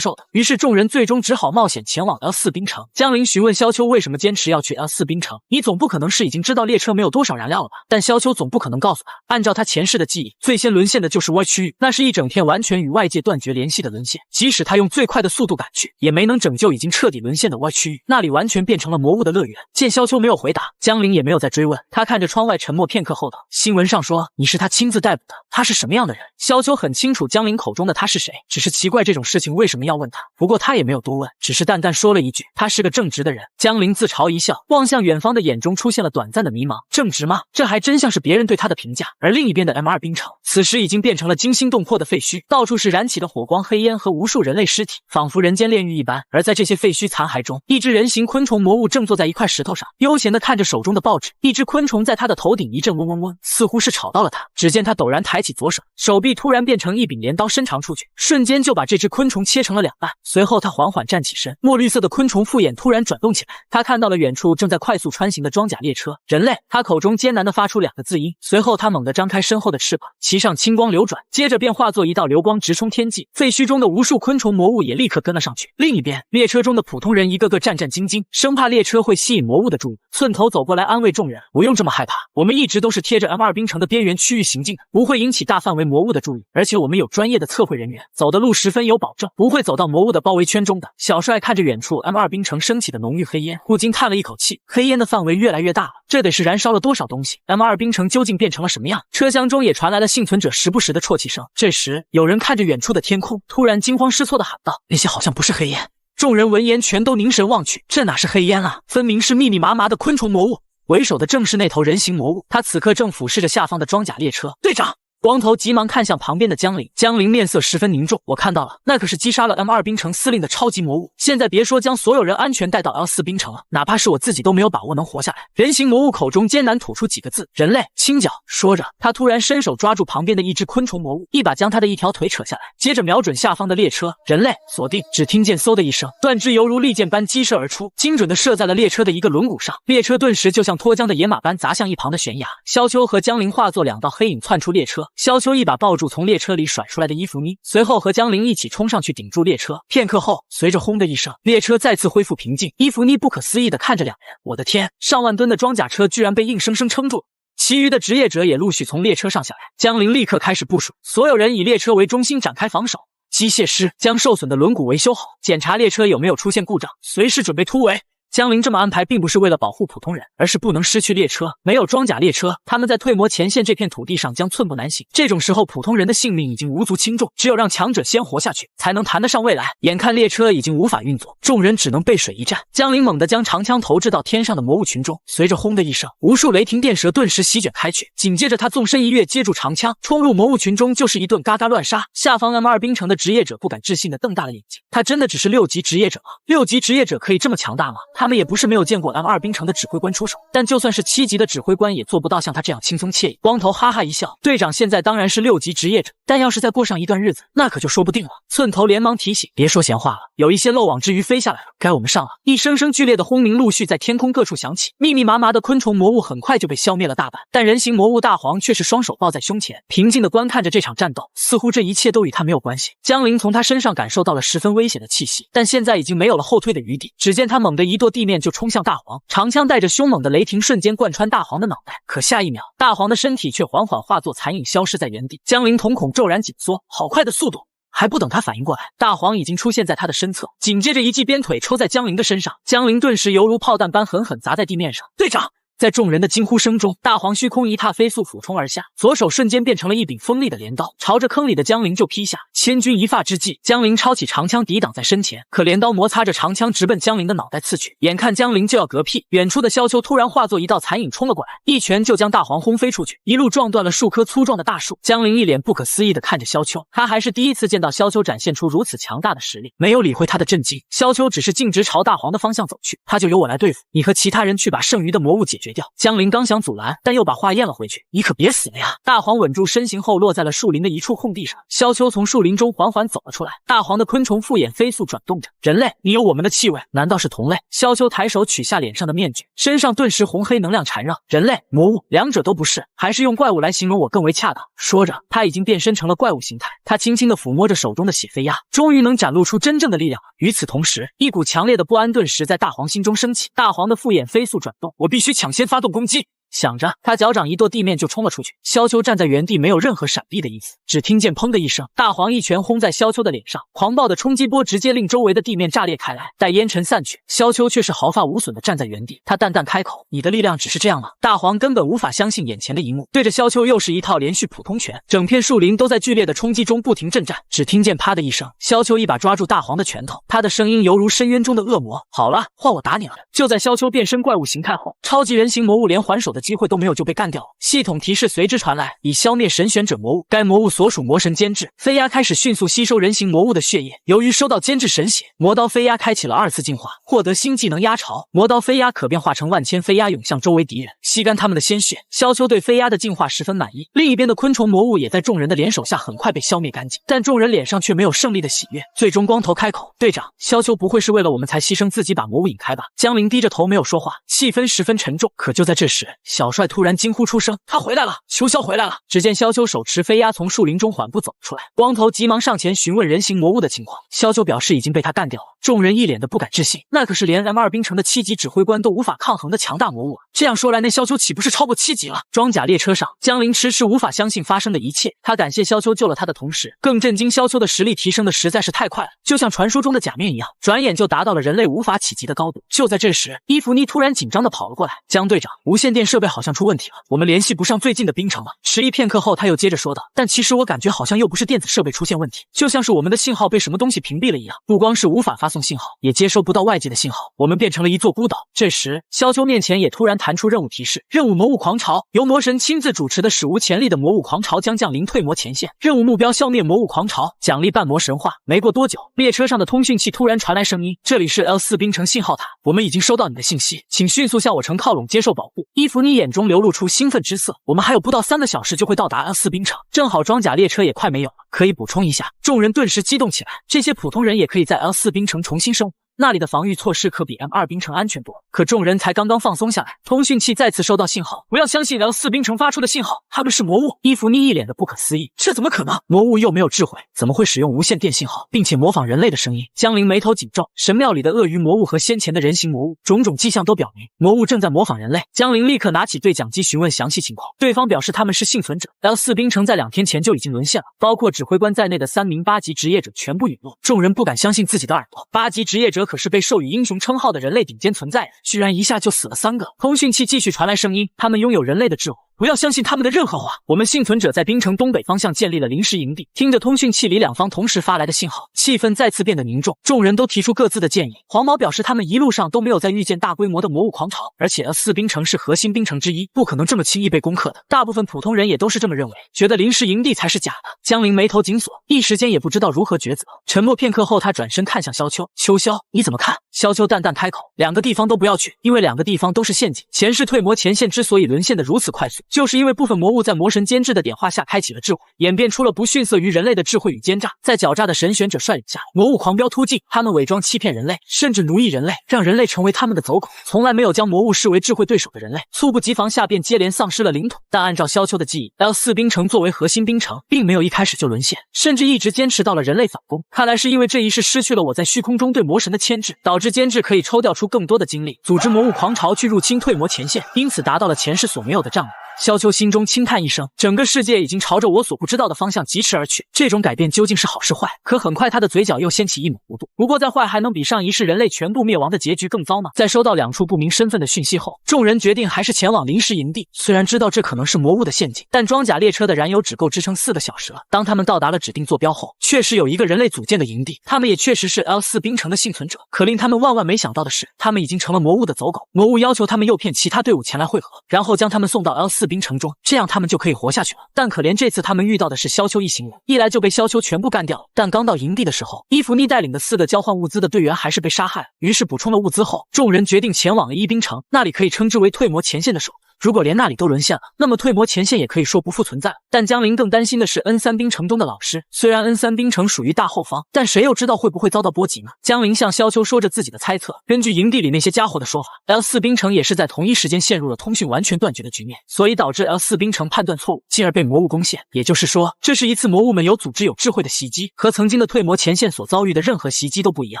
受的。于是众人最终只好冒险前往 L4 冰城。江林询问萧秋为什么坚持要去 L4 冰城，你总不可能是已经知道列车没有多少燃料了吧？但萧秋总不可能告诉他，按照他前世的记忆，最先沦陷的就是 Y 区域，那是一整天完全与外界断绝联系的沦陷，即使他用最快的速度赶去，也没能拯救已经彻底沦陷的 Y 区域，那里完全变成了魔物的乐园。见萧秋没有回答，江林也没有再追问，他看着窗外沉默片刻后道：“新闻上说你是他亲自逮捕的，他是什么样的人？”萧秋很清楚江林口中的他是谁，只是奇怪这种事情为什么要问他，不过他也没有多问，只是淡淡说了一句：“他是个正直的人。”江林自嘲一笑，望向远方的眼中出现了短暂的迷茫。正直吗？这还真像是别人对他的评价。而另一边的 M2 冰城，此时已经变成了惊心动魄的废墟，到处是燃起的火光、黑烟和无数人类尸体，仿佛人间炼狱一般。而在这些废墟残骸中，一只人形昆虫魔物正坐在一块石头上，悠闲地看着手中的报纸。一只昆虫在他的头顶一阵嗡嗡嗡，似乎是吵到了他。只见他陡然抬起左手，手臂突然变成一柄镰刀伸长出去，瞬间就把这只昆虫切成了两半。随后他缓缓站起身，墨绿色的昆虫复眼突然转动起来，他看到了远处正在快速穿行的装甲列车。人类，他口中艰难地发出2个字音，随后他猛地张开身后的翅膀，其上青光流转，接着便化作一道流光直冲天际。废墟中的无数昆虫魔物也立刻跟了上去。另一边，列车中的普通人一个个战战兢兢，生怕列车会吸引魔物的注意。寸头走过来安慰众人，不用这么害怕，我们一直都是贴着 M2 冰城的边缘区域行进的，不会引起大范围魔物的注意，而且我们有专业的测绘人员，走的路十分有保证，不会走到魔物的包围圈中的。小帅看着远处 M2 冰城升起的浓郁黑烟，不禁叹了一口气，黑烟的范围越来越大了，这得是燃烧了多少东西？ M2 冰城究竟变成了什么样？车厢中也传来了幸存者时不时的啜泣声。这时有人看着远处的天空，突然惊慌失措地喊道，那些好像不是黑烟。众人闻言全都凝神望去，这哪是黑烟啊，分明是密密麻麻的昆虫魔物。为首的正是那头人形魔物，他此刻正俯视着下方的装甲列车。队长！光头急忙看向旁边的江陵，江陵面色十分凝重。我看到了，那可是击杀了 M2 冰城司令的超级魔物。现在别说将所有人安全带到 L4 冰城了，哪怕是我自己都没有把握能活下来。人形魔物口中艰难吐出几个字：人类，清剿。说着，他突然伸手抓住旁边的一只昆虫魔物，一把将他的一条腿扯下来，接着瞄准下方的列车。人类，锁定！只听见嗖的一声，断肢犹如利剑般激射而出，精准地射在了列车的一个轮毂上。列车顿时就像脱缰的野马般砸向一旁的悬崖。萧秋和江陵化作2道黑影窜出列车，萧秋一把抱住从列车里甩出来的伊芙妮，随后和江陵一起冲上去顶住列车。片刻后，随着轰的一声，列车再次恢复平静。伊芙妮不可思议地看着两人，我的天，上万吨的装甲车居然被硬生生撑住。其余的职业者也陆续从列车上下来，江陵立刻开始部署，所有人以列车为中心展开防守。机械师将受损的轮毂维修好，检查列车有没有出现故障，随时准备突围。江陵这么安排并不是为了保护普通人，而是不能失去列车。没有装甲列车，他们在退魔前线这片土地上将寸步难行。这种时候，普通人的性命已经无足轻重，只有让强者先活下去，才能谈得上未来。眼看列车已经无法运作，众人只能背水一战。江陵猛地将长枪投掷到天上的魔物群中，随着轰的一声，无数雷霆电蛇顿时席卷开去。紧接着他纵身一跃，接住长枪，冲入魔物群中，就是一顿嘎嘎乱杀。下方 M2 冰城的职业者不敢置信地瞪大了眼睛，他真的只是6级职业者吗？6级职业者可以这么强大吗？他们也不是没有见过 M2 冰城的指挥官出手，但就算是7级的指挥官也做不到像他这样轻松惬意。光头哈哈一笑，队长现在当然是6级职业者，但要是再过上一段日子，那可就说不定了。寸头连忙提醒，别说闲话了，有一些漏网之鱼飞下来了，该我们上了。一声声剧烈的轰鸣陆续在天空各处响起，密密麻麻的昆虫魔物很快就被消灭了大半，但人形魔物大黄却是双手抱在胸前，平静地观看着这场战斗，似乎这一切都与他没有关系。江陵从他身上感受到了十分危险的气息，但现在已经没有了后退的余地。只见他猛地一跺地面就冲向大黄，长枪带着凶猛的雷霆瞬间贯穿大黄的脑袋，可下一秒，大黄的身体却缓缓化作残影消失在原地。江陵瞳孔骤然紧缩，好快的速度！还不等他反应过来，大黄已经出现在他的身侧，紧接着一记鞭腿抽在江陵的身上，江陵顿时犹如炮弹般狠狠砸在地面上。队长！在众人的惊呼声中，大黄虚空一踏，飞速俯冲而下，左手瞬间变成了一柄锋利的镰刀，朝着坑里的江陵就劈下。千钧一发之际，江陵抄起长枪抵挡在身前，可镰刀摩擦着长枪直奔江陵的脑袋刺去。眼看江陵就要嗝屁，远处的萧秋突然化作一道残影冲了过来，一拳就将大黄轰飞出去，一路撞断了数棵粗壮的大树。江陵一脸不可思议地看着萧秋，他还是第一次见到萧秋展现出如此强大的实力。没有理会他的震惊，萧秋只是径直朝大黄的方向走去，他就由我来对付，你和其他人去把剩余的魔物解决掉。江陵刚想阻拦，但又把话咽了回去，你可别死了呀！大黄稳住身形后落在了树林的一处空地上，萧秋从树林中缓缓走了出来，大黄的昆虫复眼飞速转动着。人类，你有我们的气味，难道是同类？萧秋抬手取下脸上的面具，身上顿时红黑能量缠绕。人类、魔物，两者都不是，还是用怪物来形容我更为恰当。说着，他已经变身成了怪物形态，他轻轻地抚摸着手中的血飞鸦，终于能展露出真正的力量了。与此同时，一股强烈的不安顿时在大黄心中升起，大黄的复眼飞速转动，我必须抢先发动攻击。想着，他脚掌一跺地面就冲了出去。萧秋站在原地，没有任何闪避的意思。只听见砰的一声，大黄一拳轰在萧秋的脸上，狂暴的冲击波直接令周围的地面炸裂开来。待烟尘散去，萧秋却是毫发无损地站在原地。他淡淡开口：“你的力量只是这样吗？”大黄根本无法相信眼前的一幕，对着萧秋又是一套连续普通拳。整片树林都在剧烈的冲击中不停震颤。只听见啪的一声，萧秋一把抓住大黄的拳头，他的声音犹如深渊中的恶魔：“好了，换我打你了。”就在萧秋变身怪物形态后，超级人形魔物连环手的的机会都没有就被干掉了。系统提示随之传来，已消灭神选者魔物，该魔物所属魔神监制。飞鸦开始迅速吸收人形魔物的血液，由于收到监制神血，魔刀飞鸦开启了2次进化，获得新技能鸦巢。魔刀飞鸦可变化成万千飞鸦涌向周围敌人，吸干他们的鲜血。萧秋对飞鸦的进化十分满意。另一边的昆虫魔物也在众人的联手下很快被消灭干净，但众人脸上却没有胜利的喜悦。最终光头开口：“队长，萧秋不会是为了我们才牺牲自己把魔物引开吧？”江灵低着头没有说话，气氛十分沉重。可就在这时，小帅突然惊呼出声：“他回来了！秋萧回来了！”只见萧秋手持飞鸦从树林中缓步走出来，光头急忙上前询问人形魔物的情况。萧秋表示已经被他干掉了。众人一脸的不敢置信，那可是连 M2 冰城的7级指挥官都无法抗衡的强大魔物啊！这样说来，那萧秋岂不是超过7级了？装甲列车上，江灵迟迟无法相信发生的一切。他感谢萧秋救了他的同时，更震惊萧秋的实力提升的实在是太快了，就像传说中的假面一样，转眼就达到了人类无法企及的高度。就在这时，伊芙妮突然紧张地跑了过来：“江队长，无线电设备好像出问题了，我们联系不上最近的冰城了。”迟疑片刻后，他又接着说道：“但其实我感觉好像又不是电子设备出现问题，就像是我们的信号被什么东西屏蔽了一样，不光是无法发送信号，也接收不到外界的信号，我们变成了一座孤岛。”这时，萧秋面前也突然弹出任务提示：任务魔物狂潮，由魔神亲自主持的史无前例的魔物狂潮将降临退魔前线，任务目标消灭魔物狂潮，奖励半魔神话。没过多久，列车上的通讯器突然传来声音：“这里是 L4 冰城信号塔，我们已经收到你的信息，请迅速向我城靠拢，接受保护。”伊芙妮眼中流露出兴奋之色：“我们还有不到3个小时就会到达 L4 冰城，正好装甲列车也快没有了，可以补充一下。”众人顿时激动起来，这些普通人也可以在 L4 冰城重新生活，那里的防御措施可比 M2 冰城安全多。可众人才刚刚放松下来，通讯器再次收到信号：“不要相信 L4 冰城发出的信号，他们是魔物。”伊芙妮一脸的不可思议：“这怎么可能？魔物又没有智慧，怎么会使用无线电信号，并且模仿人类的声音？”江灵眉头紧皱，神庙里的鳄鱼魔物和先前的人形魔物，种种迹象都表明魔物正在模仿人类。江灵立刻拿起对讲机询问详细情况，对方表示他们是幸存者， L4 冰城在2天前就已经沦陷了，包括指挥官在内的3名8级职业者全部陨落。众人不敢相信自己的耳朵，8级职业者可是被授予英雄称号的人类顶尖存在，居然一下就死了3个。通讯器继续传来声音：“他们拥有人类的智慧，不要相信他们的任何话。我们幸存者在冰城东北方向建立了临时营地。”听着通讯器里两方同时发来的信号，气氛再次变得凝重，众人都提出各自的建议。黄毛表示他们一路上都没有再遇见大规模的魔物狂潮，而且L4冰城是核心冰城之一，不可能这么轻易被攻克的。大部分普通人也都是这么认为，觉得临时营地才是假的。江灵眉头紧锁，一时间也不知道如何抉择。沉默片刻后，他转身看向萧秋：“秋萧，你怎么看？”萧秋淡淡开口：“2个地方都不要去，因为2个地方都是陷阱。前世退魔前线之所以沦陷得如此快速，就是因为部分魔物在魔神监制的点化下开启了智慧，演变出了不逊色于人类的智慧与奸诈。在狡诈的神选者率领下，魔物狂飙突进，他们伪装欺骗人类，甚至奴役人类，让人类成为他们的走狗。从来没有将魔物视为智慧对手的人类，猝不及防下便接连丧失了领土。但按照萧秋的记忆， L4 冰城作为核心冰城，并没有一开始就沦陷，甚至一直坚持到了人类反攻。看来是因为这一世失去了我在虚空中对魔神的牵制，导致监制可以抽调出更多的精力，组织魔物狂潮去入侵退魔前线，因此达到了前世所没有的战果。萧秋心中轻叹一声，整个世界已经朝着我所不知道的方向疾驰而去，这种改变究竟是好是坏？可很快他的嘴角又掀起一抹弧度。不过再坏还能比上一世人类全部灭亡的结局更糟吗？在收到2处不明身份的讯息后，众人决定还是前往临时营地。虽然知道这可能是魔物的陷阱，但装甲列车的燃油只够支撑4个小时了。当他们到达了指定坐标后，确实有一个人类组建的营地，他们也确实是 L4 冰城的幸存者。可令他们万万没想到的是，他们已经成了魔物的走狗。魔物要求他们诱骗其他队伍前来汇合，然后将他们送到 L4 冰城中，这样他们就可以活下去了。但可怜这次他们遇到的是萧秋一行人，一来就被萧秋全部干掉了。但刚到营地的时候，伊芙妮带领的4个交换物资的队员还是被杀害了。于是补充了物资后，众人决定前往了1冰城，那里可以称之为退魔前线的首都。如果连那里都沦陷了，那么退魔前线也可以说不复存在了。但江灵更担心的是 N3 冰城中的老师，虽然 N3 冰城属于大后方，但谁又知道会不会遭到波及呢？江灵向萧秋说着自己的猜测，根据营地里那些家伙的说法， L4 冰城也是在同一时间陷入了通讯完全断绝的局面，所以导致 L4 冰城判断错误，进而被魔物攻陷。也就是说，这是一次魔物们有组织有智慧的袭击，和曾经的退魔前线所遭遇的任何袭击都不一样。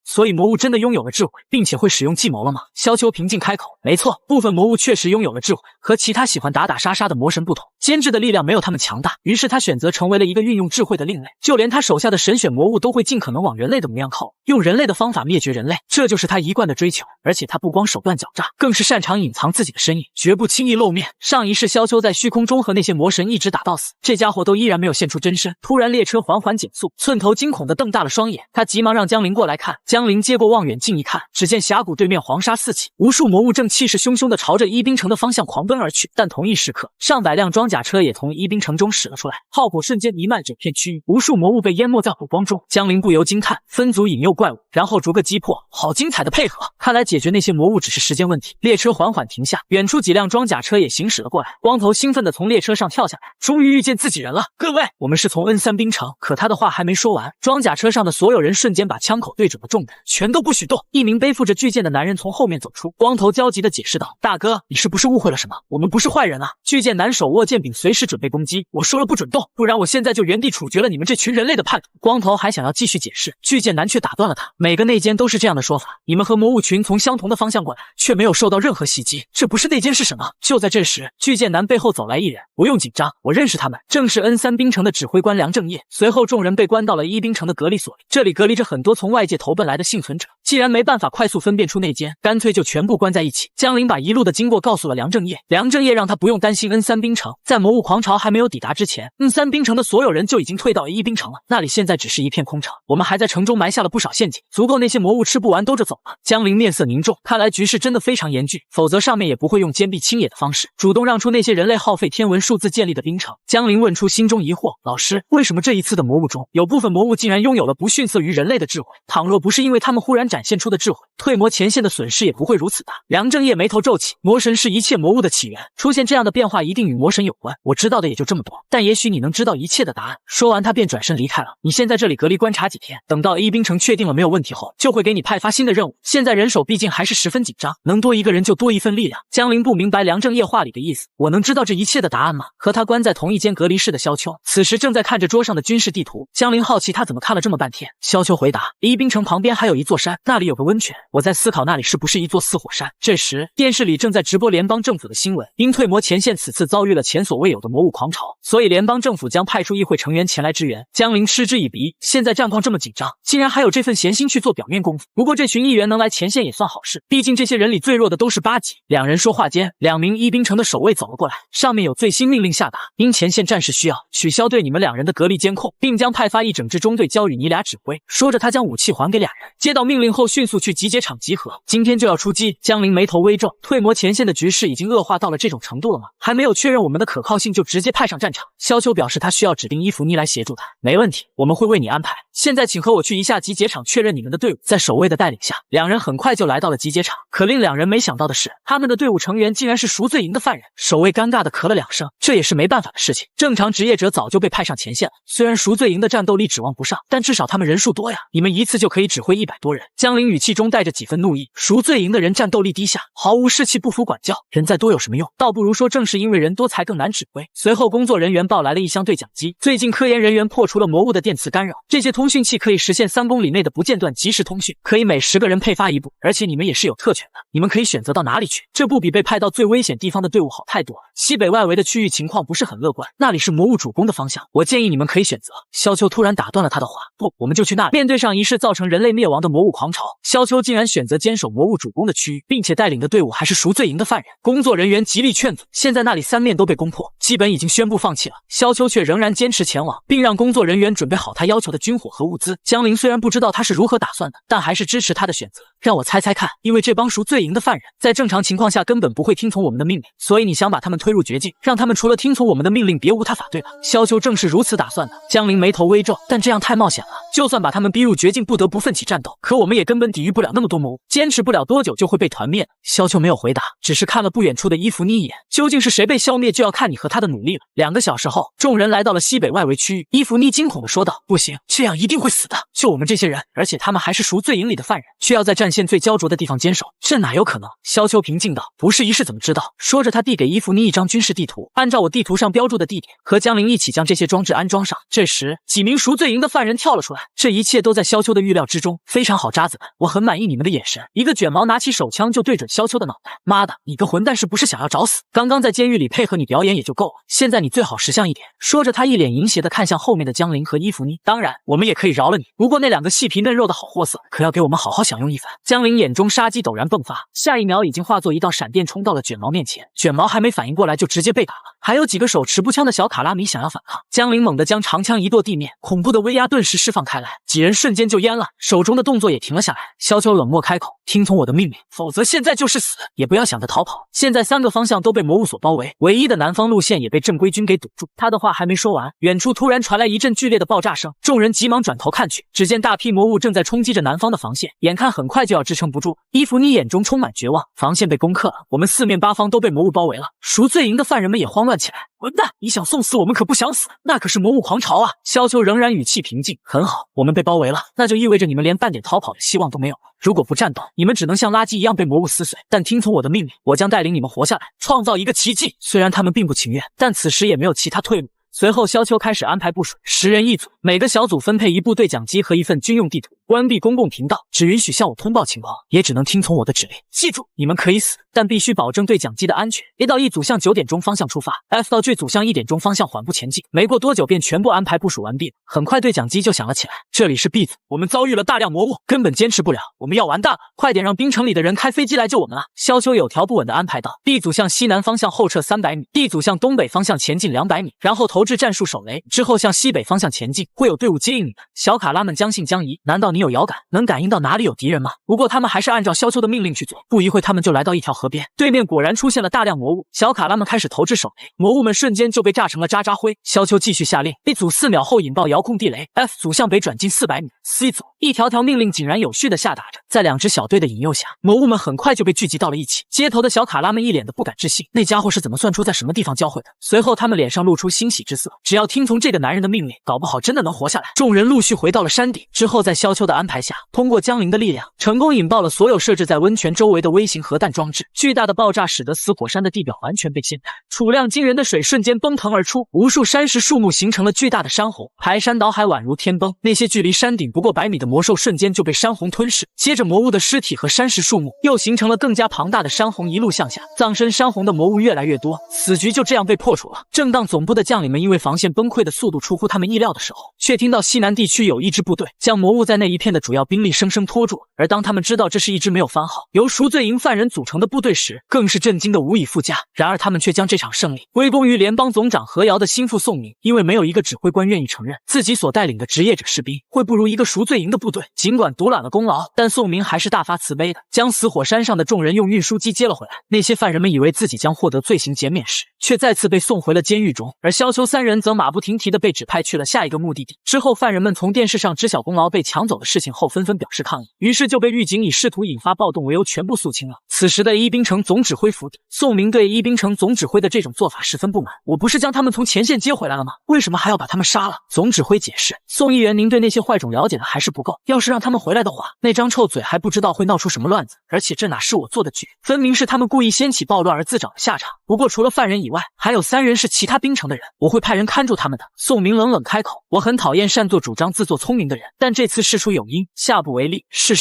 所以魔物真的拥有了智慧，并且会使用计谋了吗？萧秋平静开口：没错，部分魔物确实拥有了智慧，和其他喜欢打打杀杀的魔神不同，监制的力量没有他们强大，于是他选择成为了一个运用智慧的另类。就连他手下的神选魔物都会尽可能往人类的模样靠拢，用人类的方法灭绝人类，这就是他一贯的追求。而且他不光手段狡诈，更是擅长隐藏自己的身影，绝不轻易露面。上一世萧秋在虚空中和那些魔神一直打到死，这家伙都依然没有现出真身。突然列车缓缓减速，寸头惊恐地瞪大了双眼，他急忙让江灵过来看。江灵接过望远镜一看，只见峡谷对面黄沙四起，无数魔物正气势汹汹地朝着1冰城的方向狂奔奔而去。但同一时刻，上百辆装甲车也从伊滨城中驶了出来，炮火瞬间弥漫整片区域，无数魔物被淹没在火光中。江陵不由惊叹，分组引诱怪物，然后逐个击破，好精彩的配合！看来解决那些魔物只是时间问题。列车缓缓停下，远处几辆装甲车也行驶了过来。光头兴奋地从列车上跳下来，终于遇见自己人了！各位，我们是从 N3 冰城。可他的话还没说完，装甲车上的所有人瞬间把枪口对准了众人，全都不许动！一名背负着巨剑的男人从后面走出，光头焦急地解释道：“大哥，你是不是误会了什么？我们不是坏人啊！”巨剑男手握剑柄，随时准备攻击。我说了不准动，不然我现在就原地处决了你们这群人类的叛徒！光头还想要继续解释，巨剑男却打断了他。每个内奸都是这样的说法，你们和魔物群从相同的方向过来，却没有受到任何袭击，这不是内奸是什么？就在这时，巨剑男背后走来一人，不用紧张，我认识他们，正是 N3 冰城的指挥官梁正业。随后众人被关到了伊冰城的隔离所里，这里隔离着很多从外界投奔来的幸存者。既然没办法快速分辨出内奸，干脆就全部关在一起。江陵把一路的经过告诉了梁正业，梁正业让他不用担心 N3 冰城，在魔物狂潮还没有抵达之前， N3 冰城的所有人就已经退到伊冰城了，那里现在只是一片空城，我们还在城中埋下了不少陷阱，足够那些魔物吃不完兜着走了。江陵面色凝重，看来局势真的非常严峻，否则上面也不会用坚壁清野的方式主动让出那些人类耗费天文数字建立的冰城。江陵问出心中疑惑，老师，为什么这一次的魔物中有部分魔物竟然拥有了不逊色于人类的智慧？倘若不是因为他们忽然展现出的智慧，退魔前线的损失也不会如此大。梁正业眉头皱起，魔神是一切魔物的起源，出现这样的变化一定与魔神有关。我知道的也就这么多，但也许你能知道一切的答案。说完他便转身离开了。你先在这里隔离观察几天，等到伊冰城确定了没有问题后，就会给你派发新的任务。现在人手毕竟还是十分紧张，能多一个人就多一份力量。江陵不明白梁正业话里的意思，我能知道这一切的答案吗？和他关在同一间隔离室的萧秋此时正在看着桌上的军事地图。江陵好奇他怎么看了这么半天。萧秋回答，伊冰城旁边还有一座山，那里有个温泉，我在思考那里是不是一座死火山。这时电视里正在直播联邦政府的新闻，因退魔前线此次遭遇了前所未有的魔物狂潮，所以联邦政府将派出议会成员前来支援。江陵嗤之以鼻，现在战况这么紧张，竟然还有这份闲心去做表面功夫。不过这群议员能来前线也算好事，毕竟这些人里最弱的都是8级。两人说话间，两名伊冰城的守卫走了过来，上面有最新命令下达，因前线战事需要，取消对你们两人的隔离监控，并将派发一整支中队交予你俩指挥。说着他将武器还给俩人，接到命令后迅速去集结场集合，今天就要出击。江陵眉头微皱，退魔前线的局势已经恶化到了这种程度了吗？还没有确认我们的可靠性就直接派上战场。萧秋表示他需要指定伊芙妮来协助他。没问题，我们会为你安排。现在请和我去一下集结场确认你们的队伍。在守卫的带领下，两人很快就来到了集结场。可令两人没想到的是，他们的队伍成员竟然是赎罪营的犯人。守卫尴尬的咳了2声，这也是没办法的事情，正常职业者早就被派上前线了。虽然赎罪营的战斗力指望不上，但至少他们人数多呀，你们一次就可以指挥100多人。江陵语气中带着几分怒意，赎罪营的人战斗力低下，毫无士气，不服管教，人再多有什么用？倒不如说正是因为人多才更难指挥。随后工作人员报来了一箱对讲机，最近科研人员破除了魔物的电磁干扰，这些通讯器可以实现3公里内的不间断即时通讯，可以每10个人配发1部，而且你们也是有特权的，你们可以选择到哪里去，这不比被派到最危险地方的队伍好太多了。西北外围的区域情况不是很乐观，那里是魔物主攻的方向，我建议你们可以选择。萧秋突然打断了他的话，不，我们就去那里。面对上一世造成人类灭亡的魔物狂潮，萧秋竟然选择坚守魔物主攻的区域，并且带领的队伍还是赎罪营的犯人。工作人员极力劝阻，现在那里3面都被攻破，基本已经宣布放弃了。萧秋却仍然坚持前往，并让工作人员准备好他要求的军火和物资。江陵虽然不知道他是如何打算的，但还是支持他的选择。让我猜猜看，因为这帮赎罪营的犯人在正常情况下根本不会听从我们的命令，所以你想把他们推入绝境，让他们除了听从我们的命令别无他法，对吧？萧秋正是如此打算的。江陵眉头微皱，但这样太冒险了，就算把他们逼入绝境，不得不奋起战斗，可我们也根本抵御不了那么多魔物，坚持不了多久就会被团灭。萧秋没有回答，只是看了不远处的伊芙妮一眼。究竟是谁被消灭，就要看你和他的努力了。2个小时后，众人来到了西北外围区域。伊芙妮惊恐地说道：“不行，这样一定会死的。就我们这些人，而且他们还是赎罪营里的犯人，却要在战线最焦灼的地方坚守，这哪有可能？”萧秋平静道：“不是一试怎么知道？”说着，他递给伊芙妮一张军事地图，按照我地图上标注的地点，和江陵一起将这些装置安装上。这时，几名赎罪营的犯人跳了出来，这一切都在萧秋的预料之中。非常好，渣子们，我很满意你们的眼神。一个卷毛拿起手枪就对准萧秋的脑袋。妈的，你个混蛋，是不是想要找死？刚刚在监狱里配合你表演也就够了，现在你最好识相一点。说着，他一脸淫邪地看向后面的江陵和伊芙妮。当然，我们也可以饶了你，不过那2个细皮嫩肉的好货色，可要给我们好好享用一番。江陵眼中杀机陡然迸发，下一秒已经化作一道闪电冲到了卷毛面前。卷毛还没反应过来就直接被打了，还有几个手持步枪的小卡拉米想要反抗，江陵猛地将长枪一跺地面，恐怖的威压顿时释放开来，几人瞬间就淹了，手中的动作也停了下来。萧秋冷漠开口，听从我的命令，否则现在就是死，也不要想着逃跑。现在3个方向都被魔物所包围，唯一的南方路线也被正规军给堵住。他的话还没说完，远处突然传来一阵剧烈的爆炸声，众人急忙转头看去，只见大批魔物正在冲击着南方的防线，眼看很快就要支撑不住。伊芙妮眼中充满绝望，防线被攻克了，我们四面八方都被魔物包围了。赎罪营的犯人们也慌乱起来，混蛋，你想送死我们可不想死，那可是魔物狂潮啊！萧秋仍然语气平静，很好，我们被包围了，那就意味着你们连半点逃跑的希望都没有了。如果不战斗，你们只能像垃圾一样被魔物撕碎，但听从我的命令，我将带领你们活下来，创造一个奇迹。虽然他们并不情愿，但此时也没有其他退路。随后萧秋开始安排部署，10人一组，每个小组分配一部对讲机和一份军用地图，关闭公共频道，只允许向我通报情况，也只能听从我的指令。记住，你们可以死，但必须保证对讲机的安全。A 到一组向9点钟方向出发 ，F 到剧组向1点钟方向缓步前进。没过多久便全部安排部署完毕，很快对讲机就响了起来。这里是 B 组，我们遭遇了大量魔物，根本坚持不了，我们要完蛋了，快点让冰城里的人开飞机来救我们了。萧秋有条不紊地安排道。B 组向西南方向后撤300米 ，D 组向东北方向前进200米，然后投掷战术手雷，之后向西北方向前进，会有队伍接应你的。小卡拉们将信将疑，难道你有遥感，能感应到哪里有敌人吗？不过他们还是按照萧秋的命令去做，不一会他们就来到一条河边，对面果然出现了大量魔物，小卡拉们开始投掷手雷，魔物们瞬间就被炸成了渣渣灰。萧秋继续下令 ，A 组4秒后引爆遥控地雷 ，F 组向北转进400米 ，C 组一条条命令井然有序地下达着，在2支小队的引诱下，魔物们很快就被聚集到了一起。街头的小卡拉们一脸的不敢置信，那家伙是怎么算出在什么地方教会的？随后他们脸上露出欣喜之色，只要听从这个男人的命令，搞不好真的能活下来。众人陆续回到了山顶，之后在萧秋的安排下，通过江陵的力量，成功引爆了所有设置在温泉周围的微型核弹装置。巨大的爆炸使得死火山的地表完全被掀开，储量惊人的水瞬间奔腾而出，无数山石树木形成了巨大的山洪，排山倒海宛如天崩。那些距离山顶不过100米的魔兽瞬间就被山洪吞噬，接着魔物的尸体和山石树木又形成了更加庞大的山洪，一路向下，葬身山洪的魔物越来越多，死局就这样被破除了。正当总部的将领们因为防线崩溃的速度出乎他们意料的时候，却听到西南地区有一支部队将魔物在那一片的主要兵力生生拖住，而当他们知道这是一支没有番号、由赎罪营犯人组成的部队时，更是震惊的无以复加。然而他们却将这场胜利归功于联邦总长何瑶的心腹宋明，因为没有一个指挥官愿意承认自己所带领的职业者士兵会不如一个赎罪营的部队。尽管独揽了功劳，但宋明还是大发慈悲的将死火山上的众人用运输机接了回来。那些犯人们以为自己将获得罪行减免时，却再次被送回了监狱中，而萧秋3人则马不停蹄地被指派去了下一个目的地。之后犯人们从电视上知晓功劳被抢走的事情后，纷纷表示抗议，于是就被狱警以试图引发暴动为由全部肃清了。此时的一滨城总指挥府邸，宋明对一滨城总指挥的这种做法十分不满，我不是将他们从前线接回来了吗？为什么还要把他们杀了？总指挥解释，宋议员，您对那些坏种了解的还是不够，要是让他们回来的话，那张臭嘴还不知道会闹出什么乱子，而且这哪是我做的局，分明是他们故意掀起暴乱而自找的下场。不过除了犯人以外，还有3人是其他滨城的人，我会派人看住他们的。宋明冷冷开口，我很讨厌擅作主张自作聪明的人，但这次事出有因，下不为例。是，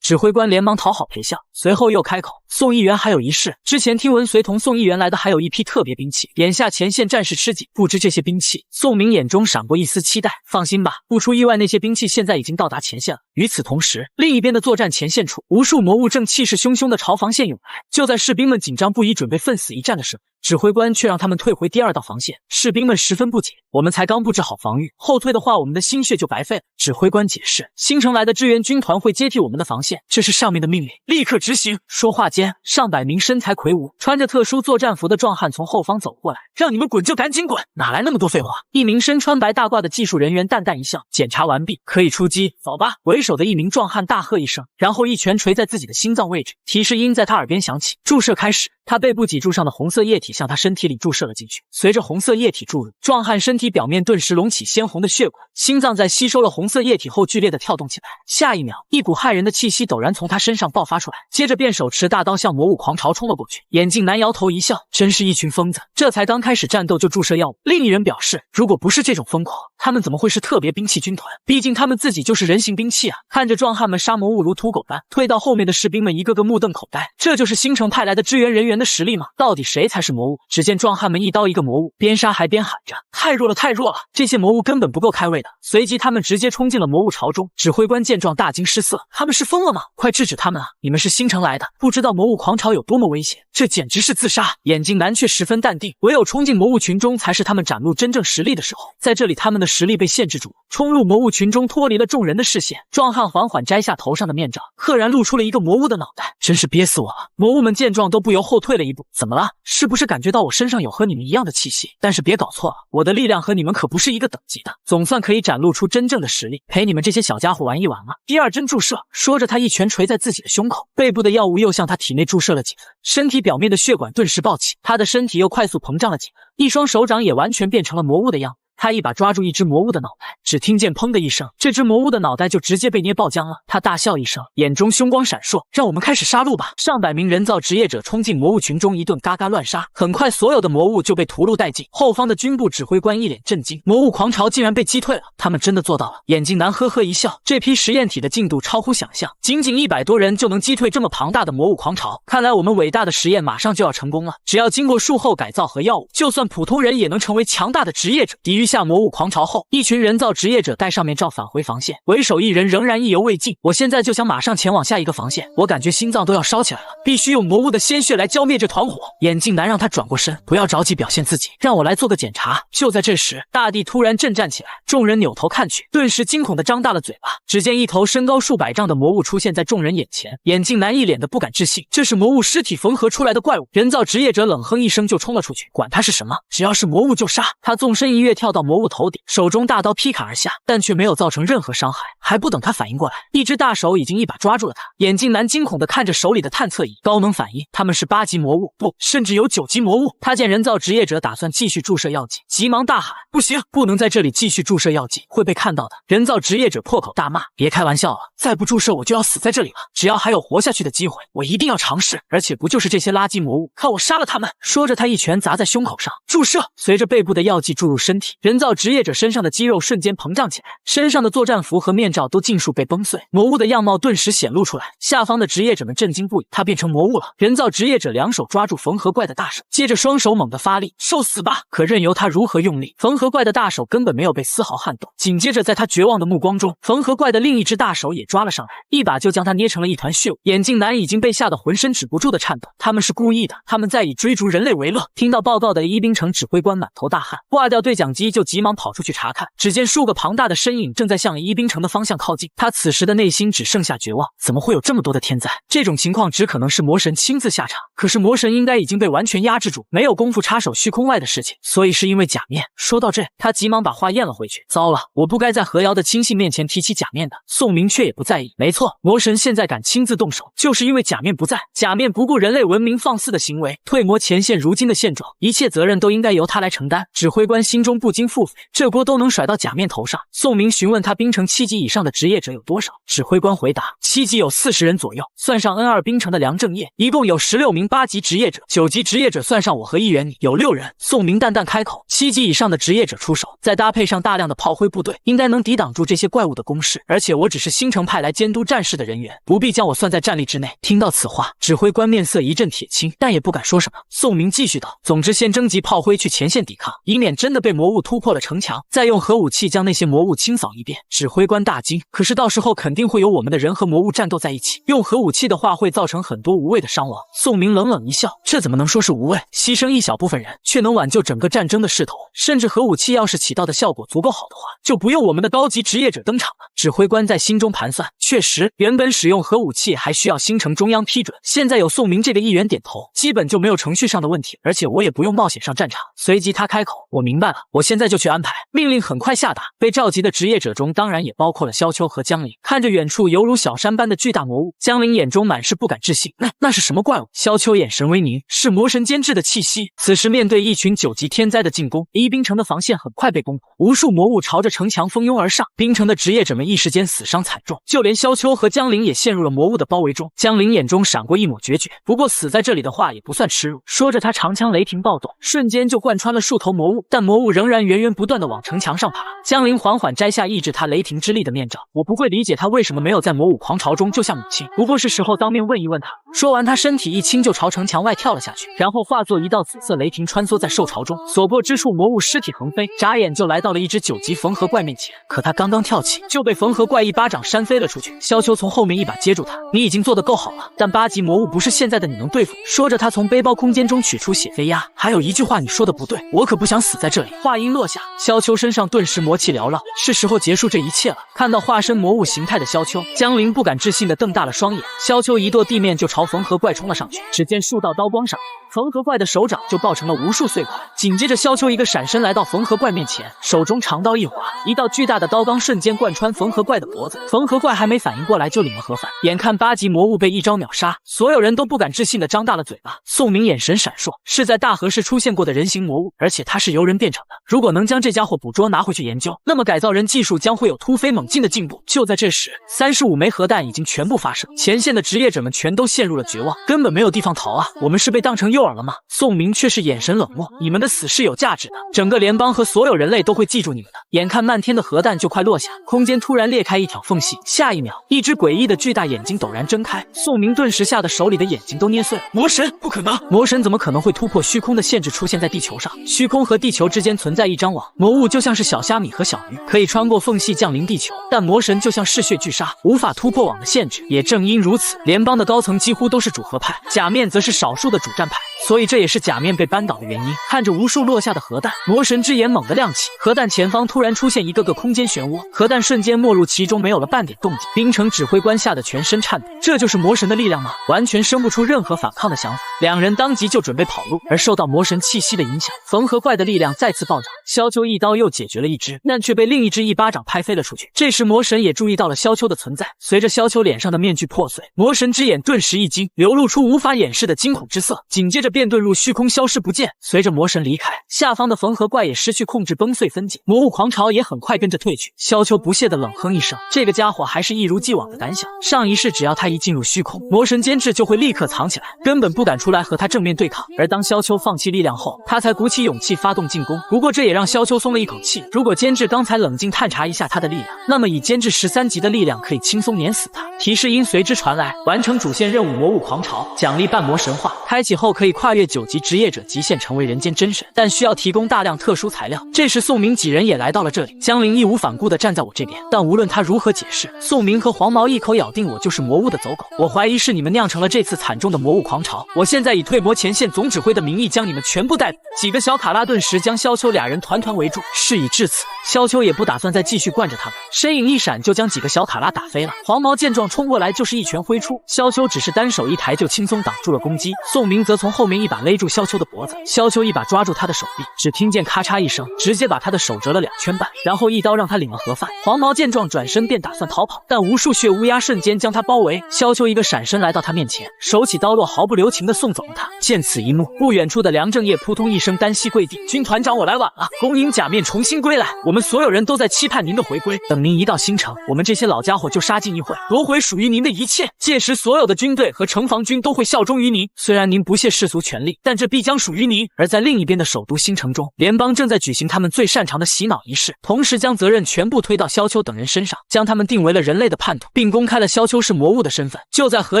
指挥官连忙讨好陪笑，随后又开口，宋议员还有一事，之前听闻随同宋议员来的还有一批特别兵器，眼下前线战事吃紧，不知这些兵器。宋明眼中闪过一丝期待，放心吧，不出意外那些兵器现在已经到达前线了。与此同时，另一边的作战前线处，无数魔物正气势汹汹地朝防线涌来。就在士兵们紧张不已准备奋死一战的时候，指挥官却让他们退回第2道防线。士兵们十分不解，我们才刚布置好防御，后退的话我们的心血就白费了。指挥官解释，新城来的支援军团会接替我们的防线，这是上面的命令，立刻执行。说话间，上百名身材魁梧、穿着特殊作战服的壮汉从后方走过来，让你们滚就赶紧滚，哪来那么多废话？一名身穿白大褂的技术人员淡淡一笑，检查完毕，可以出击，走吧。为首的一名壮汉大喝一声，然后一拳捶在自己的心脏位置，提示音在他耳边响起，注射开始。他背部脊柱上的红色液体向他身体里注射了进去，随着红色液体注入，壮汉身体表面顿时隆起鲜红的血管，心脏在吸收了红色液体后剧烈的跳动起来。下一秒，一股骇人的气息陡然从他身上爆发出来，接着便手持大刀向魔物狂潮冲了过去。眼镜男摇头一笑，真是一群疯子，这才刚开始战斗就注射药物。另一人表示，如果不是这种疯狂，他们怎么会是特别兵器军团？毕竟他们自己就是人形兵器啊！看着壮汉们杀魔物如土狗般，退到后面的士兵们一个个目瞪口呆，这就是新城派来的支援人员的实力吗？到底谁才是魔物？只见壮汉们一刀一个魔物，边杀还边喊着：“太弱了，太弱了！这些魔物根本不够开胃的。”随即他们直接冲进了魔物巢中。指挥官见状大惊失色：“他们是疯了吗？快制止他们啊！你们是星城来的，不知道魔物狂潮有多么危险，这简直是自杀！”眼镜男却十分淡定，唯有冲进魔物群中才是他们展露真正实力的时候。在这里，他们的实力被限制住，冲入魔物群中，脱离了众人的视线。壮汉缓缓摘下头上的面罩，赫然露出了一个魔物的脑袋，真是憋死我了！魔物们见状都不由后退了一步。怎么了？是不是感觉到我身上有和你们一样的气息？但是别搞错了，我的力量和你们可不是一个等级的，总算可以展露出真正的实力，陪你们这些小家伙玩一玩了。第二针注射，说着他一拳捶在自己的胸口，背部的药物又向他体内注射了几分，身体表面的血管顿时暴起，他的身体又快速膨胀了几分，一双手掌也完全变成了魔物的样子。他一把抓住一只魔物的脑袋，只听见砰的一声，这只魔物的脑袋就直接被捏爆浆了。他大笑一声，眼中凶光闪烁，让我们开始杀戮吧！上百名人造职业者冲进魔物群中，一顿嘎嘎乱杀，很快所有的魔物就被屠戮殆尽。后方的军部指挥官一脸震惊，魔物狂潮竟然被击退了，他们真的做到了。眼镜男呵呵一笑，这批实验体的进度超乎想象，仅仅100多人就能击退这么庞大的魔物狂潮，看来我们伟大的实验马上就要成功了。只要经过术后改造和药物，就算普通人也能成为强大的职业者。抵御下魔物狂潮后，一群人造职业者戴上面罩返回防线，为首一人仍然意犹未尽。我现在就想马上前往下一个防线，我感觉心脏都要烧起来了，必须用魔物的鲜血来浇灭这团火。眼镜男让他转过身，不要着急表现自己，让我来做个检查。就在这时，大地突然震颤起来，众人扭头看去，顿时惊恐地张大了嘴巴。只见一头身高数百丈的魔物出现在众人眼前，眼镜男一脸的不敢置信，这是魔物尸体缝合出来的怪物。人造职业者冷哼一声就冲了出去，管他是什么，只要是魔物就杀。他纵身一跃跳到魔物头顶，手中大刀劈砍而下，但却没有造成任何伤害。还不等他反应过来，一只大手已经一把抓住了他。眼镜男惊恐地看着手里的探测仪，高能反应，他们是8级魔物，不，甚至有9级魔物。他见人造职业者打算继续注射药剂，急忙大喊：不行，不能在这里继续注射药剂，会被看到的。人造职业者破口大骂：别开玩笑了，再不注射我就要死在这里了，只要还有活下去的机会，我一定要尝试，而且不就是这些垃圾魔物，看我杀了他们！说着他一拳砸在胸口上，注射。随着背部的药剂注入身体，人造职业者身上的肌肉瞬间膨胀起来，身上的作战服和面罩都尽数被崩碎，魔物的样貌顿时显露出来。下方的职业者们震惊不已，他变成魔物了。人造职业者两手抓住缝合怪的大手，接着双手猛地发力，受死吧！可任由他如何用力，缝合怪的大手根本没有被丝毫撼动。紧接着在他绝望的目光中，缝合怪的另一只大手也抓了上来，一把就将他捏成了一团血雾。眼镜男已经被吓得浑身止不住的颤抖，他们是故意的，他们在以追逐人类为乐。听到报告的一兵城指挥官满头大汗，挂掉对讲机就急忙跑出去查看，只见数个庞大的身影正在向一兵城的方向靠近。他此时的内心只剩下绝望，怎么会有这么多的天灾？这种情况只可能是魔神亲自下场，可是魔神应该已经被完全压制住，没有功夫插手虚空外的事情，所以是因为假面。说到这，他急忙把话咽了回去。糟了，我不该在何瑶的亲信面前提起假面的。宋明却也不在意，没错，魔神现在敢亲自动手，就是因为假面不在。假面不顾人类文明放肆的行为，退魔前线如今的现状，一切责任都应该由他来承担。指挥官心中不禁腹诽，这锅都能甩到假面头上。宋明询问他兵城7级以上的职业者有多少，指挥官回答7级有40人左右，算上 N2 兵城的梁正业，一共有16名8级职业者，9级职业者算上我和一员你，有6人。宋明淡淡开口，7级以上的职业者出手，再搭配上大量的炮灰部队，应该能抵挡住这些怪物的攻势，而且我只是星城派来监督战事的人员，不必将我算在战力之内。听到此话，指挥官面色一阵铁青，但也不敢说什么。宋明继续道，总之先征集炮灰去前线抵抗，以免真的被魔物突破了城墙，再用核武器将那些魔物清扫一遍。指挥官大惊，可是到时候肯定会有我们的人和魔物战斗在一起，用核武器的话会造成很多无谓的伤亡。宋明冷冷一笑，这怎么能说是无谓？牺牲一小部分人，却能挽救整个战争的势头，甚至核武器要是起到的效果足够好的话，就不用我们的高级职业者登场了。指挥官在心中盘算，确实，原本使用核武器还需要星城中央批准，现在有宋明这个议员点头，基本就没有程序上的问题，而且我也不用冒险上战场。随即他开口，我明白了，我现在就去安排。命令很快下达，被召集的职业者中当然也包括了萧秋和江陵。看着远处犹如小山般的巨大魔物，江陵眼中满是不敢置信，那是什么怪物？萧秋眼神微凝，是魔神监制的气息。此时面对一群9级天灾的进攻，一兵城的防线很快被攻破，无数魔物朝着城墙蜂拥而上，兵城的职业者们一时间死伤惨重，就连萧秋和江陵也陷入了魔物的包围中。江陵眼中闪过一抹决绝，不过死在这里的话也不算耻辱。说着他长枪雷霆暴动，瞬间就贯穿了数头魔物，但魔物仍然源源不断的往城墙上爬。江陵缓缓摘下抑制他雷霆之力的面罩，我不会理解他为什么没有在魔武狂潮中救下母亲，不过是时候当面问一问他。说完，他身体一轻就朝城墙外跳了下去，然后化作一道紫色雷霆穿梭在兽巢中，所过之处魔物尸体横飞，眨眼就来到了一只9级缝合怪面前。可他刚刚跳起，就被缝合怪一巴掌扇飞了出去。萧秋从后面一把接住他，你已经做得够好了，但8级魔物不是现在的你能对付。说着，他从背包空间中取出血飞鸦，还有一句话你说的不对，我可不想死在这里。话音落下，萧秋身上顿时魔气缭绕，是时候结束这一切了。看到化身魔物形态的萧秋，江陵不敢置信地瞪大了双眼。萧秋一跺地面就朝缝合怪冲了上去，只见数道刀光闪，缝合怪的手掌就爆成了无数碎块。紧接着，萧秋一个闪身来到缝合怪面前，手中长刀一划，一道巨大的刀光瞬间贯穿缝合怪的脖子。缝合怪还没反应过来就领了盒饭。眼看8级魔物被一招秒杀，所有人都不敢置信地张大了嘴巴。宋明眼神闪烁，是在大河市出现过的人形魔物，而且它是由人变成的。如果能将这家伙捕捉拿回去研究，那么改造人技术将会有突飞猛进的进步。就在这时，35枚核弹已经全部发射，前线的职业者们全都陷入了绝望，根本没有地方逃啊！我们是被当成诱饵了吗？宋明却是眼神冷漠，你们的死是有价值的，整个联邦和所有人类都会记住你们的。眼看漫天的核弹就快落下，空间突然裂开一条缝隙，下一秒，一只诡异的巨大眼睛陡然睁开，宋明顿时吓得手里的眼睛都捏碎了。魔神，不可能！魔神怎么可能会突破虚空的限制出现在地球上？虚空和地球之间存在一张网，魔物就像是小虾米和小鱼，可以穿过缝隙降临地球，但魔神就像嗜血巨鲨，无法突破网的限制。也正因如此，联邦的高层几乎都是主和派，假面则是少数的主战派，所以这也是假面被扳倒的原因。看着无数落下的核弹，魔神之眼猛地亮起，核弹前方突然出现一个个空间漩涡，核弹瞬间没入其中，没有了半点动静。冰城指挥官吓得全身颤抖，这就是魔神的力量吗？完全生不出任何反抗的想法。两人当即就准备跑路，而受到魔神气息的影响，缝合怪的力量再次暴涨，萧秋一刀又解决了一只，但却被另一只一巴掌拍飞了出去。这时魔神也注意到了萧秋的存在，随着萧秋脸上的面具破碎，魔神之眼顿时一惊，流露出无法掩饰的惊恐之色，紧接着便遁入虚空消失不见。随着魔神离开，下方的缝合怪也失去控制崩碎分解，魔物狂潮也很快跟着退去。萧秋不屑地冷哼一声，这个家伙还是一如既往的胆小，上一世只要他一进入虚空，魔神监制就会立刻藏起来，根本不敢出来和他正面对抗。而当萧秋放弃力量后，他才鼓起勇气发动进攻。不过这也让萧秋松了一口气，如果监制刚才冷静探查一下他的力量，那么以监制13级的力量可以轻松碾死他。提示音随之传来，完成主线任务魔物狂潮，奖励半魔神话，开启后可以跨越9级职业者极限成为人间真神，但需要提供大量特殊材料。这时宋明几人也来到了这里，江陵义无反顾地站在我这边，但无论他如何解释，宋明和黄毛一口咬定我就是魔物的走狗。我怀疑是你们酿成了这次惨重的魔物狂潮，我现在以退魔前线总指挥的名义将你们全部逮捕。几个小卡拉顿时将萧秋俩人团团围住。事已至此，萧秋也不打算再继续惯着他们，身影一闪就将几个小卡拉打飞了。黄毛见状冲过来就是一拳挥出，萧秋只是单手一抬就轻松挡住了攻击，宋明则从后面一把勒住萧秋的脖子，萧秋一把抓住他的手臂，只听见咔嚓一声，直接把他的手折了2圈半，然后一刀让他领了盒饭。黄毛见状转身便打算逃跑，但无数血乌鸦瞬间将他包围，萧秋一个闪身来到他面前，手起刀落，毫不留情地送走了他。见此一幕，不远处的梁正业扑通一声单膝跪地，军团长我来晚了，恭迎假面重新归来，我们所有人都在期盼您的回归，等您一到新城，我们这些老家伙就杀进议会，夺回属于您的一切，届时所有的军队和城防军都会效忠于您，虽然您不屑世俗权力，但这必将属于您。而在另一边的首都新城中，联邦正在举行他们最擅长的洗脑仪式，同时将责任全部推到萧秋等人身上，将他们定为了人类的叛徒，并公开了萧秋是魔物的身份。就在何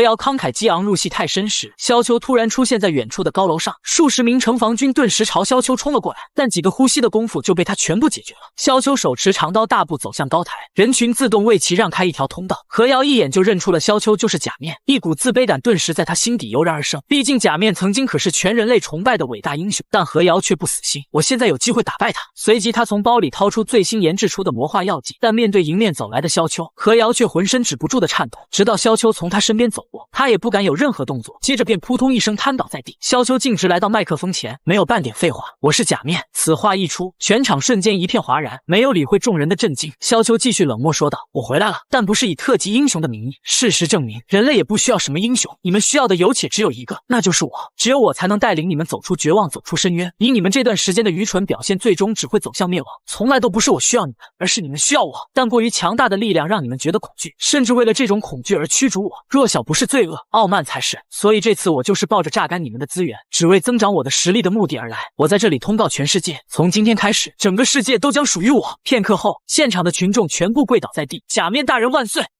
瑶慷慨激昂入戏太深时，萧秋突然出现在远处的高楼上，数十名城防军顿时朝萧秋冲了过来，但几个呼吸的功夫就被他全部解决了。萧秋手持长刀大步走向高台，人群自动为其让开一条通道。何瑶一眼就认出了萧秋就是假面，一股自卑感顿时在他心底油然而生，毕竟假面曾经可是全人类崇拜的伟大英雄，但何瑶却不死心，我现在有机会打败他。随即他从包里掏出最新研制出的魔化药剂，但面对迎面走来的萧秋，何瑶却浑身止不住的颤抖，直到萧秋从他身边走过，他也不敢有任何动作，接着便扑通一声瘫倒在地。萧秋径直来到麦克风前，没有半点废话，我是假面。此话一出，全场瞬间一片哗然，没有理会众人的震惊。萧秋继续冷漠说道，我回来了，但不是以特级英雄的名义，事实证明人类也不需要什么英雄，你们需要的有且只有一个，那就是我。只有只有我才能带领你们走出绝望，走出深渊。以你们这段时间的愚蠢表现，最终只会走向灭亡。从来都不是我需要你们，而是你们需要我。但过于强大的力量让你们觉得恐惧，甚至为了这种恐惧而驱逐我。弱小不是罪恶，傲慢才是。所以这次我就是抱着榨干你们的资源，只为增长我的实力的目的而来。我在这里通告全世界，从今天开始，整个世界都将属于我。片刻后，现场的群众全部跪倒在地。假面大人万岁！